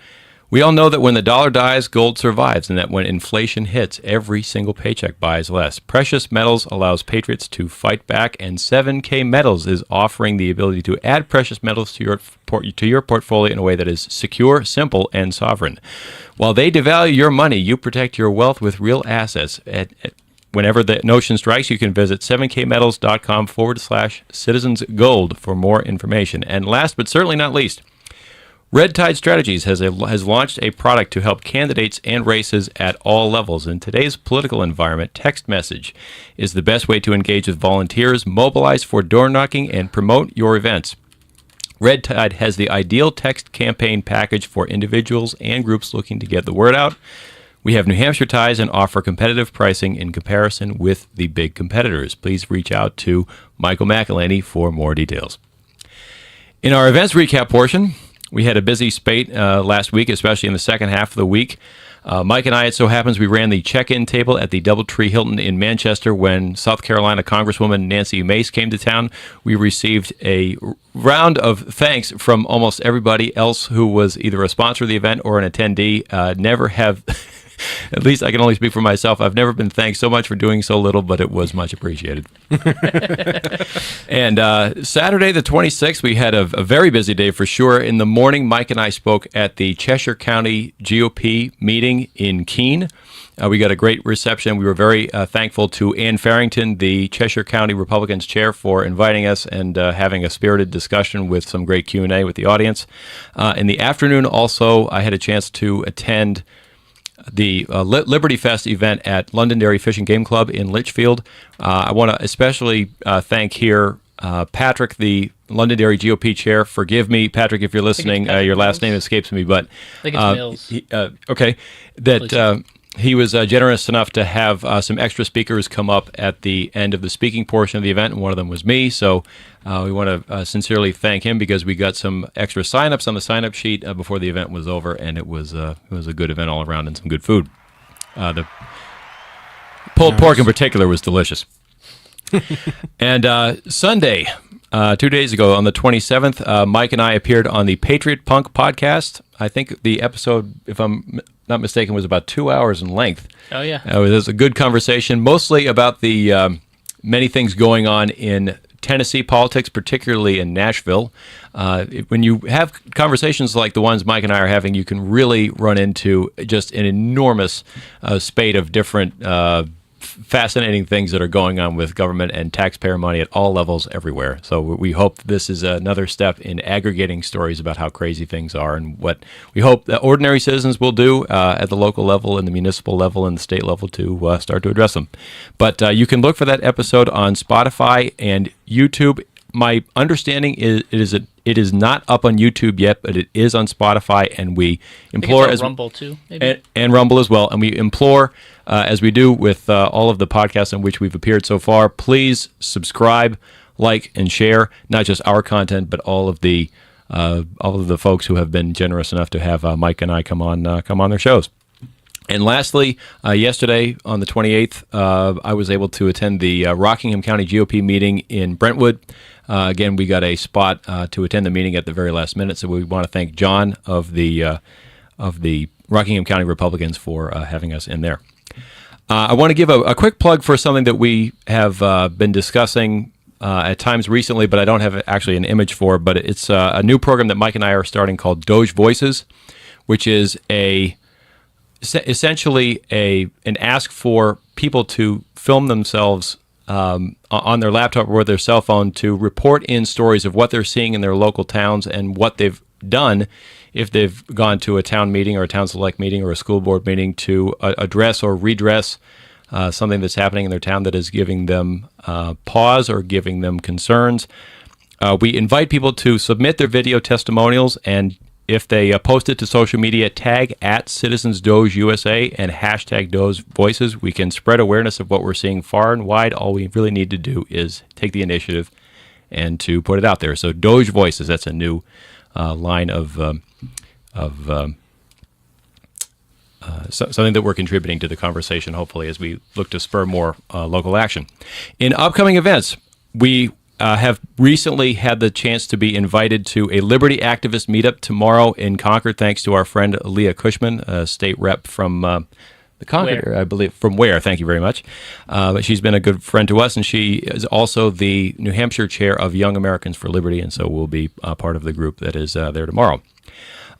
We all know that when the dollar dies, gold survives, and that when inflation hits, every single paycheck buys less. Precious metals allows patriots to fight back, and 7K Metals is offering the ability to add precious metals to your portfolio in a way that is secure, simple, and sovereign. While they devalue your money, you protect your wealth with real assets. Whenever the notion strikes, you can visit 7kmetals.com/citizensgold for more information. And last but certainly not least, Red Tide Strategies has launched a product to help candidates and races at all levels. In today's political environment, text message is the best way to engage with volunteers, mobilize for door knocking, and promote your events. Red Tide has the ideal text campaign package for individuals and groups looking to get the word out. We have New Hampshire ties and offer competitive pricing in comparison with the big competitors. Please reach out to Michael McElhaney for more details. In our events recap portion, we had a busy spate last week, especially in the second half of the week. Mike and I, it so happens, we ran the check-in table at the Doubletree Hilton in Manchester when South Carolina Congresswoman Nancy Mace came to town. We received a round of thanks from almost everybody else who was either a sponsor of the event or an attendee. Never have... At least I can only speak for myself. I've never been thanked so much for doing so little, but it was much appreciated. And Saturday the 26th, we had a very busy day for sure. In the morning, Mike and I spoke at the Cheshire County GOP meeting in Keene. We got a great reception. We were very thankful to Ann Farrington, the Cheshire County Republicans chair, for inviting us and having a spirited discussion with some great Q&A with the audience. In the afternoon, also, I had a chance to attend the Liberty Fest event at Londonderry Fish and Game Club in Litchfield. I want to especially thank here Patrick, the Londonderry GOP chair. Forgive me, Patrick, if you're listening. Your last name escapes me, but
I think it's Mills.
He was generous enough to have some extra speakers come up at the end of the speaking portion of the event, and one of them was me. So we want to sincerely thank him because we got some extra sign-ups on the sign-up sheet before the event was over, and it was a good event all around and some good food. The pulled pork in particular was delicious. And Sunday, 2 days ago, on the 27th, Mike and I appeared on the Patriot Punk podcast. I think the episode, if I'm not mistaken, was about 2 hours in length.
Oh, yeah.
It was a good conversation, mostly about the many things going on in Tennessee politics, particularly in Nashville. When you have conversations like the ones Mike and I are having, you can really run into just an enormous spate of different fascinating things that are going on with government and taxpayer money at all levels everywhere. So we hope this is another step in aggregating stories about how crazy things are, and what we hope that ordinary citizens will do at the local level and the municipal level and the state level to start to address them. But you can look for that episode on Spotify and YouTube. My understanding is it is not up on YouTube yet, but it is on Spotify, and we implore
I think it's on Rumble too, maybe.
And Rumble as well. And we implore, as we do with all of the podcasts in which we've appeared so far, please subscribe, like, and share not just our content, but all of the folks who have been generous enough to have Mike and I come on their shows. And lastly, yesterday on the 28th, I was able to attend the Rockingham County GOP meeting in Brentwood. Again, we got a spot to attend the meeting at the very last minute, so we want to thank John of the Rockingham County Republicans for having us in there. I want to give a quick plug for something that we have been discussing at times recently, but I don't have actually an image for. But it's a new program that Mike and I are starting called Doge Voices, which is essentially an ask for people to film themselves on their laptop or their cell phone to report in stories of what they're seeing in their local towns and what they've done if they've gone to a town meeting or a town select meeting or a school board meeting to address or redress something that's happening in their town that is giving them pause or giving them concerns. We invite people to submit their video testimonials, and if they post it to social media, tag at Citizens Doge USA and hashtag Doge Voices. We can spread awareness of what we're seeing far and wide. All we really need to do is take the initiative and to put it out there. So Doge Voices, that's a new line of something that we're contributing to the conversation, hopefully, as we look to spur more local action. In upcoming events, we have recently had the chance to be invited to a Liberty Activist meetup tomorrow in Concord, thanks to our friend Leah Cushman, a state rep from the Concord area, I believe, from Ware. Thank you very much. But she's been a good friend to us, and she is also the New Hampshire chair of Young Americans for Liberty, and so will be part of the group that is there tomorrow.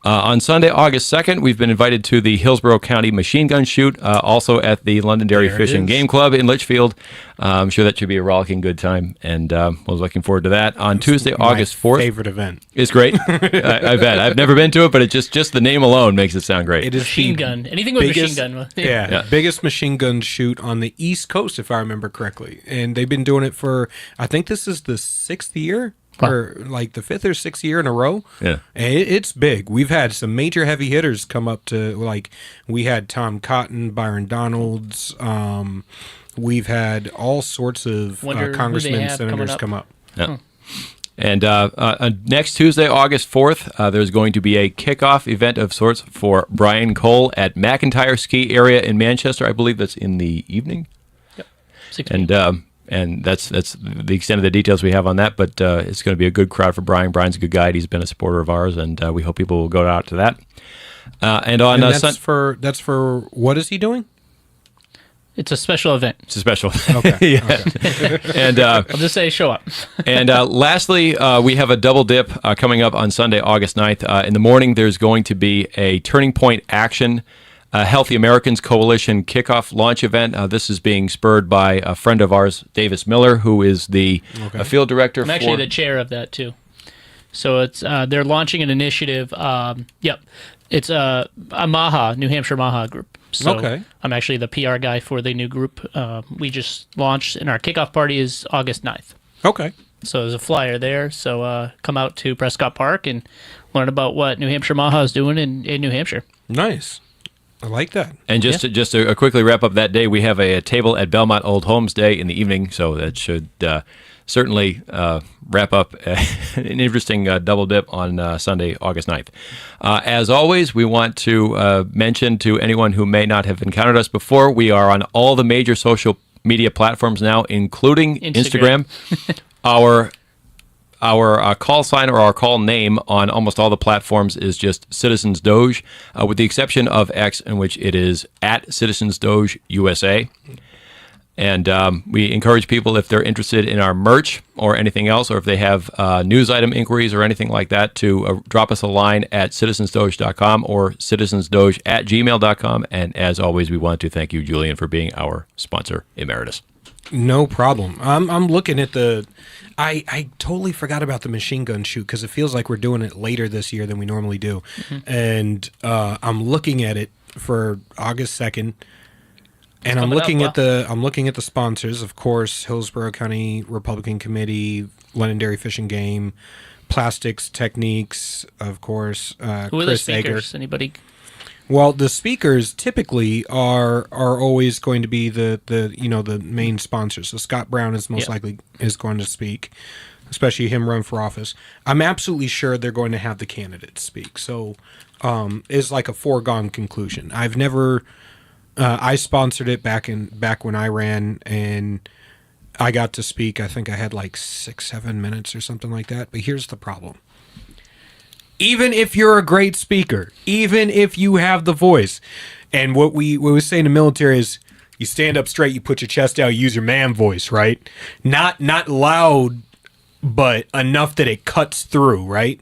On Sunday, August 2nd, we've been invited to the Hillsborough County Machine Gun Shoot, also at the Londonderry Fish and Game Club in Litchfield. I'm sure that should be a rollicking good time, and I was looking forward to that. On Tuesday, August 4th.
Favorite event.
It's great. I bet. I've never been to it, but it just the name alone makes it sound great.
It is
machine gun. Anything with machine gun.
Yeah, biggest machine gun shoot on the East Coast, if I remember correctly. And they've been doing it for, I think this is the 6th year. Or like the 5th or 6th year in a row.
Yeah.
It's big. We've had some major heavy hitters come up to, like, we had Tom Cotton, Byron Donalds. We've had all sorts of congressmen and senators come up.
Yeah. And next Tuesday, August 4th, there's going to be a kickoff event of sorts for Brian Cole at McIntyre Ski Area in Manchester. I believe that's in the evening.
Yep. 6 p.m.
And that's the extent of the details we have on that, but it's going to be a good crowd for Brian. Brian's a good guide. He's been a supporter of ours, and we hope people will go out to that. And that's
for what is he doing?
It's a special event.
It's a special.
Okay.
Yeah.
Okay.
And
I'll just say show up.
And lastly, we have a double dip coming up on Sunday, August 9th. In the morning, there's going to be a Turning Point Action Healthy Americans Coalition kickoff launch event. This is being spurred by a friend of ours, Davis Miller, who is the field director.
I'm actually the chair of that too. So it's they're launching an initiative. It's a MAHA, New Hampshire MAHA group. So I'm actually the PR guy for the new group. We just launched, and our kickoff party is August 9th.
Okay.
So there's a flyer there. So come out to Prescott Park and learn about what New Hampshire MAHA is doing in New Hampshire.
Nice. I like that.
And just to quickly wrap up that day, we have a table at Belmont Old Homes Day in the evening, so that should certainly wrap up an interesting double dip on Sunday, August 9th. As always, we want to mention to anyone who may not have encountered us before, we are on all the major social media platforms now, including Instagram. Our call sign or our call name on almost all the platforms is just Citizens Doge, with the exception of X, in which it is at Citizens Doge USA. And we encourage people, if they're interested in our merch or anything else, or if they have news item inquiries or anything like that, to drop us a line at citizensdoge.com or citizensdoge@gmail.com. And as always, we want to thank you, Julian, for being our sponsor emeritus.
No problem. I'm looking at the... I totally forgot about the machine gun shoot because it feels like we're doing it later this year than we normally do. Mm-hmm. And I'm looking at it for August 2nd. And I'm looking at the sponsors, of course, Hillsborough County Republican Committee, Londonderry Fish and Game, Plastics Techniques, of course,
Who are
Chris
the speakers?
Egger.
Anybody?
Well, the speakers typically are always going to be the main sponsors. So Scott Brown is most likely is going to speak, especially him run for office. I'm absolutely sure they're going to have the candidates speak. So it's like a foregone conclusion. I've never I sponsored it back when I ran, and I got to speak. I think I had like 6-7 minutes or something like that. But here's the problem. Even if you're a great speaker, even if you have the voice, and what we say in the military is you stand up straight, you put your chest out, you use your man voice, right? Not loud, but enough that it cuts through, right?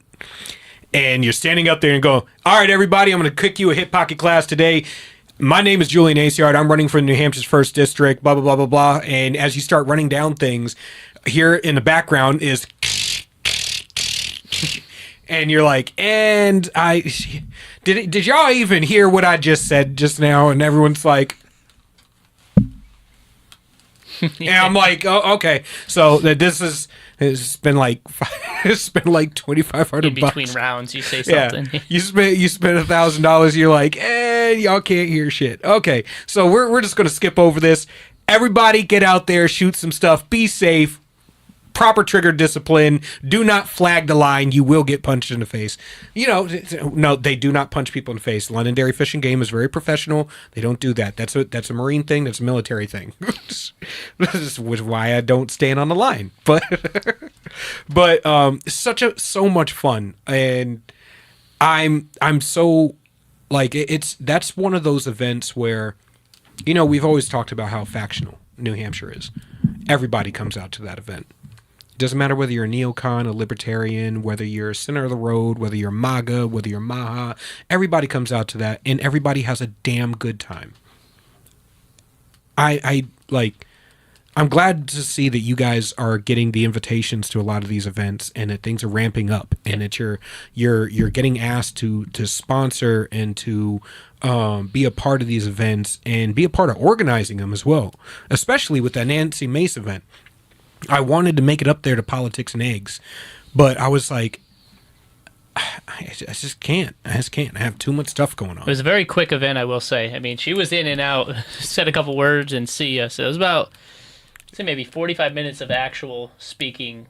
And you're standing up there and go, all right, everybody, I'm going to kick you a hip pocket class today. My name is Julian Aciard. I'm running for New Hampshire's 1st District, blah, blah, blah, blah, blah. And as you start running down things, here in the background is... And you're like, and did y'all even hear what I just said just now? And everyone's like... And I'm like, oh, okay. So it's been like $2,500
in between rounds. You say something.
Yeah. you spent $1,000. You're like, y'all can't hear shit. Okay, so we're just gonna skip over this. Everybody, get out there, shoot some stuff, be safe. Proper trigger discipline. Do not flag the line. You will get punched in the face. No, they do not punch people in the face. Londonderry Fish and Game is very professional. They don't do that. That's a Marine thing. That's a military thing. This is why I don't stand on the line. But so much fun, and I'm so like that's one of those events where we've always talked about how factional New Hampshire is. Everybody comes out to that event. Doesn't matter whether you're a neocon, a libertarian, whether you're center of the road, whether you're MAGA, whether you're MAHA. Everybody comes out to that, and everybody has a damn good time. I'm glad to see that you guys are getting the invitations to a lot of these events, and that things are ramping up, and that you're getting asked to sponsor and to be a part of these events and be a part of organizing them as well, especially with that Nancy Mace event. I wanted to make it up there to Politics and Eggs, but I was like, I just can't. I have too much stuff going on.
It was a very quick event, I will say. I mean, she was in and out, said a couple words, and see us. It was about, say, maybe 45 minutes of actual speaking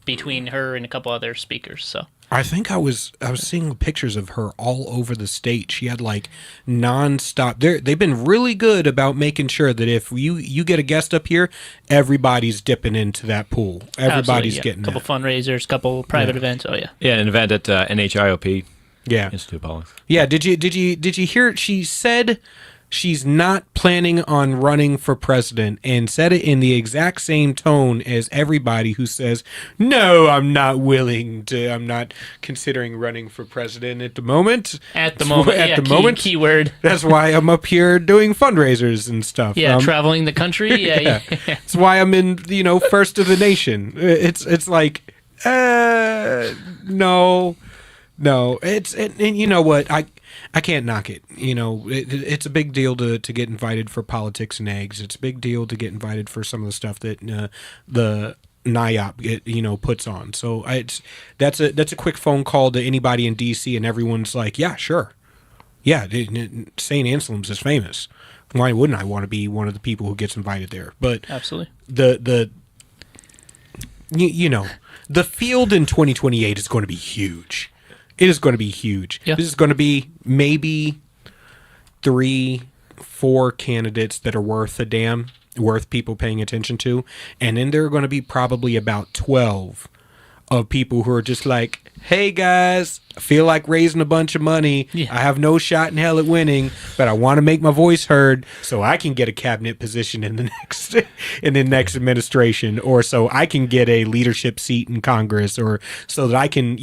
between her and a couple other speakers. So
I think I was seeing pictures of her all over the state. She had like nonstop. They've been really good about making sure that if you get a guest up here, everybody's dipping into that pool. Everybody's getting
a couple fundraisers, couple private events. Oh yeah,
an event at NHIOP.
Yeah,
Institute of Politics.
Yeah, did you hear? She said she's not planning on running for president, and said it in the exact same tone as everybody who says, no, I'm not considering running for president at the moment.
At the moment. Keyword.
That's why I'm up here doing fundraisers and stuff.
Yeah, traveling the country. Yeah.
That's why I'm in, first of the nation. It's like, no. And you know what? I can't knock it. It's a big deal to get invited for Politics and Eggs. It's a big deal to get invited for some of the stuff that the NIOP puts on. So that's a quick phone call to anybody in DC, and everyone's like, yeah, sure. Yeah, St. Anselm's is famous. Why wouldn't I want to be one of the people who gets invited there? But
absolutely,
the field in 2028 is going to be huge. It is going to be huge.
Yeah.
This is going to be maybe 3-4 candidates that are worth a damn, worth people paying attention to. And then there are going to be probably about 12 of people who are just like, hey guys, I feel like raising a bunch of money.
Yeah.
I have no shot in hell at winning, but I want to make my voice heard so I can get a cabinet position in the next administration, or so I can get a leadership seat in Congress, or so that I can,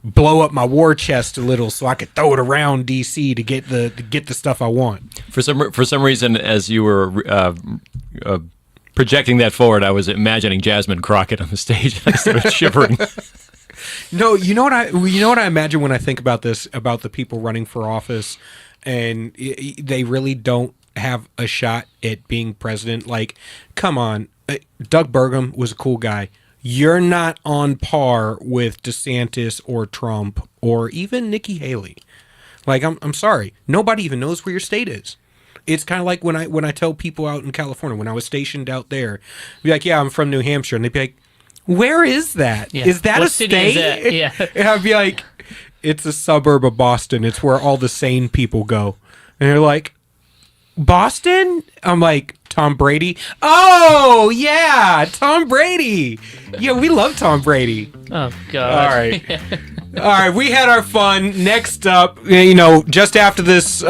blow up my war chest a little so I could throw it around DC to get the stuff I want.
For some reason, as you were projecting that forward, I was imagining Jasmine Crockett on the stage. I started shivering.
No, you know what I imagine when I think about this, about the people running for office, and they really don't have a shot at being president. Like, come on, Doug Burgum was a cool guy. You're not on par with DeSantis or Trump or even Nikki Haley. Like, I'm sorry, nobody even knows where your state is. It's kind of like when I tell people out in California, when I was stationed out there, be like, yeah, I'm from New Hampshire, and they'd be like, where is that?
Yeah.
Is that
What
a
city
state?
is that? Yeah.
And I'd be like, it's a suburb of Boston. It's where all the sane people go. And they're like, Boston? I'm like, Tom Brady? Oh, yeah, Tom Brady. Yeah, we love Tom Brady.
Oh, God.
All right. All right, we had our fun. Next up, just after this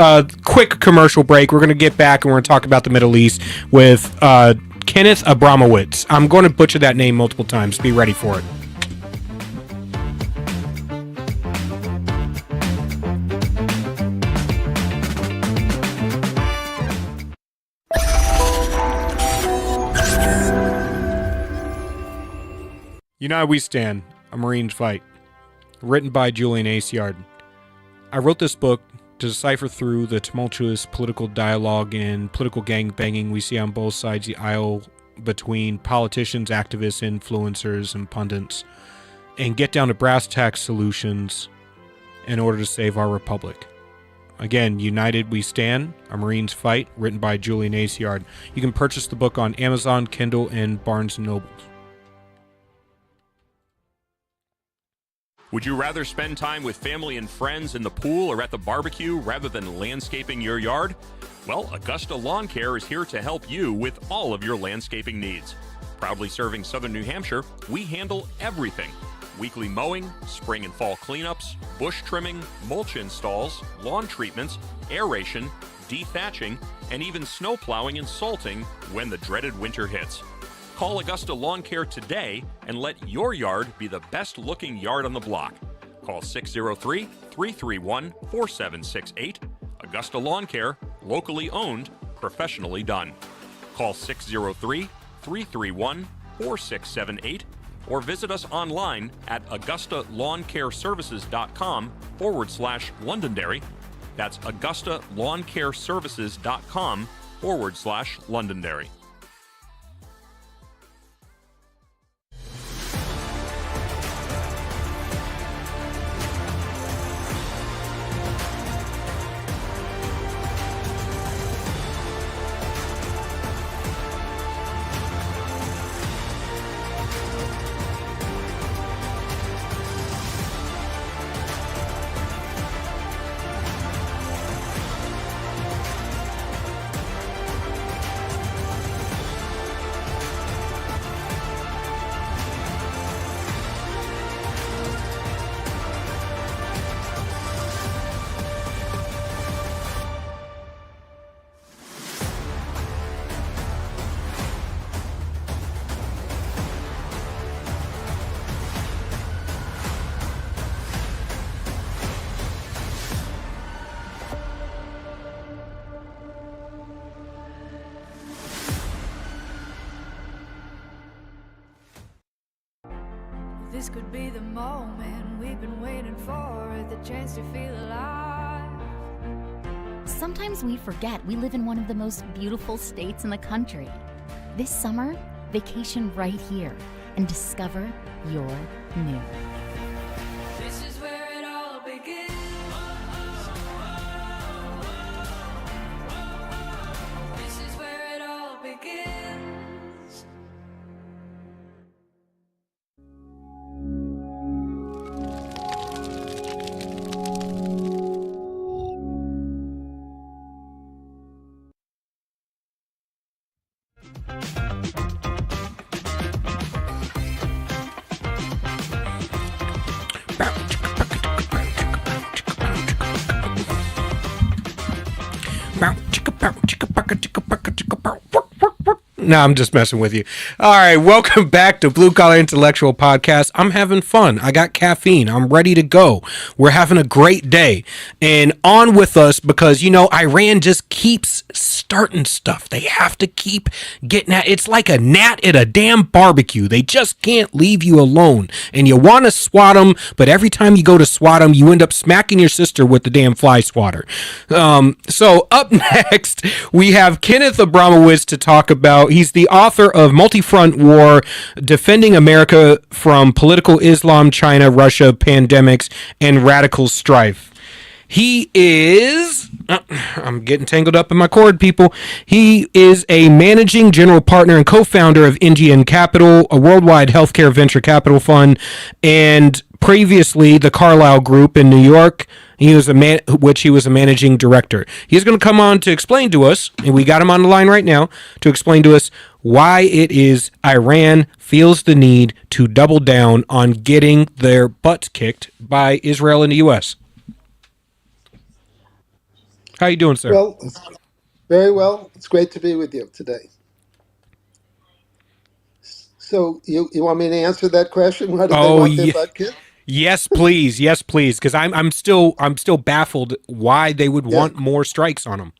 quick commercial break, we're going to get back and we're going to talk about the Middle East with Kenneth Abramowitz. I'm going to butcher that name multiple times. Be ready for it. United We Stand, A Marine's Fight. Written by Julian Aciard. I wrote this book to decipher through the tumultuous political dialogue and political gang-banging we see on both sides of the aisle between politicians, activists, influencers, and pundits, and get down to brass tacks solutions in order to save our republic. Again, United We Stand, A Marine's Fight, written by Julian Aciard. You can purchase the book on Amazon, Kindle, and Barnes & Noble.
Would you rather spend time with family and friends in the pool or at the barbecue rather than landscaping your yard? Well, Augusta Lawn Care is here to help you with all of your landscaping needs. Proudly serving southern New Hampshire, we handle everything. Weekly mowing, spring and fall cleanups, bush trimming, mulch installs, lawn treatments, aeration, dethatching, and even snow plowing and salting when the dreaded winter hits. Call Augusta Lawn Care today and let your yard be the best looking yard on the block. Call 603-331-4768. Augusta Lawn Care, locally owned, professionally done. Call 603-331-4678 or visit us online at AugustaLawnCareServices.com/Londonderry. That's AugustaLawnCareServices.com/Londonderry.
This could be the moment we've been waiting for, the chance to feel alive.
Sometimes we forget we live in one of the most beautiful states in the country. This summer, vacation right here and discover your new.
This is where it all begins. This is where it all begins.
No, I'm just messing with you. All right, welcome back to Blue Collar Intellectual Podcast. I'm having fun. I got caffeine. I'm ready to go. We're having a great day. And on with us because, Iran just keeps starting stuff. They have to keep getting at it's like a gnat at a damn barbecue. They just can't leave you alone. And you want to swat them, but every time you go to swat them, you end up smacking your sister with the damn fly swatter. So up next, we have Kenneth Abramowitz to talk about. He's the author of Multi-Front War, Defending America from Political Islam, China, Russia, Pandemics, and Radical Strife. He is, I'm getting tangled up in my cord, people. He is a managing general partner and co-founder of NGN Capital, a worldwide healthcare venture capital fund, and previously the Carlyle Group in New York. He was which he was a managing director. He's going to come on to explain to us, and we got him on the line right now, to explain to us why it is Iran feels the need to double down on getting their butts kicked by Israel and the U.S. How you doing, sir?
Well, very well. It's great to be with you today. So you want me to answer that question? Why do they want their butt kicked?
Yes, please. Yes, please. Because I'm still baffled why they would want more strikes on them.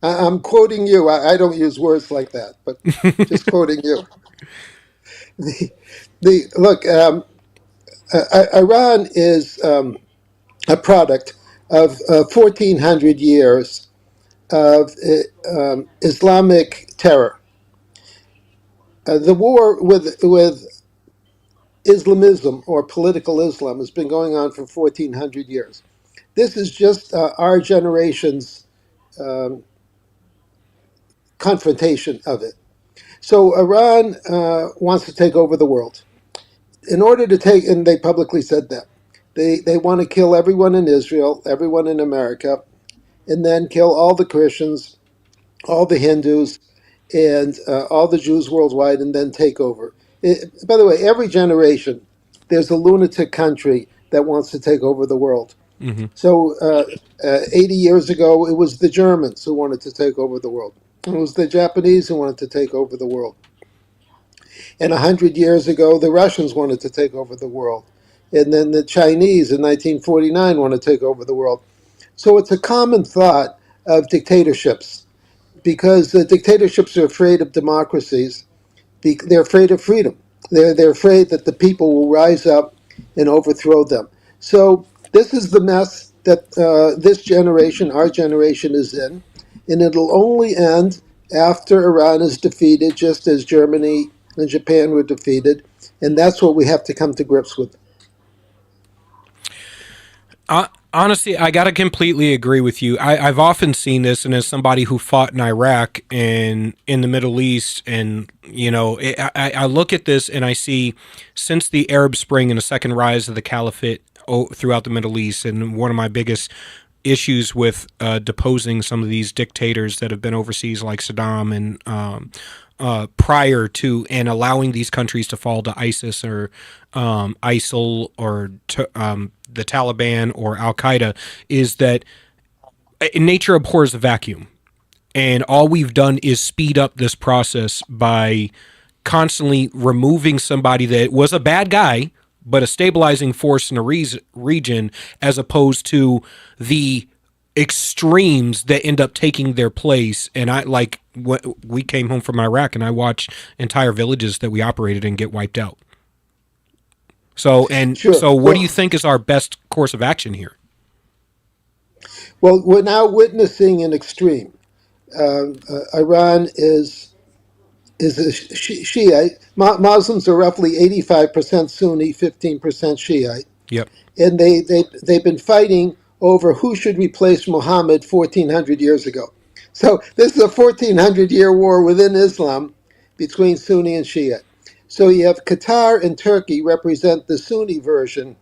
I'm quoting you. I don't use words like that, but just quoting you. Look. Iran is a product of 1,400 years of Islamic terror. The war with Islamism or political Islam has been going on for 1,400 years. This is just our generation's confrontation of it. So Iran wants to take over the world. In order to take, and they publicly said that, they want to kill everyone in Israel, everyone in America, and then kill all the Christians, all the Hindus, and all the Jews worldwide, and then take over. By the way, every generation, there's a lunatic country that wants to take over the world.
Mm-hmm.
So 80 years ago, it was the Germans who wanted to take over the world. It was the Japanese who wanted to take over the world. And 100 years ago, the Russians wanted to take over the world. And then the Chinese in 1949 want to take over the world. So it's a common thought of dictatorships, because the dictatorships are afraid of democracies. They're afraid of freedom. They're afraid that the people will rise up and overthrow them. So this is the mess that this generation, our generation, is in. And it'll only end after Iran is defeated, just as Germany and Japan were defeated. And that's what we have to come to grips with.
Honestly, I got to completely agree with you. I've often seen this, and as somebody who fought in Iraq and in the Middle East, and, I look at this and I see, since the Arab Spring and the second rise of the caliphate throughout the Middle East, and one of my biggest issues with deposing some of these dictators that have been overseas, like Saddam, and prior to, and allowing these countries to fall to ISIS or ISIL or the Taliban or Al Qaeda, is that nature abhors a vacuum, and all we've done is speed up this process by constantly removing somebody that was a bad guy but a stabilizing force in a region, as opposed to the extremes that end up taking their place. And we came home from Iraq and I watched entire villages that we operated in get wiped out. So what do you think is our best course of action here?
Well, we're now witnessing an extreme. Iran is a Shiite. Muslims are roughly 85% Sunni, 15% Shiite.
Yep.
And they've been fighting over who should replace Muhammad 1,400 years ago. So this is a 1,400-year war within Islam between Sunni and Shia. So you have Qatar and Turkey represent the Sunni version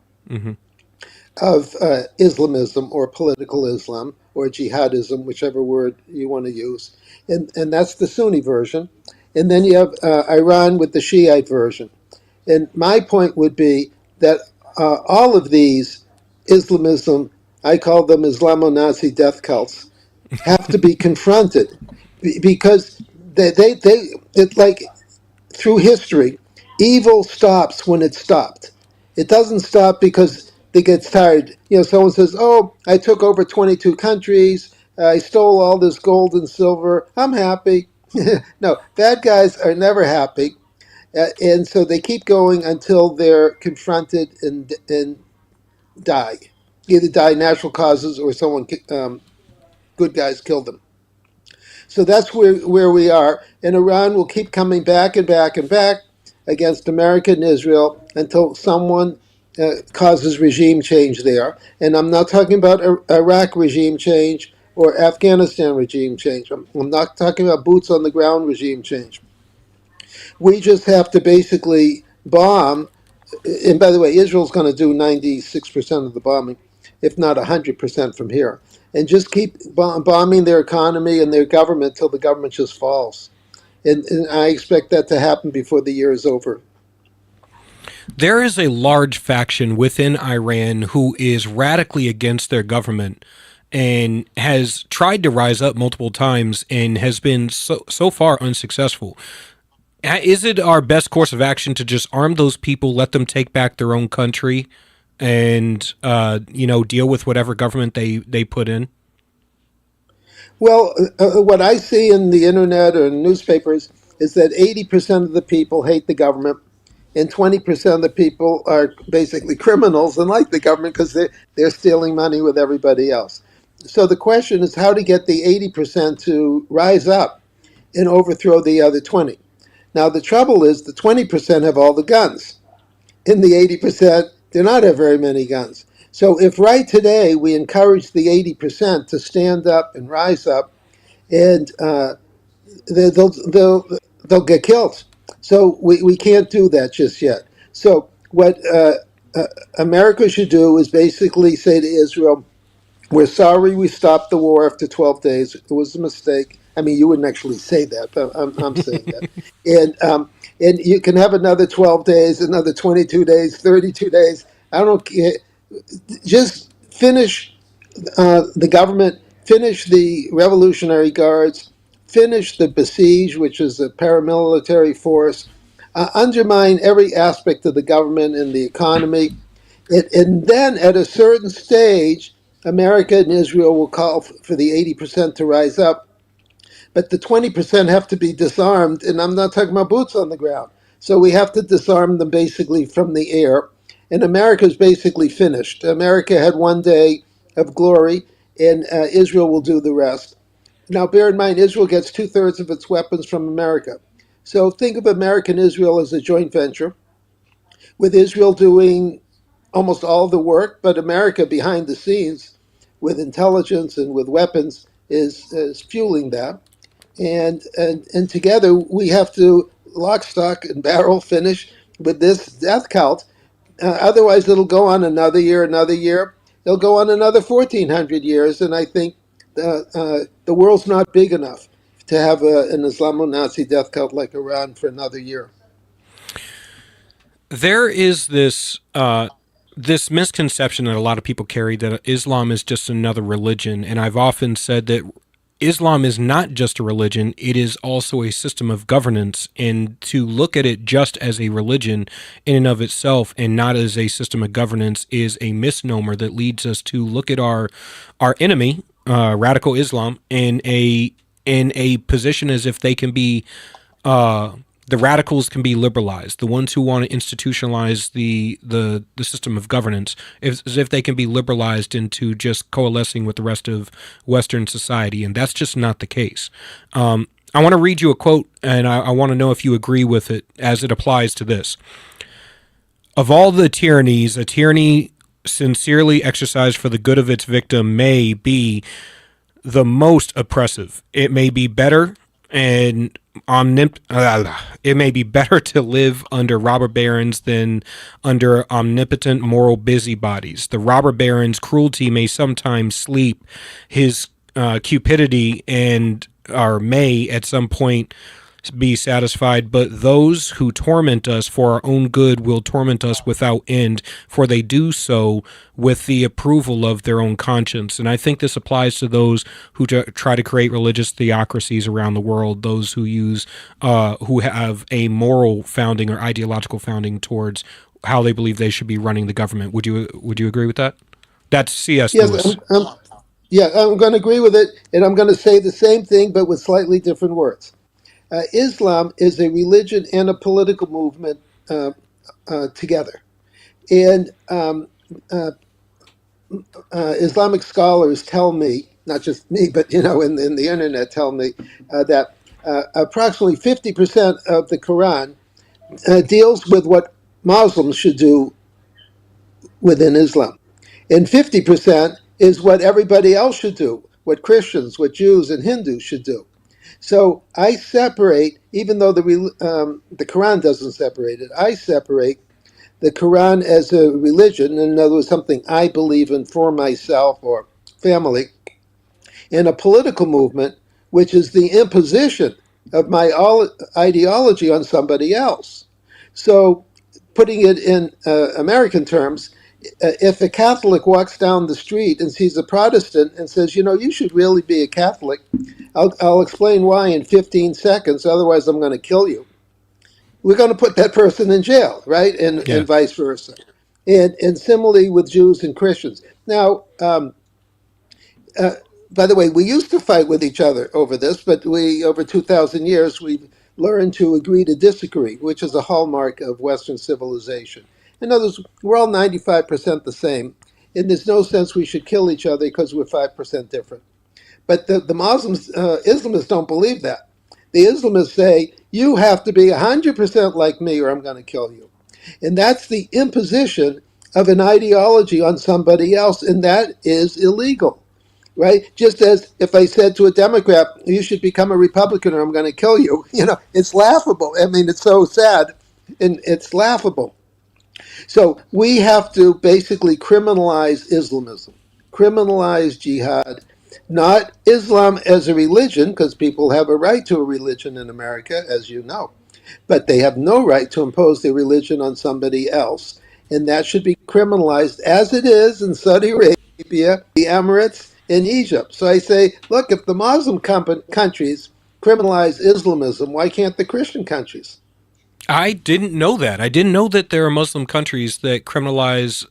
of Islamism, or political Islam, or jihadism, whichever word you want to use. And that's the Sunni version. And then you have Iran with the Shiite version. And my point would be that all of these Islamism, I call them Islamo-Nazi death cults, have to be confronted. because it's like through history, evil stops when it's stopped. It doesn't stop because it gets tired. Someone says, "Oh, I took over 22 countries. I stole all this gold and silver. I'm happy." No, bad guys are never happy, and so they keep going until they're confronted and die. Either die natural causes or someone, good guys, kill them. So that's where we are. And Iran will keep coming back and back and back against America and Israel until someone causes regime change there. And I'm not talking about Iraq regime change or Afghanistan regime change. I'm not talking about boots on the ground regime change. We just have to basically bomb. And by the way, Israel's going to do 96% of the bombing, if not 100% from here. And just keep bombing their economy and their government till the government just falls. And I expect that to happen before the year is over.
There is a large faction within Iran who is radically against their government and has tried to rise up multiple times and has been so far unsuccessful. Is it our best course of action to just arm those people, let them take back their own country, and deal with whatever government they put in?
Well, what I see in the internet or in newspapers is that 80% of the people hate the government, and 20% of the people are basically criminals and like the government because they're stealing money with everybody else. So the question is how to get the 80% to rise up and overthrow the other 20. Now the trouble is the 20% have all the guns. In the 80%, do not have very many guns. So if right today we encourage the 80% to stand up and rise up, and they'll get killed. So we can't do that just yet. So what America should do is basically say to Israel, "We're sorry we stopped the war after 12 days. It was a mistake." I mean, you wouldn't actually say that, but I'm saying that. And you can have another 12 days, another 22 days, 32 days. I don't care. Just finish the government, finish the Revolutionary Guards, finish the besiege, which is a paramilitary force, undermine every aspect of the government and the economy. And then at a certain stage, America and Israel will call for the 80% to rise up, but the 20% have to be disarmed. And I'm not talking about boots on the ground. So we have to disarm them basically from the air. And America's basically finished. America had one day of glory, and Israel will do the rest. Now, bear in mind, Israel gets 2/3 of its weapons from America. So think of America and Israel as a joint venture, with Israel doing almost all the work, but America behind the scenes with intelligence and with weapons is fueling that. And together we have to lock, stock, and barrel finish with this death cult. Otherwise, it'll go on another year, another year. It'll go on another 1,400 years, and I think the world's not big enough to have an Islamo-Nazi death cult like Iran for another year.
There is this misconception that a lot of people carry that Islam is just another religion, and I've often said that Islam is not just a religion, it is also a system of governance, and to look at it just as a religion in and of itself and not as a system of governance is a misnomer that leads us to look at our enemy, radical Islam, in a position as if they can be the radicals can be liberalized. The ones who want to institutionalize the system of governance, as if they can be liberalized into just coalescing with the rest of Western society, and that's just not the case. I want to read you a quote, and I want to know if you agree with it as it applies to this. Of all the tyrannies, a tyranny sincerely exercised for the good of its victim may be the most oppressive. It may be better and it may be better to live under robber barons than under omnipotent moral busybodies. The robber baron's cruelty may sometimes sleep, his cupidity may at some point be satisfied, but those who torment us for our own good will torment us without end, for they do so with the approval of their own conscience. And I think this applies to those who try to create religious theocracies around the world, those who who have a moral founding or ideological founding towards how they believe they should be running the government. Would you agree with that? That's C.S. Lewis.
I'm going to agree with it, and I'm going to say the same thing, but with slightly different words. Islam is a religion and a political movement together. And Islamic scholars tell me, not just me, but in the internet tell me that approximately 50% of the Quran deals with what Muslims should do within Islam. And 50% is what everybody else should do, what Christians, what Jews, and Hindus should do. So I separate, even though the Quran doesn't separate it, I separate the Quran as a religion, in other words, something I believe in for myself or family, and a political movement, which is the imposition of my ideology on somebody else. So putting it in American terms, if a Catholic walks down the street and sees a Protestant and says, you should really be a Catholic, I'll explain why in 15 seconds, otherwise I'm going to kill you. We're going to put that person in jail, right? And vice versa. And similarly with Jews and Christians. Now, by the way, we used to fight with each other over this, but over 2,000 years, we've learned to agree to disagree, which is a hallmark of Western civilization. In other words, we're all 95% the same, and there's no sense we should kill each other because we're 5% different. But the Muslims, Islamists don't believe that. The Islamists say, you have to be 100% like me or I'm going to kill you. And that's the imposition of an ideology on somebody else, and that is illegal. Right? Just as if I said to a Democrat, you should become a Republican or I'm going to kill you. It's laughable. I mean, it's so sad and it's laughable. So we have to basically criminalize Islamism, criminalize jihad, not Islam as a religion, because people have a right to a religion in America, as you know, but they have no right to impose their religion on somebody else. And that should be criminalized as it is in Saudi Arabia, the Emirates, in Egypt. So I say, look, if the Muslim countries criminalize Islamism, why can't the Christian countries?
I didn't know that. I didn't know that there are Muslim countries that criminalize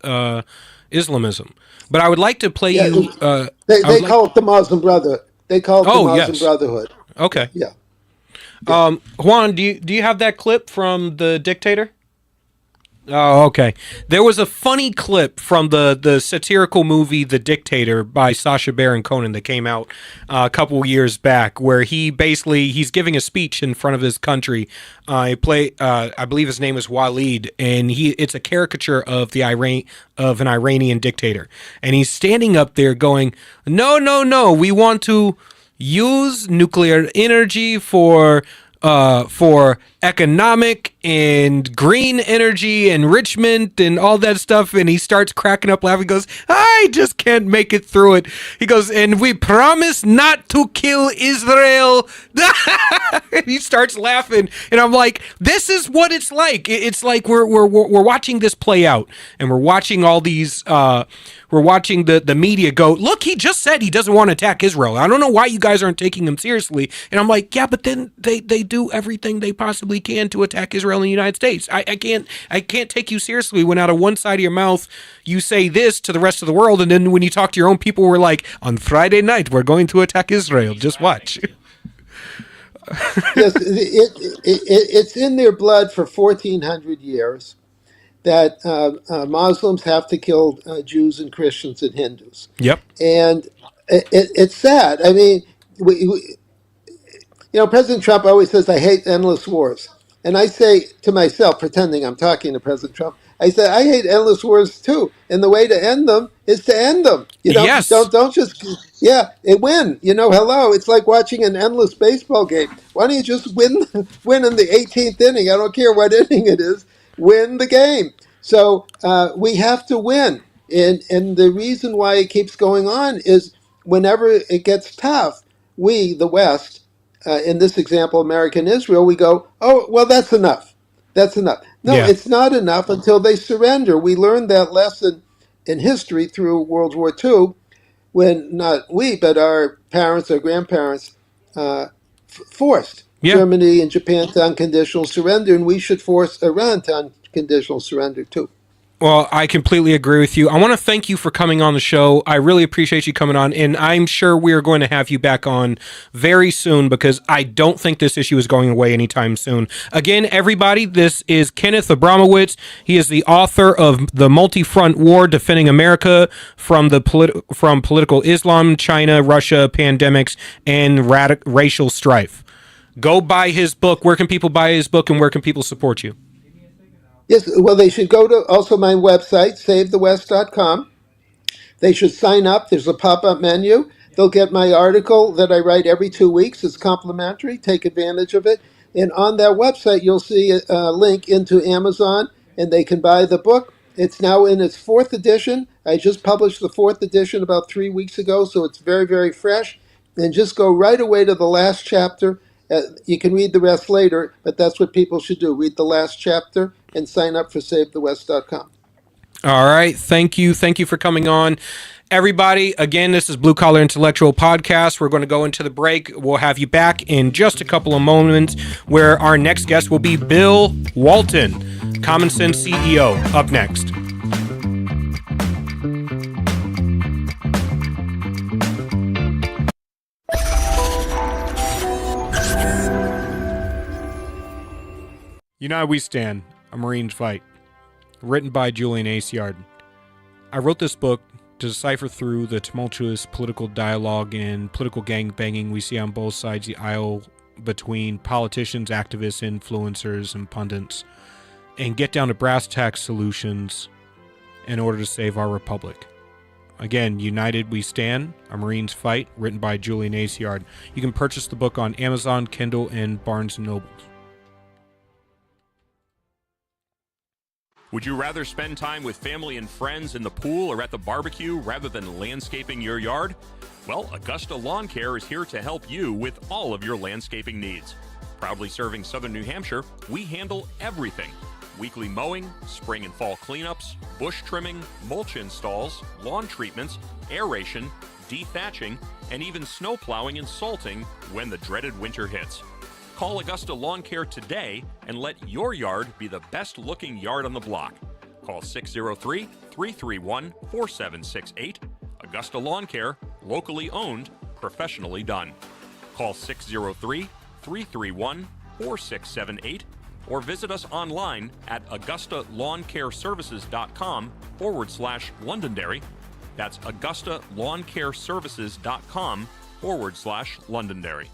Islamism. But I would like to play you.
They call it the Muslim Brotherhood. They call it the Muslim Brotherhood.
Okay.
Yeah.
Juan, do you have that clip from The Dictator? Oh, okay. There was a funny clip from the satirical movie The Dictator by Sacha Baron Cohen that came out a couple years back, where he's giving a speech in front of his country. I believe his name is Walid, and it's a caricature of an Iranian dictator, and he's standing up there going, "No, we want to use nuclear energy for economic and green energy enrichment and all that stuff." And he starts cracking up laughing. He goes, "I just can't make it through it." He goes, "And we promise not to kill Israel." And he starts laughing, and I'm like, this is what it's like. It's like we're watching this play out, and we're watching all these we're watching the media go, "Look, he just said he doesn't want to attack Israel. I don't know why you guys aren't taking him seriously." And I'm like, yeah, but then they do everything they possibly can to attack Israel in the United States. I can't take you seriously when out of one side of your mouth you say this to the rest of the world, and then when you talk to your own people, we're like, on Friday night we're going to attack Israel. Just watch.
Yes, it's in their blood for 1,400 years that Muslims have to kill Jews and Christians and Hindus.
Yep.
And it's sad. I mean, President Trump always says, I hate endless wars. And I say to myself, pretending I'm talking to President Trump, I say, I hate endless wars too. And the way to end them is to end them.
Yes.
Don't just, win. Hello. It's like watching an endless baseball game. Why don't you just win in the 18th inning? I don't care what inning it is. Win the game. So we have to win. And the reason why it keeps going on is whenever it gets tough, we, the West, in this example, American Israel, we go, oh, well, that's enough. That's enough. No,
Yeah.
it's not enough until they surrender. We learned that lesson in history through World War II when not we, but our parents, our grandparents, forced
Yeah.
Germany and Japan to unconditional surrender, and we should force Iran to unconditional surrender too.
Well, I completely agree with you. I want to thank you for coming on the show. I really appreciate you coming on, and I'm sure we are going to have you back on very soon because I don't think this issue is going away anytime soon. Again, everybody, this is Kenneth Abramowitz. He is the author of The Multi-Front War, Defending America from Political Islam, China, Russia, Pandemics, and Racial Strife. Go buy his book. Where can people buy his book, and where can people support you?
Yes, well, they should go to also my website, savethewest.com. They should sign up. There's a pop-up menu. They'll get my article that I write every 2 weeks. It's complimentary. Take advantage of it. And on that website, you'll see a link into Amazon, and they can buy the book. It's now in its 4th edition. I just published the 4th edition about 3 weeks ago, so it's very, very fresh. And just go right away to the last chapter. You can read the rest later, but that's what people should do. Read the last chapter and sign up for SaveTheWest.com.
All right. Thank you. Thank you for coming on. Everybody, again, this is Blue Collar Intellectual Podcast. We're going to go into the break. We'll have you back in just a couple of moments where our next guest will be Bill Walton, Common Sense CEO, up next. United We Stand, A Marine's Fight. Written by Julian Aciard. I wrote this book to decipher through the tumultuous political dialogue and political gangbanging we see on both sides of the aisle between politicians, activists, influencers, and pundits, and get down to brass tacks solutions in order to save our republic. Again, United We Stand, A Marine's Fight, written by Julian Aciard. You can purchase the book on Amazon, Kindle, and Barnes & Noble.
Would you rather spend time with family and friends in the pool or at the barbecue rather than landscaping your yard? Well, Augusta Lawn Care is here to help you with all of your landscaping needs. Proudly serving Southern New Hampshire, we handle everything. Weekly mowing, spring and fall cleanups, bush trimming, mulch installs, lawn treatments, aeration, dethatching, and even snow plowing and salting when the dreaded winter hits. Call Augusta Lawn Care today and let your yard be the best looking yard on the block. Call 603-331-4768. Augusta Lawn Care, locally owned, professionally done. Call 603-331-4678 or visit us online at AugustaLawnCareServices.com/Londonderry. That's AugustaLawnCareServices.com/Londonderry.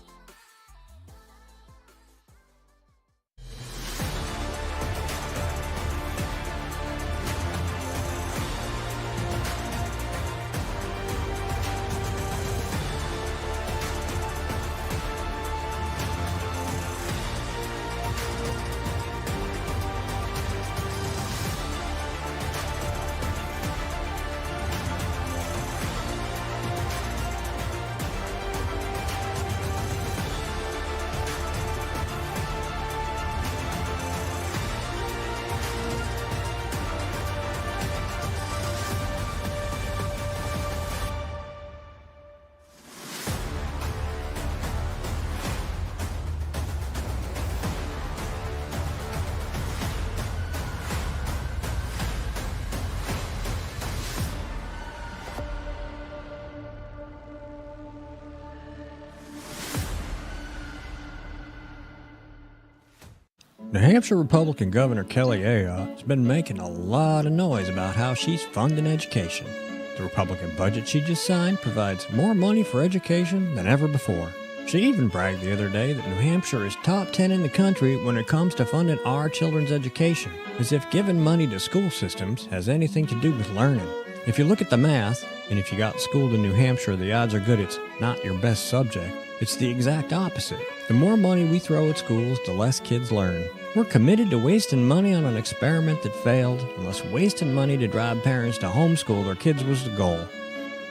New Hampshire Republican Governor Kelly Ayotte has been making a lot of noise about how she's funding education. The Republican budget she just signed provides more money for education than ever before. She even bragged the other day that New Hampshire is top 10 in the country when it comes to funding our children's education, as if giving money to school systems has anything to do with learning. If you look at the math, and if you got schooled in New Hampshire, the odds are good it's not your best subject. It's the exact opposite. The more money we throw at schools, the less kids learn. We're committed to wasting money on an experiment that failed, unless wasting money to drive parents to homeschool their kids was the goal.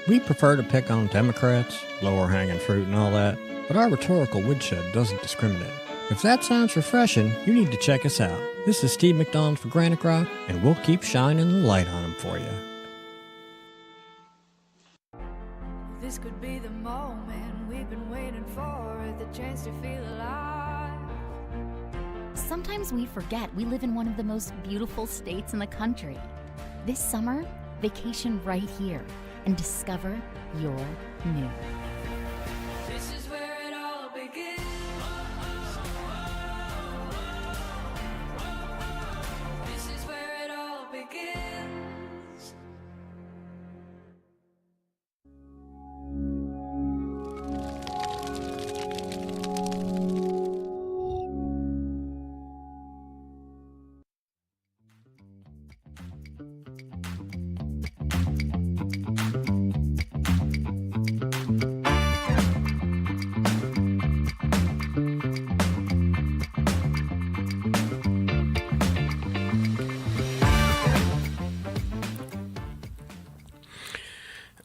We prefer to pick on Democrats, lower hanging fruit and all that, but our rhetorical woodshed doesn't discriminate. If that sounds refreshing, you need to check us out. This is Steve McDonald for Granite Rock, and we'll keep shining the light on them for you.
This could be the moment we've been waiting for, the chance to feel alive.
Sometimes we forget we live in one of the most beautiful states in the country. This summer, vacation right here and discover your new.
This is where it all begins. This is where it all begins.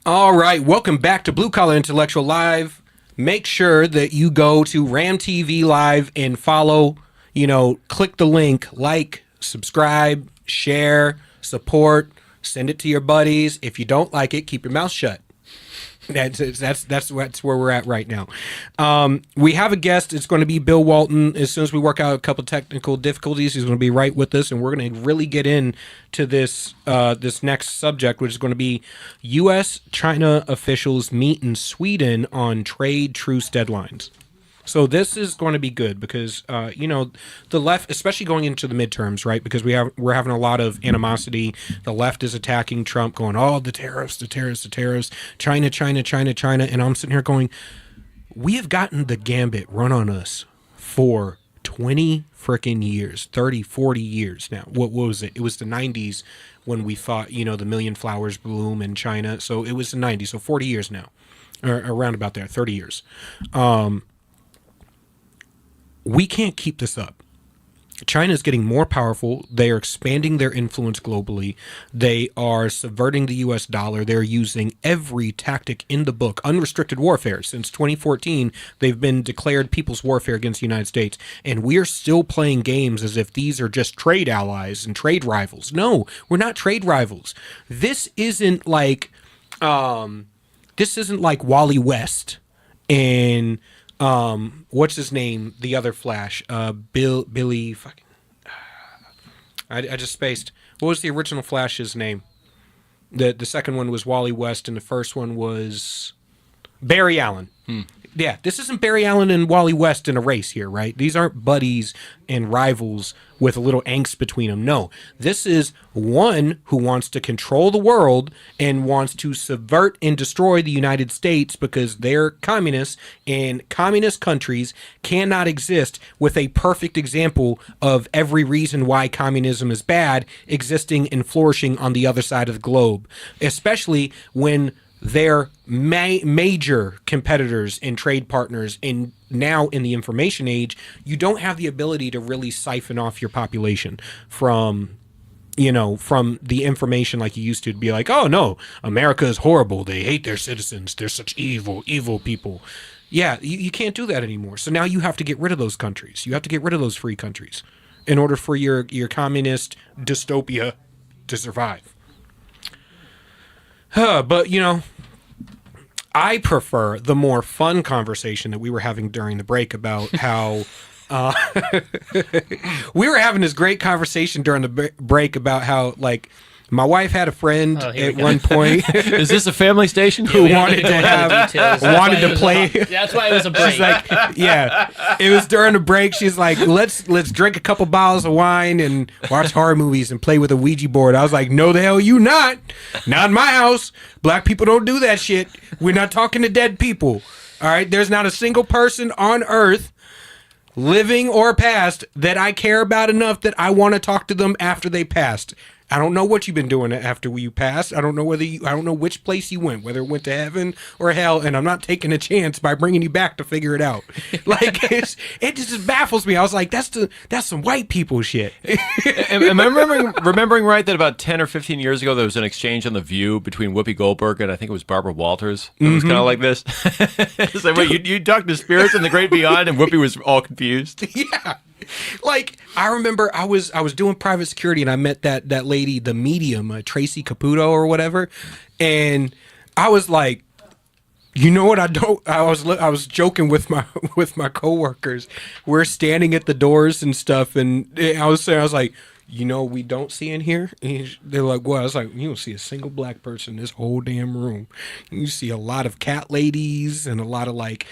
All right, welcome back to Blue Collar Intellectual Live. Make sure that you go to RAMTV.LIVE and follow, click the link, like, subscribe, share, support, send it to your buddies. If you don't like it, keep your mouth shut. That's where we're at right now. We have a guest. It's going to be Bill Walton. As soon as we work out a couple technical difficulties, he's going to be right with us, and we're going to really get into this this next subject, which is going to be U.S.-China officials meet in Sweden on trade truce deadlines. So this is going to be good because, the left, especially going into the midterms, right? Because we're having a lot of animosity. The left is attacking Trump, going, oh, the tariffs, China. And I'm sitting here going, we have gotten the gambit run on us for 20 freaking years, 30, 40 years now. What was it? It was the 90s when we thought, the million flowers bloom in China. So it was the 90s. So 40 years now, or around about there, 30 years. We can't keep this up. China is getting more powerful. They are expanding their influence globally. They are subverting the U.S. dollar. They're using every tactic in the book. Unrestricted warfare. Since 2014, they've been declared people's warfare against the United States. And we are still playing games as if these are just trade allies and trade rivals. No, we're not trade rivals. This isn't like Wally West and what's his name? The other Flash, Billy. Fucking, I just spaced. What was the original Flash's name? The second one was Wally West, and the first one was Barry Allen. Yeah, this isn't Barry Allen and Wally West in a race here, right? These aren't buddies and rivals with a little angst between them. No, this is one who wants to control the world and wants to subvert and destroy the United States because they're communists, and communist countries cannot exist with a perfect example of every reason why communism is bad existing and flourishing on the other side of the globe, especially when they're major competitors and trade partners. And now in the information age, you don't have the ability to really siphon off your population from the information like you used to be like, oh no, America is horrible. They hate their citizens. They're such evil people. Yeah, you can't do that anymore. So now you have to get rid of those countries. You have to get rid of those free countries in order for your communist dystopia to survive. But, I prefer the more fun conversation that we were having during the break about how we were having this great conversation during the break about how, like, my wife had a friend at one point.
Is this a family station?
Who wanted to play.
That's why it was a break.
She's like, yeah, it was during the break. She's like, let's drink a couple bottles of wine and watch horror movies and play with a Ouija board. I was like, no, the hell you not. Not in my house. Black people don't do that shit. We're not talking to dead people. All right. There's not a single person on earth, living or past, that I care about enough that I want to talk to them after they passed. I don't know what you've been doing after you passed. I don't know I don't know which place you went, whether it went to heaven or hell, and I'm not taking a chance by bringing you back to figure it out. Like it just baffles me. I was like, that's some white people shit.
Am I remembering right that about 10 or 15 years ago there was an exchange on The View between Whoopi Goldberg and I think it was Barbara Walters? It was kind of like this. It's like, wait, you talked to spirits in the great beyond, and Whoopi was all confused.
Yeah. Like, I remember I was doing private security and I met that lady, the medium, Tracy Caputo or whatever, and I was like, you know what? I was joking with my coworkers. We're standing at the doors and stuff, and I was like, you know, we don't see in here. And they're like, what? I was like, you don't see a single black person in this whole damn room. You see a lot of cat ladies and a lot of like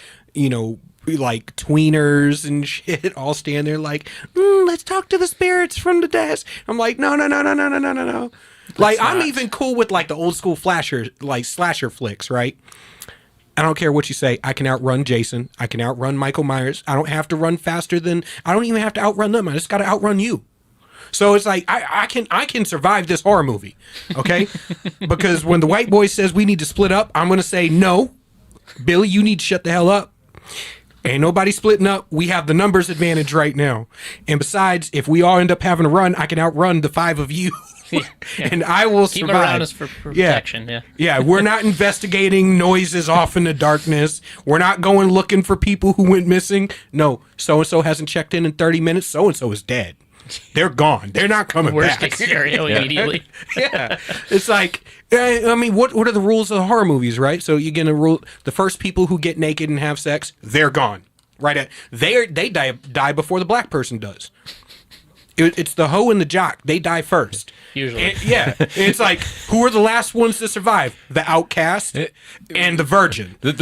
tweeners and shit all stand there like, let's talk to the spirits from the desk. I'm like, no. Like, I'm even cool with like the old school slasher flicks, right? I don't care what you say. I can outrun Jason. I can outrun Michael Myers. I don't have to run faster than, I don't even have to outrun them. I just got to outrun you. So it's like, I can survive this horror movie, okay? Because when the white boy says we need to split up, I'm going to say, no, Billy, you need to shut the hell up. Ain't nobody splitting up. We have the numbers advantage right now. And besides, if we all end up having to run, I can outrun the 5 of you. Yeah. And I will
Keep
survive.
Keep around us for protection,
Yeah, we're not investigating noises off in the darkness. We're not going looking for people who went missing. No, so-and-so hasn't checked in 30 minutes. So-and-so is dead. They're gone. They're not coming
Worst
back.
case scenario immediately.
Yeah. It's like, I mean, what are the rules of the horror movies, right? So you're going to rule the first people who get naked and have sex, they're gone. Right? They die before the black person does. It's the hoe and the jock. They die first.
Usually.
It's like, who are the last ones to survive? The outcast and the virgin.
The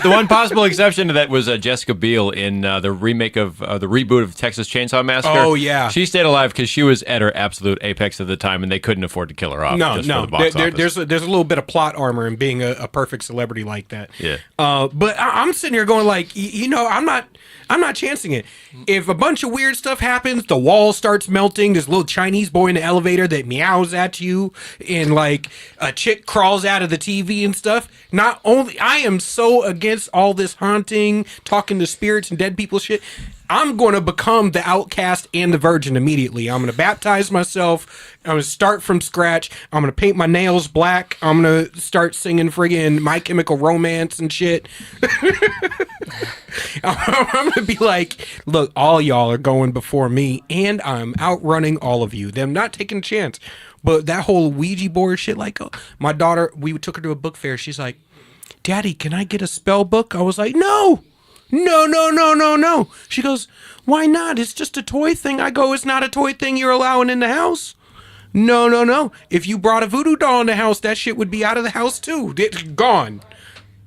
one possible exception to that was Jessica Biel in the remake of the reboot of Texas Chainsaw Massacre.
Oh, yeah.
She stayed alive because she was at her absolute apex at the time, and they couldn't afford to kill her off.
No.
For the box office.
There's a little bit of plot armor in being a perfect celebrity like that.
Yeah.
But I'm sitting here going like, I'm not chancing it. If a bunch of weird stuff happens, the wall starts melting, there's a little Chinese boy in the elevator that meows at you, and like a chick crawls out of the TV and stuff. Not only, I am so against all this haunting, talking to spirits and dead people shit. I'm going to become the outcast and the virgin immediately. I'm going to baptize myself. I'm going to start from scratch. I'm going to paint my nails black. I'm going to start singing friggin' My Chemical Romance and shit. I'm going to be like, look, all y'all are going before me, and I'm outrunning all of you. I'm not taking a chance. But that whole Ouija board shit, like, my daughter, we took her to a book fair. She's like, Daddy, can I get a spell book? I was like, no. She goes, why not? It's just a toy thing. I go, it's not a toy thing you're allowing in the house. No. If you brought a voodoo doll in the house, that shit would be out of the house too. It's gone.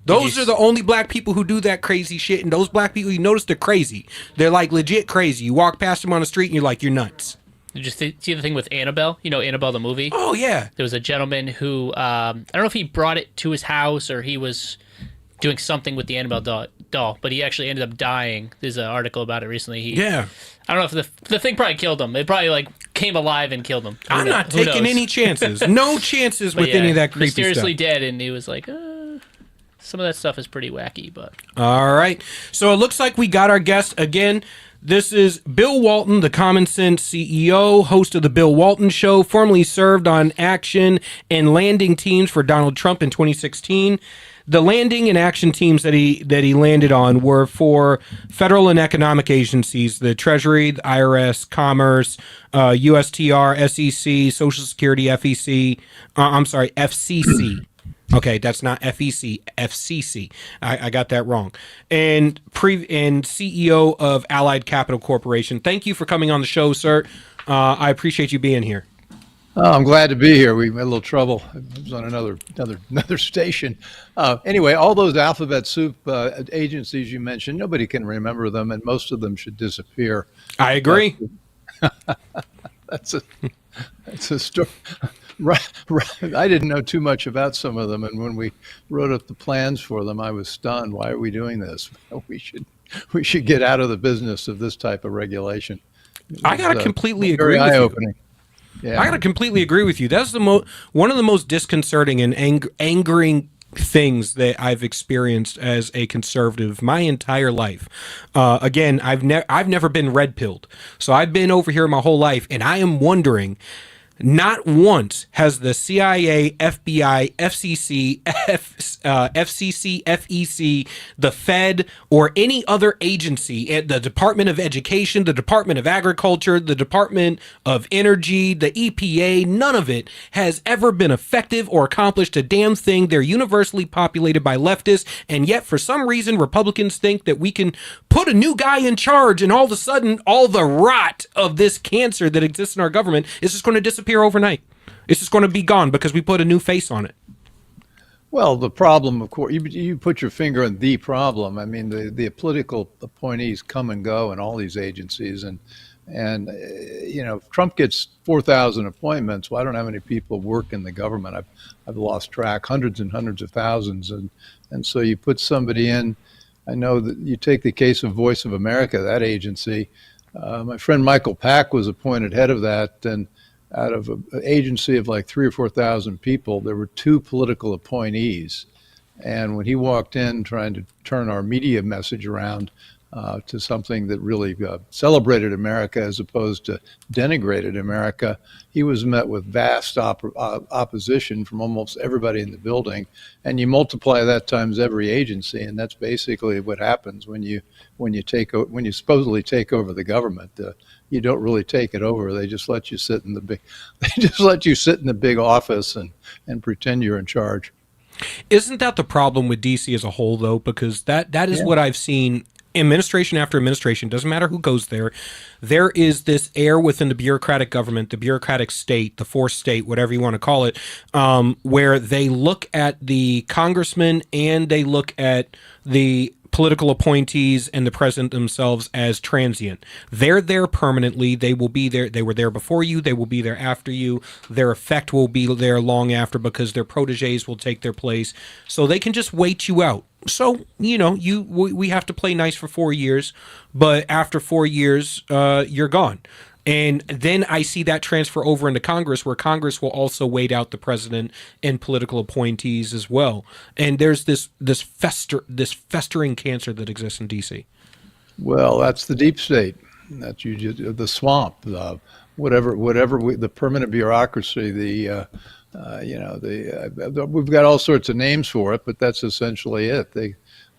Those are the only black people who do that crazy shit. And those black people, you notice they're crazy. They're like legit crazy. You walk past them on the street and you're like, you're nuts.
Did you see the thing with Annabelle? You know Annabelle the movie?
Oh, yeah.
There was a gentleman who, I don't know if he brought it to his house or he was doing something with the Annabelle doll, but he actually ended up dying. There's an article about it recently. I don't know if the thing probably killed him. It probably like came alive and killed him.
I'm not taking any chances. No chances with any of that creepy
mysteriously
stuff.
Dead, and he was like, some of that stuff is pretty wacky, but.
All right. So it looks like we got our guest again. This is Bill Walton, the Common Sense CEO, host of the Bill Walton Show, formerly served on action and landing teams for Donald Trump in 2016. The landing and action teams that he landed on were for federal and economic agencies, the Treasury, the IRS, Commerce, USTR, SEC, Social Security, FCC. Okay, that's not FEC, FCC. I got that wrong. And CEO of Allied Capital Corporation. Thank you for coming on the show, sir. I appreciate you being here.
Oh, I'm glad to be here. We had a little trouble. I was on another station. Anyway, all those alphabet soup agencies you mentioned, nobody can remember them, and most of them should disappear.
I agree.
That's a story. Right. I didn't know too much about some of them, and when we wrote up the plans for them, I was stunned. Why are we doing this? We should get out of the business of this type of regulation.
I got to completely
very
agree with
eye-opening. Yeah.
I got to completely agree with you. That's one of the most disconcerting and angering things that I've experienced as a conservative my entire life. Again, I've never been red pilled, so I've been over here my whole life, and I am wondering. Not once has the CIA, FBI, FCC, FCC, FEC, the Fed, or any other agency, the Department of Education, the Department of Agriculture, the Department of Energy, the EPA, none of it has ever been effective or accomplished a damn thing. They're universally populated by leftists, and yet for some reason Republicans think that we can put a new guy in charge and all of a sudden all the rot of this cancer that exists in our government is just going to disappear overnight. It's just going to be gone because we put a new face on it.
Well, the problem, of course, you put your finger on the problem. I mean, the political appointees come and go in all these agencies, and if Trump gets 4,000 appointments, well, I don't know how many people work in the government. I've lost track, hundreds and hundreds of thousands, and so you put somebody in. I know that you take the case of Voice of America, that agency. My friend Michael Pack was appointed head of that, and out of an agency of like 3,000 or 4,000 people, there were 2 political appointees. And when he walked in trying to turn our media message around to something that really celebrated America as opposed to denigrated America, he was met with vast opposition from almost everybody in the building. And you multiply that times every agency, and that's basically what happens when you supposedly take over the government. You don't really take it over. They just let you sit in the big office and pretend you're in charge.
Isn't that the problem with DC as a whole, though? Because that is what I've seen administration after administration. Doesn't matter who goes there. There is this air within the bureaucratic government, the bureaucratic state, the fourth state, whatever you want to call it, where they look at the congressman and they look at the political appointees and the president themselves as transient. They're there permanently. They will be there. They were there before you. They will be there after you. Their effect will be there long after because their proteges will take their place. So they can just wait you out. So, we have to play nice for 4 years, but after 4 years, you're gone. And then I see that transfer over into Congress, where Congress will also wait out the president and political appointees as well. And there's this festering cancer that exists in D.C.
Well, that's the deep state. That's the swamp, the permanent bureaucracy. We've got all sorts of names for it, but that's essentially it.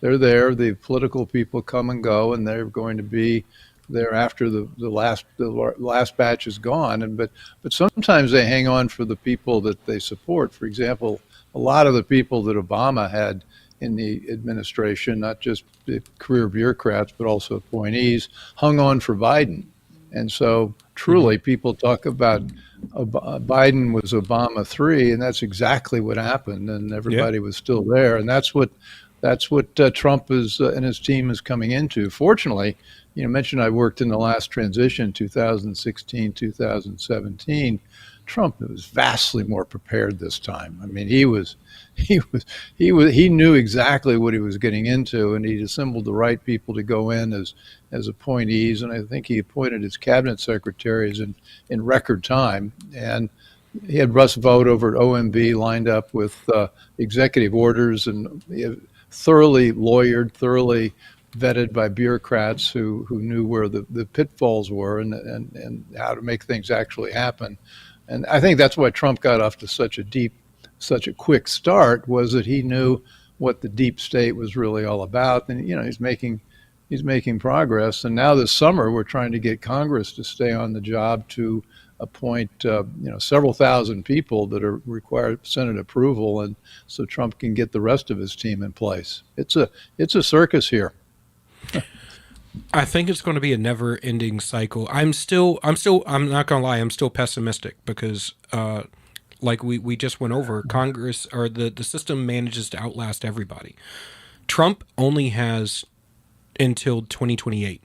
They're there. The political people come and go, and they're going to be there after the last batch is gone. But sometimes they hang on for the people that they support. For example, a lot of the people that Obama had in the administration, not just the career bureaucrats, but also appointees, hung on for Biden. And so truly people talk about Biden was Obama 3, and that's exactly what happened. And everybody was still there. And that's what Trump is and his team is coming into. Fortunately, you mentioned I worked in the last transition, 2016, 2017. Trump was vastly more prepared this time. I mean, he knew exactly what he was getting into, and he'd assembled the right people to go in as appointees. And I think he appointed his cabinet secretaries in record time. And he had Russ Vought over at OMB lined up with executive orders, and thoroughly lawyered, thoroughly vetted by bureaucrats who knew where the pitfalls were and how to make things actually happen. And I think that's why Trump got off to such a quick start, was that he knew what the deep state was really all about. And, he's making progress. And now this summer, we're trying to get Congress to stay on the job to appoint, several thousand people that are required Senate approval. And so Trump can get the rest of his team in place. It's a circus here.
I think it's going to be a never-ending cycle. I'm not going to lie, I'm still pessimistic because, like we just went over, Congress or the system manages to outlast everybody. Trump only has until 2028,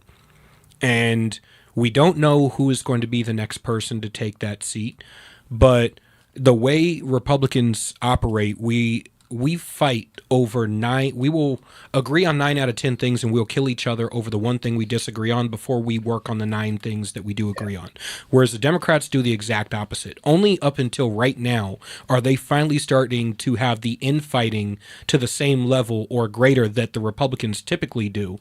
and we don't know who is going to be the next person to take that seat. But the way Republicans operate, we we fight over we will agree on 9 out of 10 things, and we'll kill each other over the one thing we disagree on before we work on the 9 things that we do agree on. Whereas the Democrats do the exact opposite. Only up until right now are they finally starting to have the infighting to the same level or greater that the Republicans typically do.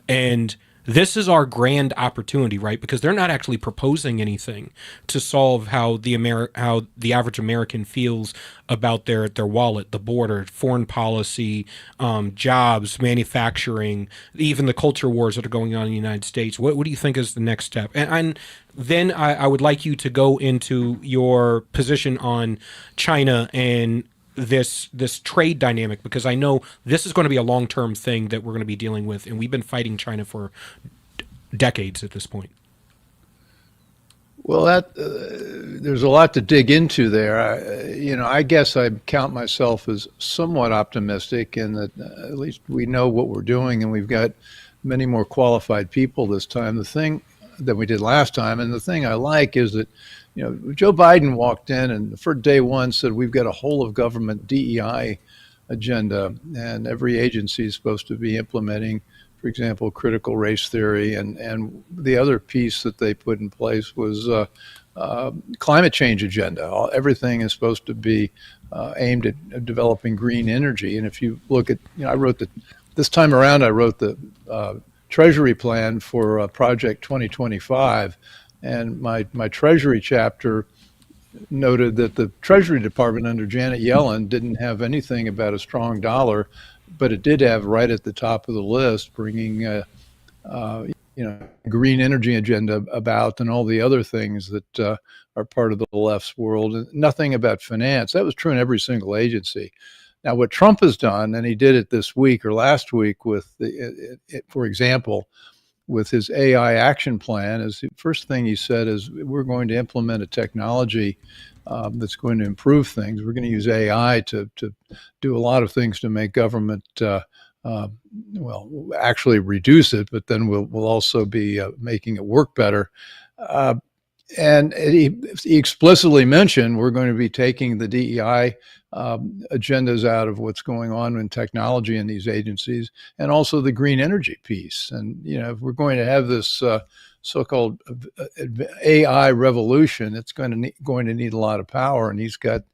And this is our grand opportunity, right? Because they're not actually proposing anything to solve how the average American feels about their wallet, the border, foreign policy, jobs, manufacturing, even the culture wars that are going on in the United States. What do you think is the next step? And then I would like you to go into your position on China and this trade dynamic, because I know this is going to be a long-term thing that we're going to be dealing with, and we've been fighting China for decades at this point.
Well, there's a lot to dig into there. I guess I count myself as somewhat optimistic in that at least we know what we're doing, and we've got many more qualified people this time. The thing than we did last time, and the thing I like is that Joe Biden walked in and for day one said we've got a whole of government DEI agenda, and every agency is supposed to be implementing, for example, critical race theory. And the other piece that they put in place was climate change agenda. Everything is supposed to be aimed at developing green energy. And if you look at, this time around, I wrote the Treasury plan for Project 2025. And my Treasury chapter noted that the Treasury Department under Janet Yellen didn't have anything about a strong dollar, but it did have right at the top of the list bringing green energy agenda about and all the other things that are part of the left's world, and nothing about finance. That was true in every single agency. Now, what Trump has done, and he did it this week or last week with, for example, with his AI action plan, is the first thing he said is we're going to implement a technology that's going to improve things. We're going to use AI to do a lot of things to make government, actually reduce it, but then we'll also be making it work better. And he explicitly mentioned we're going to be taking the DEI agendas out of what's going on in technology in these agencies, and also the green energy piece. And if we're going to have this so-called AI revolution, it's going to need a lot of power. And he's got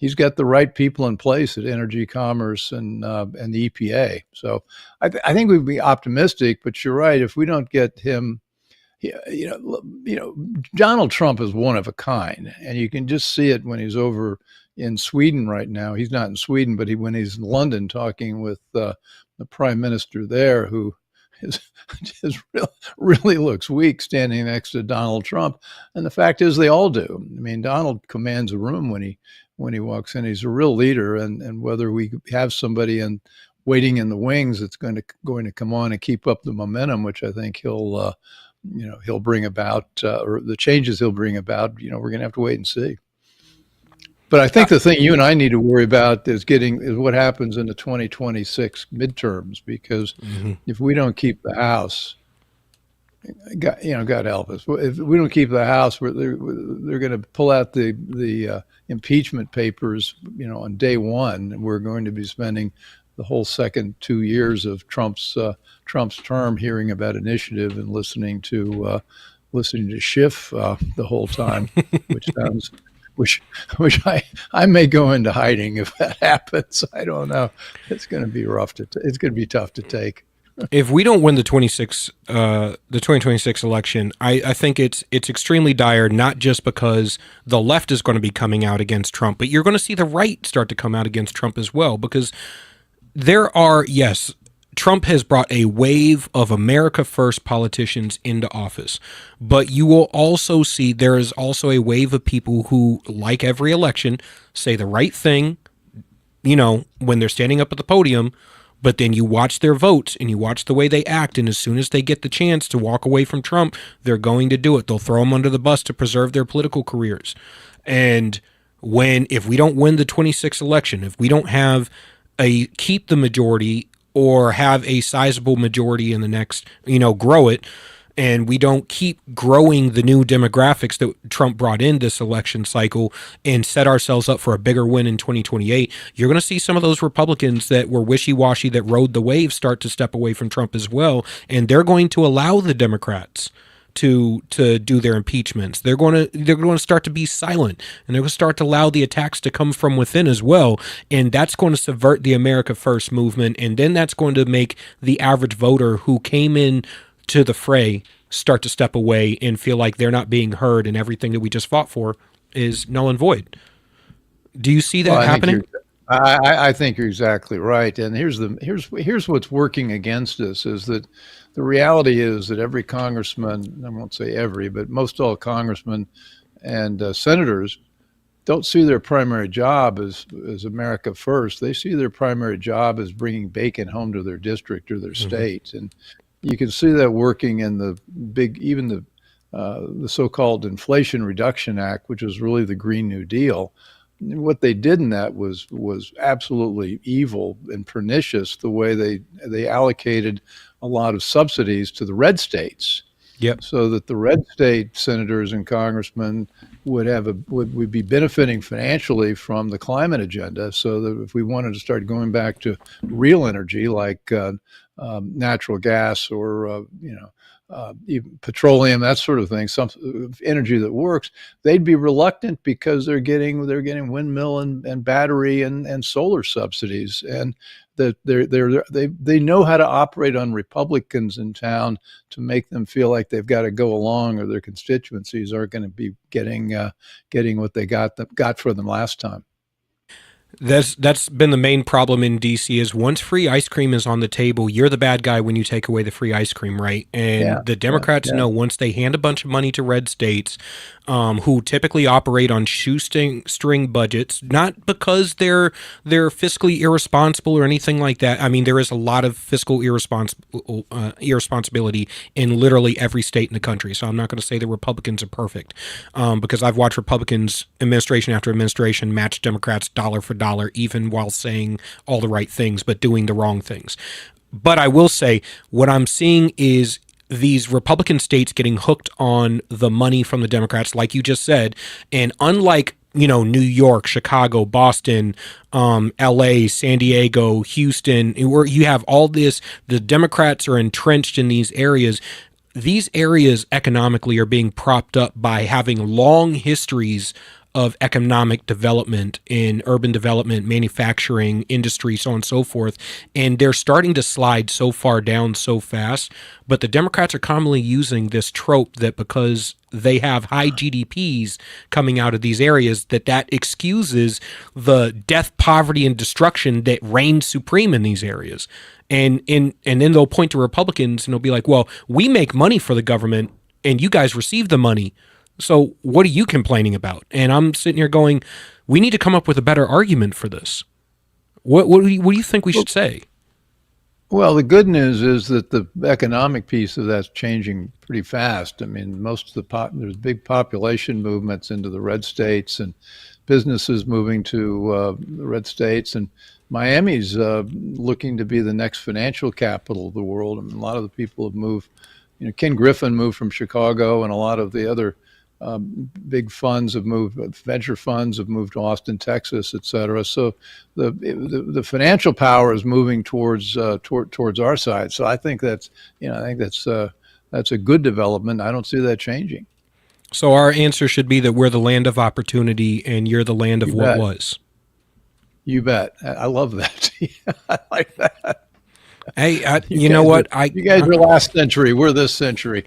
the right people in place at Energy, Commerce, and the EPA. So I think we'd be optimistic. But you're right. If we don't get him. Donald Trump is one of a kind, and you can just see it when he's over in Sweden right now. He's not in Sweden, but when he's in London talking with the prime minister there, who really looks weak standing next to Donald Trump. And the fact is, they all do. I mean, Donald commands a room when he walks in. He's a real leader, and whether we have somebody waiting in the wings that's going to come on and keep up the momentum, which I think he'll bring about, or the changes he'll bring about, we're going to have to wait and see. But I think the thing you and I need to worry about is what happens in the 2026 midterms, because if we don't keep the House, God help us. If we don't keep the House, they're going to pull out the impeachment papers, on day one, and we're going to be spending the whole second 2 years of Trump's term hearing about initiative and listening to Schiff the whole time, which I may go into hiding if that happens. I don't know. It's going to be rough it's going to be tough to take.
If we don't win the 2026 election, I think it's extremely dire, not just because the left is going to be coming out against Trump, but you're going to see the right start to come out against Trump as well, because Trump has brought a wave of America First politicians into office, but you will also see there is also a wave of people who, like every election, say the right thing, when they're standing up at the podium, but then you watch their votes and you watch the way they act, and as soon as they get the chance to walk away from Trump, they're going to do it. They'll throw him under the bus to preserve their political careers. And if we don't win the 26th election, if we don't have keep the majority or have a sizable majority in the next, grow it, and we don't keep growing the new demographics that Trump brought in this election cycle and set ourselves up for a bigger win in 2028, you're going to see some of those Republicans that were wishy-washy, that rode the wave, start to step away from Trump as well, and they're going to allow the Democrats to do their impeachments. They're going to start to be silent, and they're going to start to allow the attacks to come from within as well, and that's going to subvert the America First movement, and then that's going to make the average voter who came in to the fray start to step away and feel like they're not being heard, and everything that we just fought for is null and void. Do you see that happening?
I think you're exactly right. And here's what's working against us is that the reality is that every congressman, I won't say every, but most all congressmen and senators don't see their primary job as America First. They see their primary job as bringing bacon home to their district or their state. And you can see that working in the so-called Inflation Reduction Act, which is really the Green New Deal. What they did in that was absolutely evil and pernicious, the way they allocated a lot of subsidies to the red states.
Yep.
So that the red state senators and congressmen would be benefiting financially from the climate agenda. So that if we wanted to start going back to real energy like natural gas or even petroleum, that sort of thing, some energy that works, they'd be reluctant because they're getting windmill and battery and solar subsidies, and that they know how to operate on Republicans in town to make them feel like they've got to go along, or their constituencies aren't going to be getting what they got for them last time.
That's been the main problem in DC is once free ice cream is on the table, you're the bad guy when you take away the free ice cream, right? And the Democrats know once they hand a bunch of money to red states, who typically operate on shoestring budgets, not because they're fiscally irresponsible or anything like that. I mean, there is a lot of fiscal irresponsibility in literally every state in the country. So I'm not going to say the Republicans are perfect, because I've watched Republicans administration after administration match Democrats dollar for dollar, even while saying all the right things but doing the wrong things. But I will say what I'm seeing is these Republican states getting hooked on the money from the Democrats, like you just said. And unlike, New York, Chicago, Boston, LA, San Diego, Houston, where you have all this, the Democrats are entrenched in these areas. These areas economically are being propped up by having long histories of economic development in urban development, manufacturing, industry, so on and so forth. And they're starting to slide so far down so fast. But the Democrats are commonly using this trope that because they have high GDPs coming out of these areas, that excuses the death, poverty, and destruction that reigns supreme in these areas. And then they'll point to Republicans and they'll be like, well, we make money for the government and you guys receive the money. So what are you complaining about? And I'm sitting here going, we need to come up with a better argument for this. What do you think we should say?
Well, the good news is that the economic piece of that's changing pretty fast. I mean, most of there's big population movements into the red states and businesses moving to the red states. And Miami's looking to be the next financial capital of the world. I mean, a lot of the people have moved. Ken Griffin moved from Chicago, and a lot of the other big funds have moved, venture funds have moved to Austin, Texas, et cetera. So the financial power is moving towards our side. So I think that's a good development. I don't see that changing.
So our answer should be that we're the land of opportunity and you're the land of what was.
You bet. I love that. I like that.
Hey, you know what?
You guys are last century. We're this century.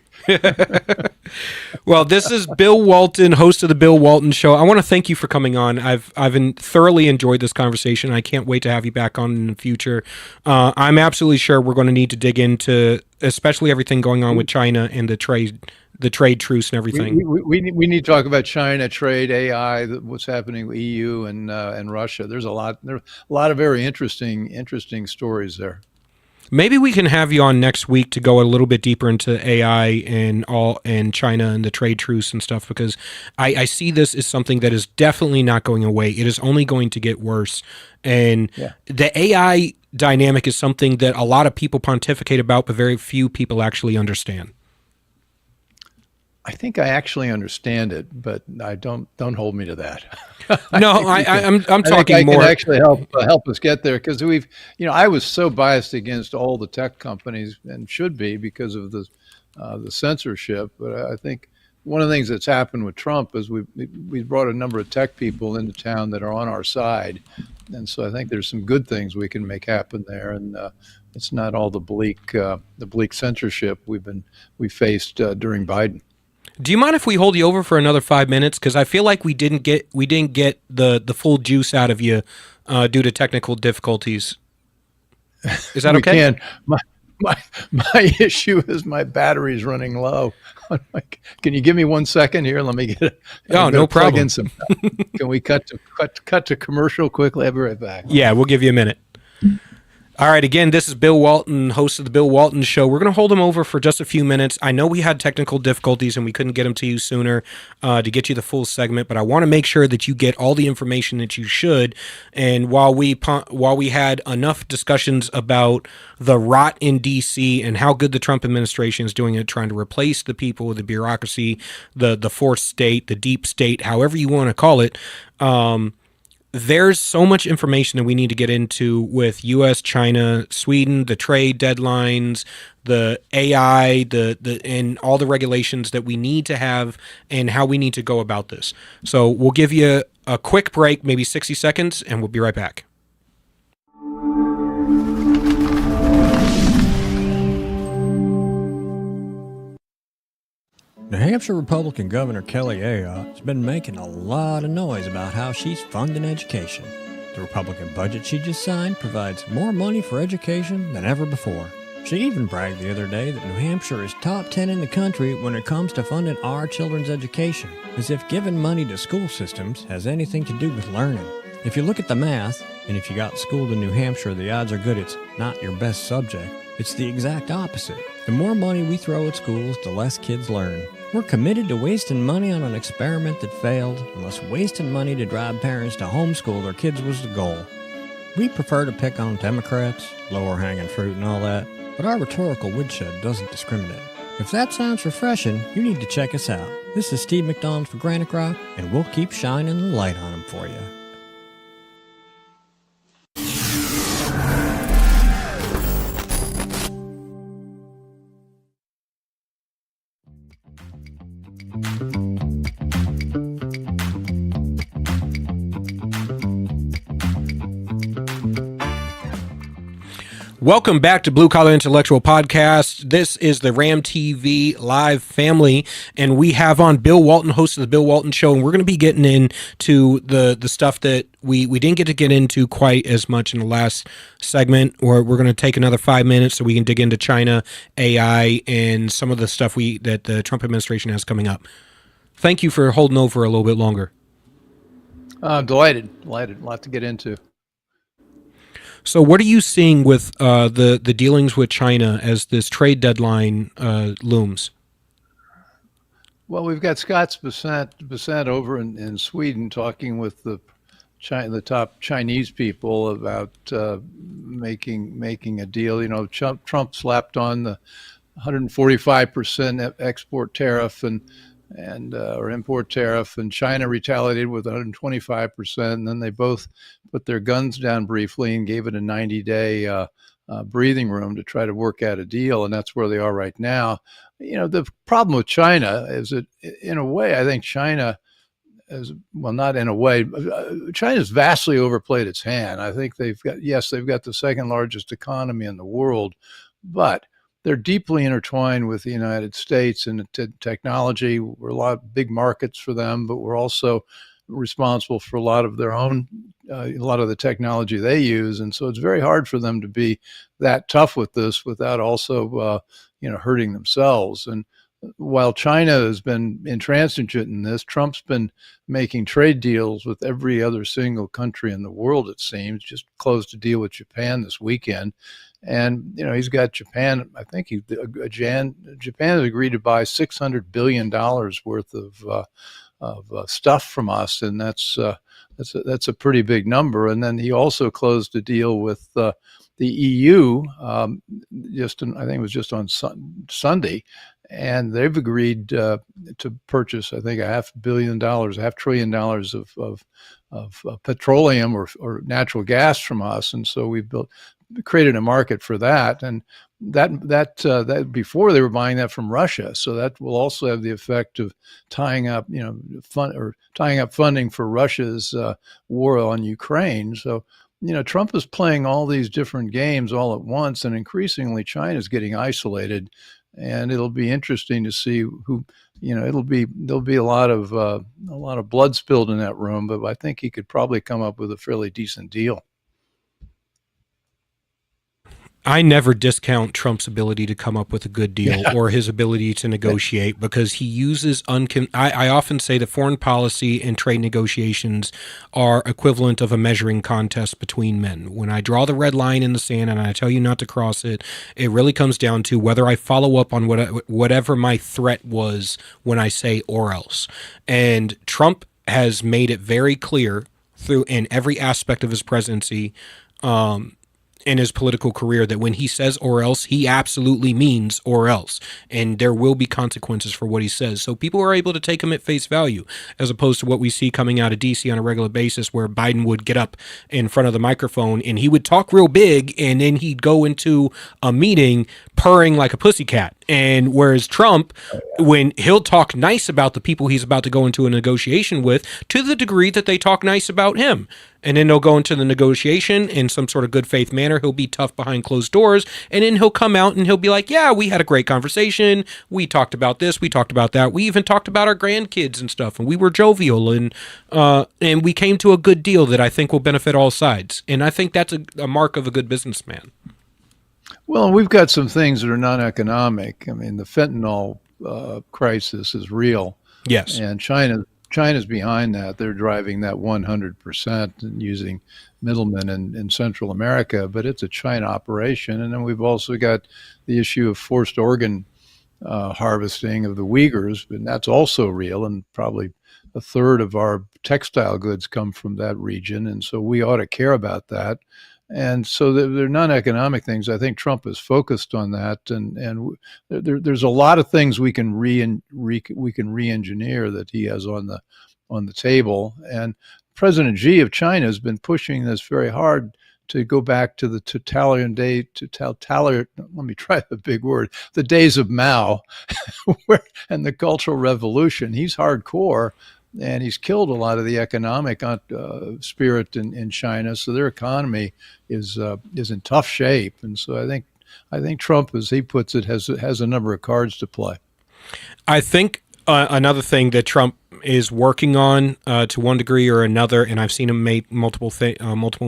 Well, this is Bill Walton, host of the Bill Walton Show. I want to thank you for coming on. I've thoroughly enjoyed this conversation. I can't wait to have you back on in the future. I'm absolutely sure we're going to need to dig into, especially everything going on with China and the trade truce and everything.
We need to talk about China, trade, AI, what's happening with EU and Russia. There's a lot of very interesting stories there.
Maybe we can have you on next week to go a little bit deeper into AI and China and the trade truce and stuff, because I see this as something that is definitely not going away. It is only going to get worse. And the AI dynamic is something that a lot of people pontificate about, but very few people actually understand.
I think I actually understand it, but I don't hold me to that.
No, I'm talking
I
more.
can actually help us get there because we've, I was so biased against all the tech companies and should be because of the censorship. But I think one of the things that's happened with Trump is we brought a number of tech people into town that are on our side, and so I think there's some good things we can make happen there. And it's not all the bleak censorship we faced during Biden.
Do you mind if we hold you over for another 5 minutes? Because I feel like we didn't get the full juice out of you due to technical difficulties. Is that okay?
Can. My issue is my battery's running low. Can you give me 1 second here? Let me get it.
Oh, no problem.
Can we cut to commercial quickly? I'll be right back.
Yeah, we'll give you a minute. All right, again, this is Bill Walton, host of the Bill Walton Show. We're going to hold him over for just a few minutes. I know we had technical difficulties and we couldn't get him to you sooner to get you the full segment, but I want to make sure that you get all the information that you should. And while we had enough discussions about the rot in D.C. and how good the Trump administration is doing at trying to replace the people, the bureaucracy, the fourth state, the deep state, however you want to call it, there's so much information that we need to get into with U.S., China, Sweden, the trade deadlines, the AI, and all the regulations that we need to have and how we need to go about this. So we'll give you a quick break, maybe 60 seconds, and we'll be right back.
New Hampshire Republican Governor Kelly Ayotte has been making a lot of noise about how she's funding education. The Republican budget she just signed provides more money for education than ever before. She even bragged the other day that New Hampshire is top 10 in the country when it comes to funding our children's education, as if giving money to school systems has anything to do with learning. If you look at the math, and if you got schooled in New Hampshire, the odds are good it's not your best subject. It's the exact opposite. The more money we throw at schools, the less kids learn. We're committed to wasting money on an experiment that failed, unless wasting money to drive parents to homeschool their kids was the goal. We prefer to pick on Democrats, lower hanging fruit and all that, but our rhetorical woodshed doesn't discriminate. If that sounds refreshing, you need to check us out. This is Steve McDonald for Granite Rock, and we'll keep shining the light on them for you.
Welcome back to Blue Collar Intellectual Podcast. This is the RAMTV.LIVE family, and we have on Bill Walton, host of the Bill Walton Show, and we're going to be getting into the stuff that we didn't get to get into quite as much in the last segment, or we're going to take another 5 minutes so we can dig into China, AI, and some of the stuff that the Trump administration has coming up. Thank you for holding over a little bit longer.
Delighted. A lot to get into.
So what are you seeing with the dealings with China as this trade deadline looms?
Well, we've got Scott Bessent over in Sweden talking with the top Chinese people about making a deal. You know, Trump slapped on the 145% export tariff or import tariff, and China retaliated with 125%, and then they both put their guns down briefly and gave it a 90-day breathing room to try to work out a deal, and that's where they are right now. You know, the problem with China is that, in a way, I think China not in a way, China's vastly overplayed its hand. I think they've got the second largest economy in the world, but they're deeply intertwined with the United States and technology. We're a lot of big markets for them, but we're also responsible for a lot of their own, a lot of the technology they use. And so it's very hard for them to be that tough with this without also, hurting themselves. And while China has been intransigent in this, Trump's been making trade deals with every other single country in the world, it seems. Just closed a deal with Japan this weekend. And, he's got Japan, I think Japan has agreed to buy $600 billion worth of stuff from us. And that's a pretty big number. And then he also closed a deal with the EU, I think it was just on Sunday. and they've agreed to purchase, I think, $500 million of petroleum or natural gas from us, and so we've created a market for that, and that before they were buying that from Russia, so that will also have the effect of tying up funding for Russia's war on Ukraine. So Trump is playing all these different games all at once, and increasingly China's getting isolated, and it'll be interesting to see who. There'll be a lot of blood spilled in that room, but I think he could probably come up with a fairly decent deal.
I never discount Trump's ability to come up with a good deal or his ability to negotiate, because he uses I often say that foreign policy and trade negotiations are equivalent of a measuring contest between men. When I draw the red line in the sand and I tell you not to cross it, it really comes down to whether I follow up on whatever my threat was when I say or else. And Trump has made it very clear in every aspect of his presidency, in his political career, that when he says or else, he absolutely means or else, and there will be consequences for what he says. So people are able to take him at face value, as opposed to what we see coming out of DC on a regular basis, where Biden would get up in front of the microphone and he would talk real big, and then he'd go into a meeting purring like a pussycat. And whereas Trump, when he'll talk nice about the people he's about to go into a negotiation with, to the degree that they talk nice about him, and then they'll go into the negotiation in some sort of good faith manner. He'll be tough behind closed doors, and then he'll come out and he'll be like, yeah, we had a great conversation. We talked about this. We talked about that. We even talked about our grandkids and stuff, and we were jovial, and we came to a good deal that I think will benefit all sides. And I think that's a mark of a good businessman.
Well, we've got some things that are non-economic. I mean, the fentanyl crisis is real.
Yes.
And China's behind that. They're driving that 100% and using middlemen in Central America, but it's a China operation. And then we've also got the issue of forced organ harvesting of the Uyghurs, and that's also real. And probably a third of our textile goods come from that region. And so we ought to care about that. And so they're non-economic things. I think Trump is focused on that, and there's a lot of things we can re-engineer that he has on the table. And President Xi of China has been pushing this very hard to go back to the let me try the big word, the days of Mao, and the Cultural Revolution. He's hardcore. And he's killed a lot of the economic spirit in China, so their economy is in tough shape. And so I think Trump, as he puts it, has a number of cards to play.
I think another thing that Trump is working on to one degree or another, and I've seen him make multiple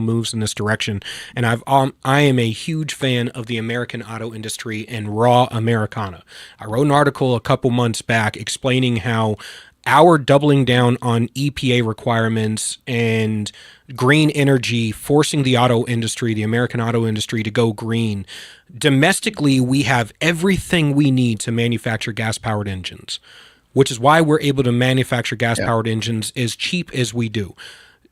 moves in this direction. And I am a huge fan of the American auto industry and raw Americana. I wrote an article a couple months back explaining how our doubling down on EPA requirements and green energy, forcing the auto industry, the American auto industry, to go green. Domestically, we have everything we need to manufacture gas-powered engines, which is why we're able to manufacture gas-powered engines as cheap as we do.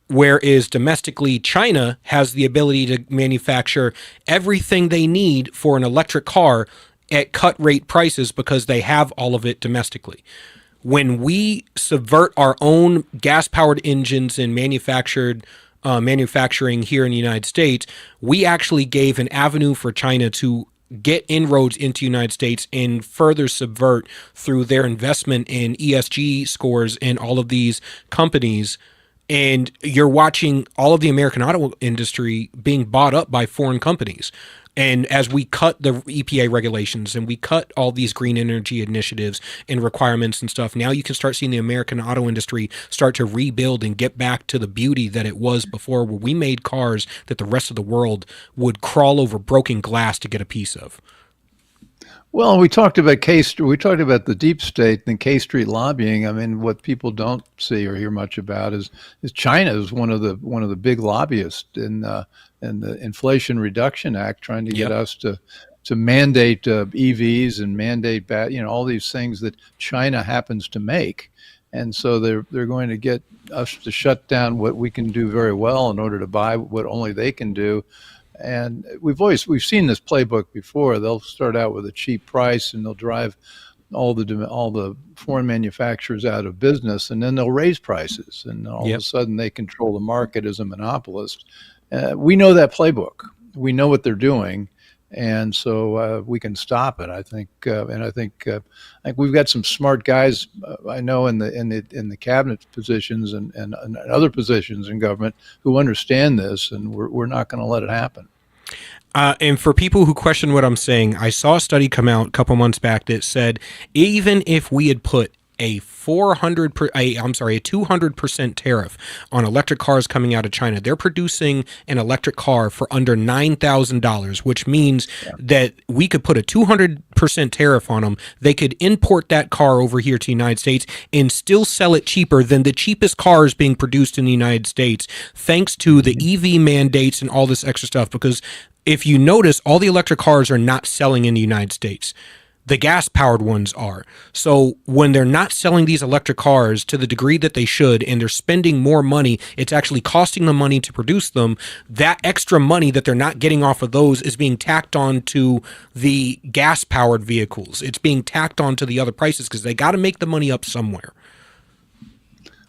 Whereas domestically, China has the ability to manufacture everything they need for an electric car at cut rate prices because they have all of it domestically. When we subvert our own gas-powered engines and manufacturing here in the United States, we actually gave an avenue for China to get inroads into the United States and further subvert through their investment in ESG scores in all of these companies. And you're watching all of the American auto industry being bought up by foreign companies. And as we cut the EPA regulations and we cut all these green energy initiatives and requirements and stuff, now you can start seeing the American auto industry start to rebuild and get back to the beauty that it was before, where we made cars that the rest of the world would crawl over broken glass to get a piece of.
Well, we talked about the deep state and K Street lobbying. I mean, what people don't see or hear much about is China is one of the big lobbyists in the Inflation Reduction Act, trying to get us to mandate EVs and mandate all these things that China happens to make. And so they're going to get us to shut down what we can do very well in order to buy what only they can do. And we've seen this playbook before. They'll start out with a cheap price and they'll drive all the foreign manufacturers out of business, and then they'll raise prices, and all of a sudden they control the market as a monopolist. We know that playbook. We know what they're doing, and so we can stop it. I think we've got some smart guys. I know in the cabinet positions and other positions in government who understand this, and we're not going to let it happen.
And for people who question what I'm saying, I saw a study come out a couple months back that said even if we had put a 200% tariff on electric cars coming out of China, they're producing an electric car for under $9,000, which means that we could put a 200% tariff on them. They could import that car over here to the United States and still sell it cheaper than the cheapest cars being produced in the United States, thanks to the EV mandates and all this extra stuff. Because if you notice, all the electric cars are not selling in the United States. The gas-powered ones are. So when they're not selling these electric cars to the degree that they should, and they're spending more money, it's actually costing them money to produce them. That extra money that they're not getting off of those is being tacked on to the gas-powered vehicles. It's being tacked on to the other prices because they got to make the money up somewhere.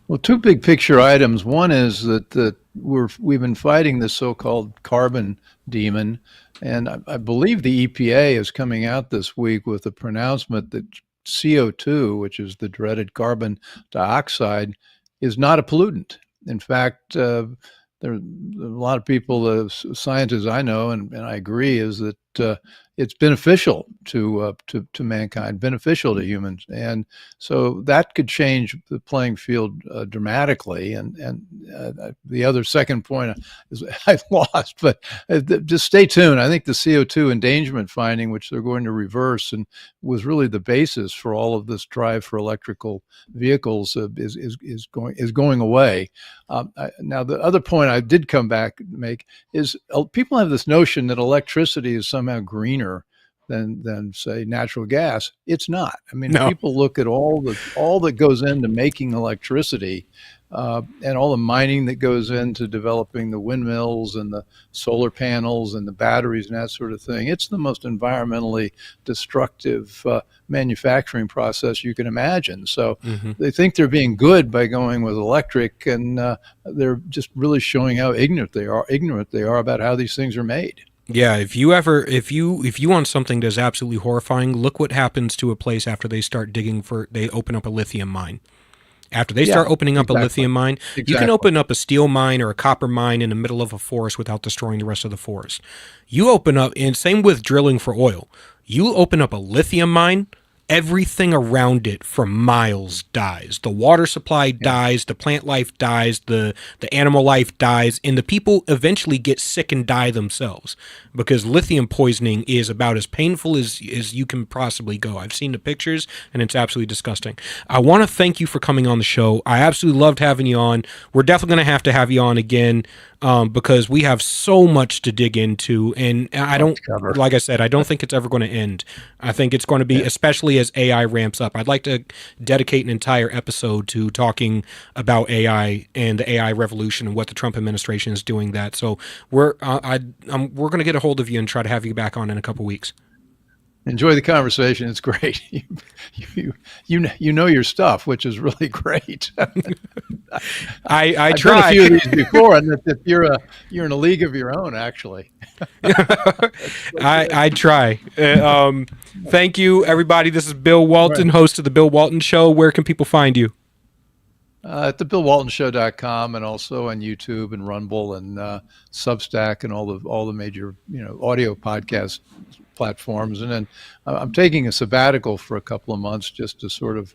Well, two big picture items. One is that we've been fighting this so-called carbon demon, and I believe the EPA is coming out this week with a pronouncement that CO2, which is the dreaded carbon dioxide, is not a pollutant. In fact, there are a lot of people, scientists I know, and I agree, is that it's beneficial to mankind, beneficial to humans, and so that could change the playing field dramatically. And the other second point is I lost, but just stay tuned. I think the CO2 endangerment finding, which they're going to reverse, and was really the basis for all of this drive for electrical vehicles, is going away. Now, the other point I did come back and make is people have this notion that electricity is somehow greener than say natural gas. It's not. I mean, people look at all that goes into making electricity, and all the mining that goes into developing the windmills and the solar panels and the batteries and that sort of thing. It's the most environmentally destructive manufacturing process you can imagine. So they think they're being good by going with electric, and they're just really showing how ignorant they are about how these things are made.
Yeah, if you want something that's absolutely horrifying, look what happens to a place after they start they open up a lithium mine. After they start opening up a lithium mine, you can open up a steel mine or a copper mine in the middle of a forest without destroying the rest of the forest. You open up, and same with drilling for oil. You open up a lithium mine, everything around it for miles dies. The water supply dies, the plant life dies, the animal life dies, and the people eventually get sick and die themselves because lithium poisoning is about as painful as you can possibly go. I've seen the pictures, and it's absolutely disgusting. I want to thank you for coming on the show. I absolutely loved having you on. We're definitely going to have you on again. Because we have so much to dig into, and like I said, I don't think it's ever going to end. I think it's going to be, especially as AI ramps up. I'd like to dedicate an entire episode to talking about AI and the AI revolution and what the Trump administration is doing that. So we're going to get a hold of you and try to have you back on in a couple weeks.
Enjoy the conversation. It's great. You know your stuff, which is really great.
I tried
done a few of these before, and that you're in a league of your own, actually.
I try. Thank you, everybody. This is Bill Walton, host of the Bill Walton Show. Where can people find you?
At the BillWaltonShow.com, and also on YouTube and Rumble and Substack and all the major audio podcast platforms. And then I'm taking a sabbatical for a couple of months just to sort of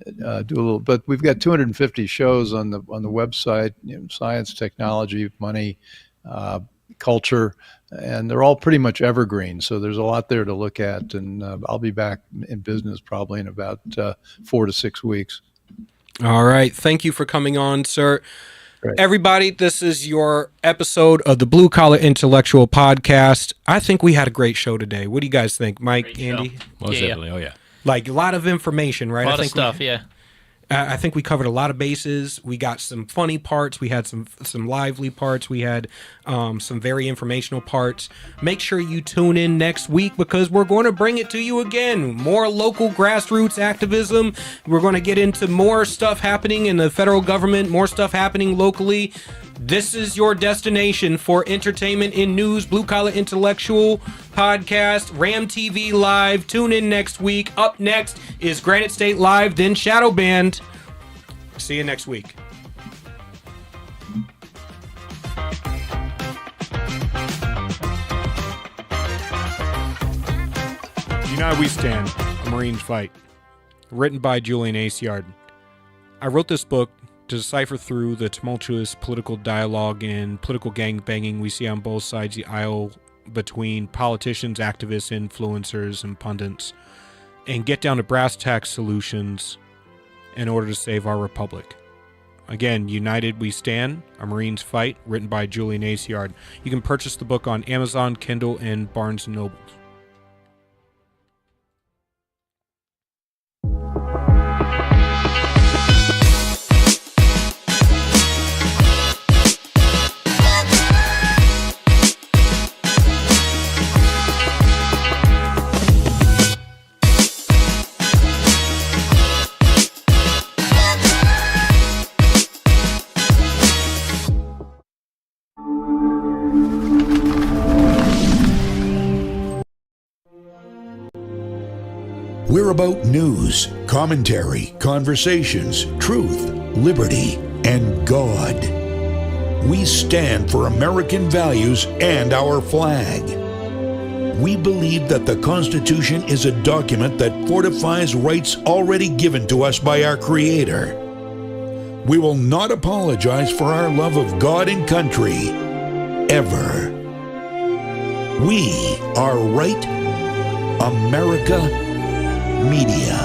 do a little. But we've got 250 shows on the website: science, technology, money, culture, and they're all pretty much evergreen. So there's a lot there to look at. And I'll be back in business probably in about 4 to 6 weeks.
All right. Thank you for coming on, sir.
Great.
Everybody, this is your episode of the Blue Collar Intellectual Podcast. I think we had a great show today. What do you guys think, Mike, Andy?
Most definitely. Oh, yeah.
Like a lot of information, right?
A lot of stuff, yeah.
I think we covered a lot of bases. We got some funny parts. We had some lively parts. We had some very informational parts. Make sure you tune in next week because we're going to bring it to you again. More local grassroots activism. We're going to get into more stuff happening in the federal government, more stuff happening locally. This is your destination for entertainment in news, blue collar intellectual podcast, RAMTV Live. Tune in next week. Up next is Granite State Live, then Shadow Band. See you next week. United We Stand, A Marine's Fight. Written by Julian Aciard. I wrote this book to decipher through the tumultuous political dialogue and political gangbanging we see on both sides of the aisle between politicians, activists, influencers, and pundits, and get down to brass tacks solutions in order to save our republic. Again, United We Stand, A Marine's Fight, written by Julian Aciard. You can purchase the book on Amazon, Kindle, and Barnes & Noble.
We're about news, commentary, conversations, truth, liberty, and God. We stand for American values and our flag. We believe that the Constitution is a document that fortifies rights already given to us by our Creator. We will not apologize for our love of God and country, ever. We are Right America Media.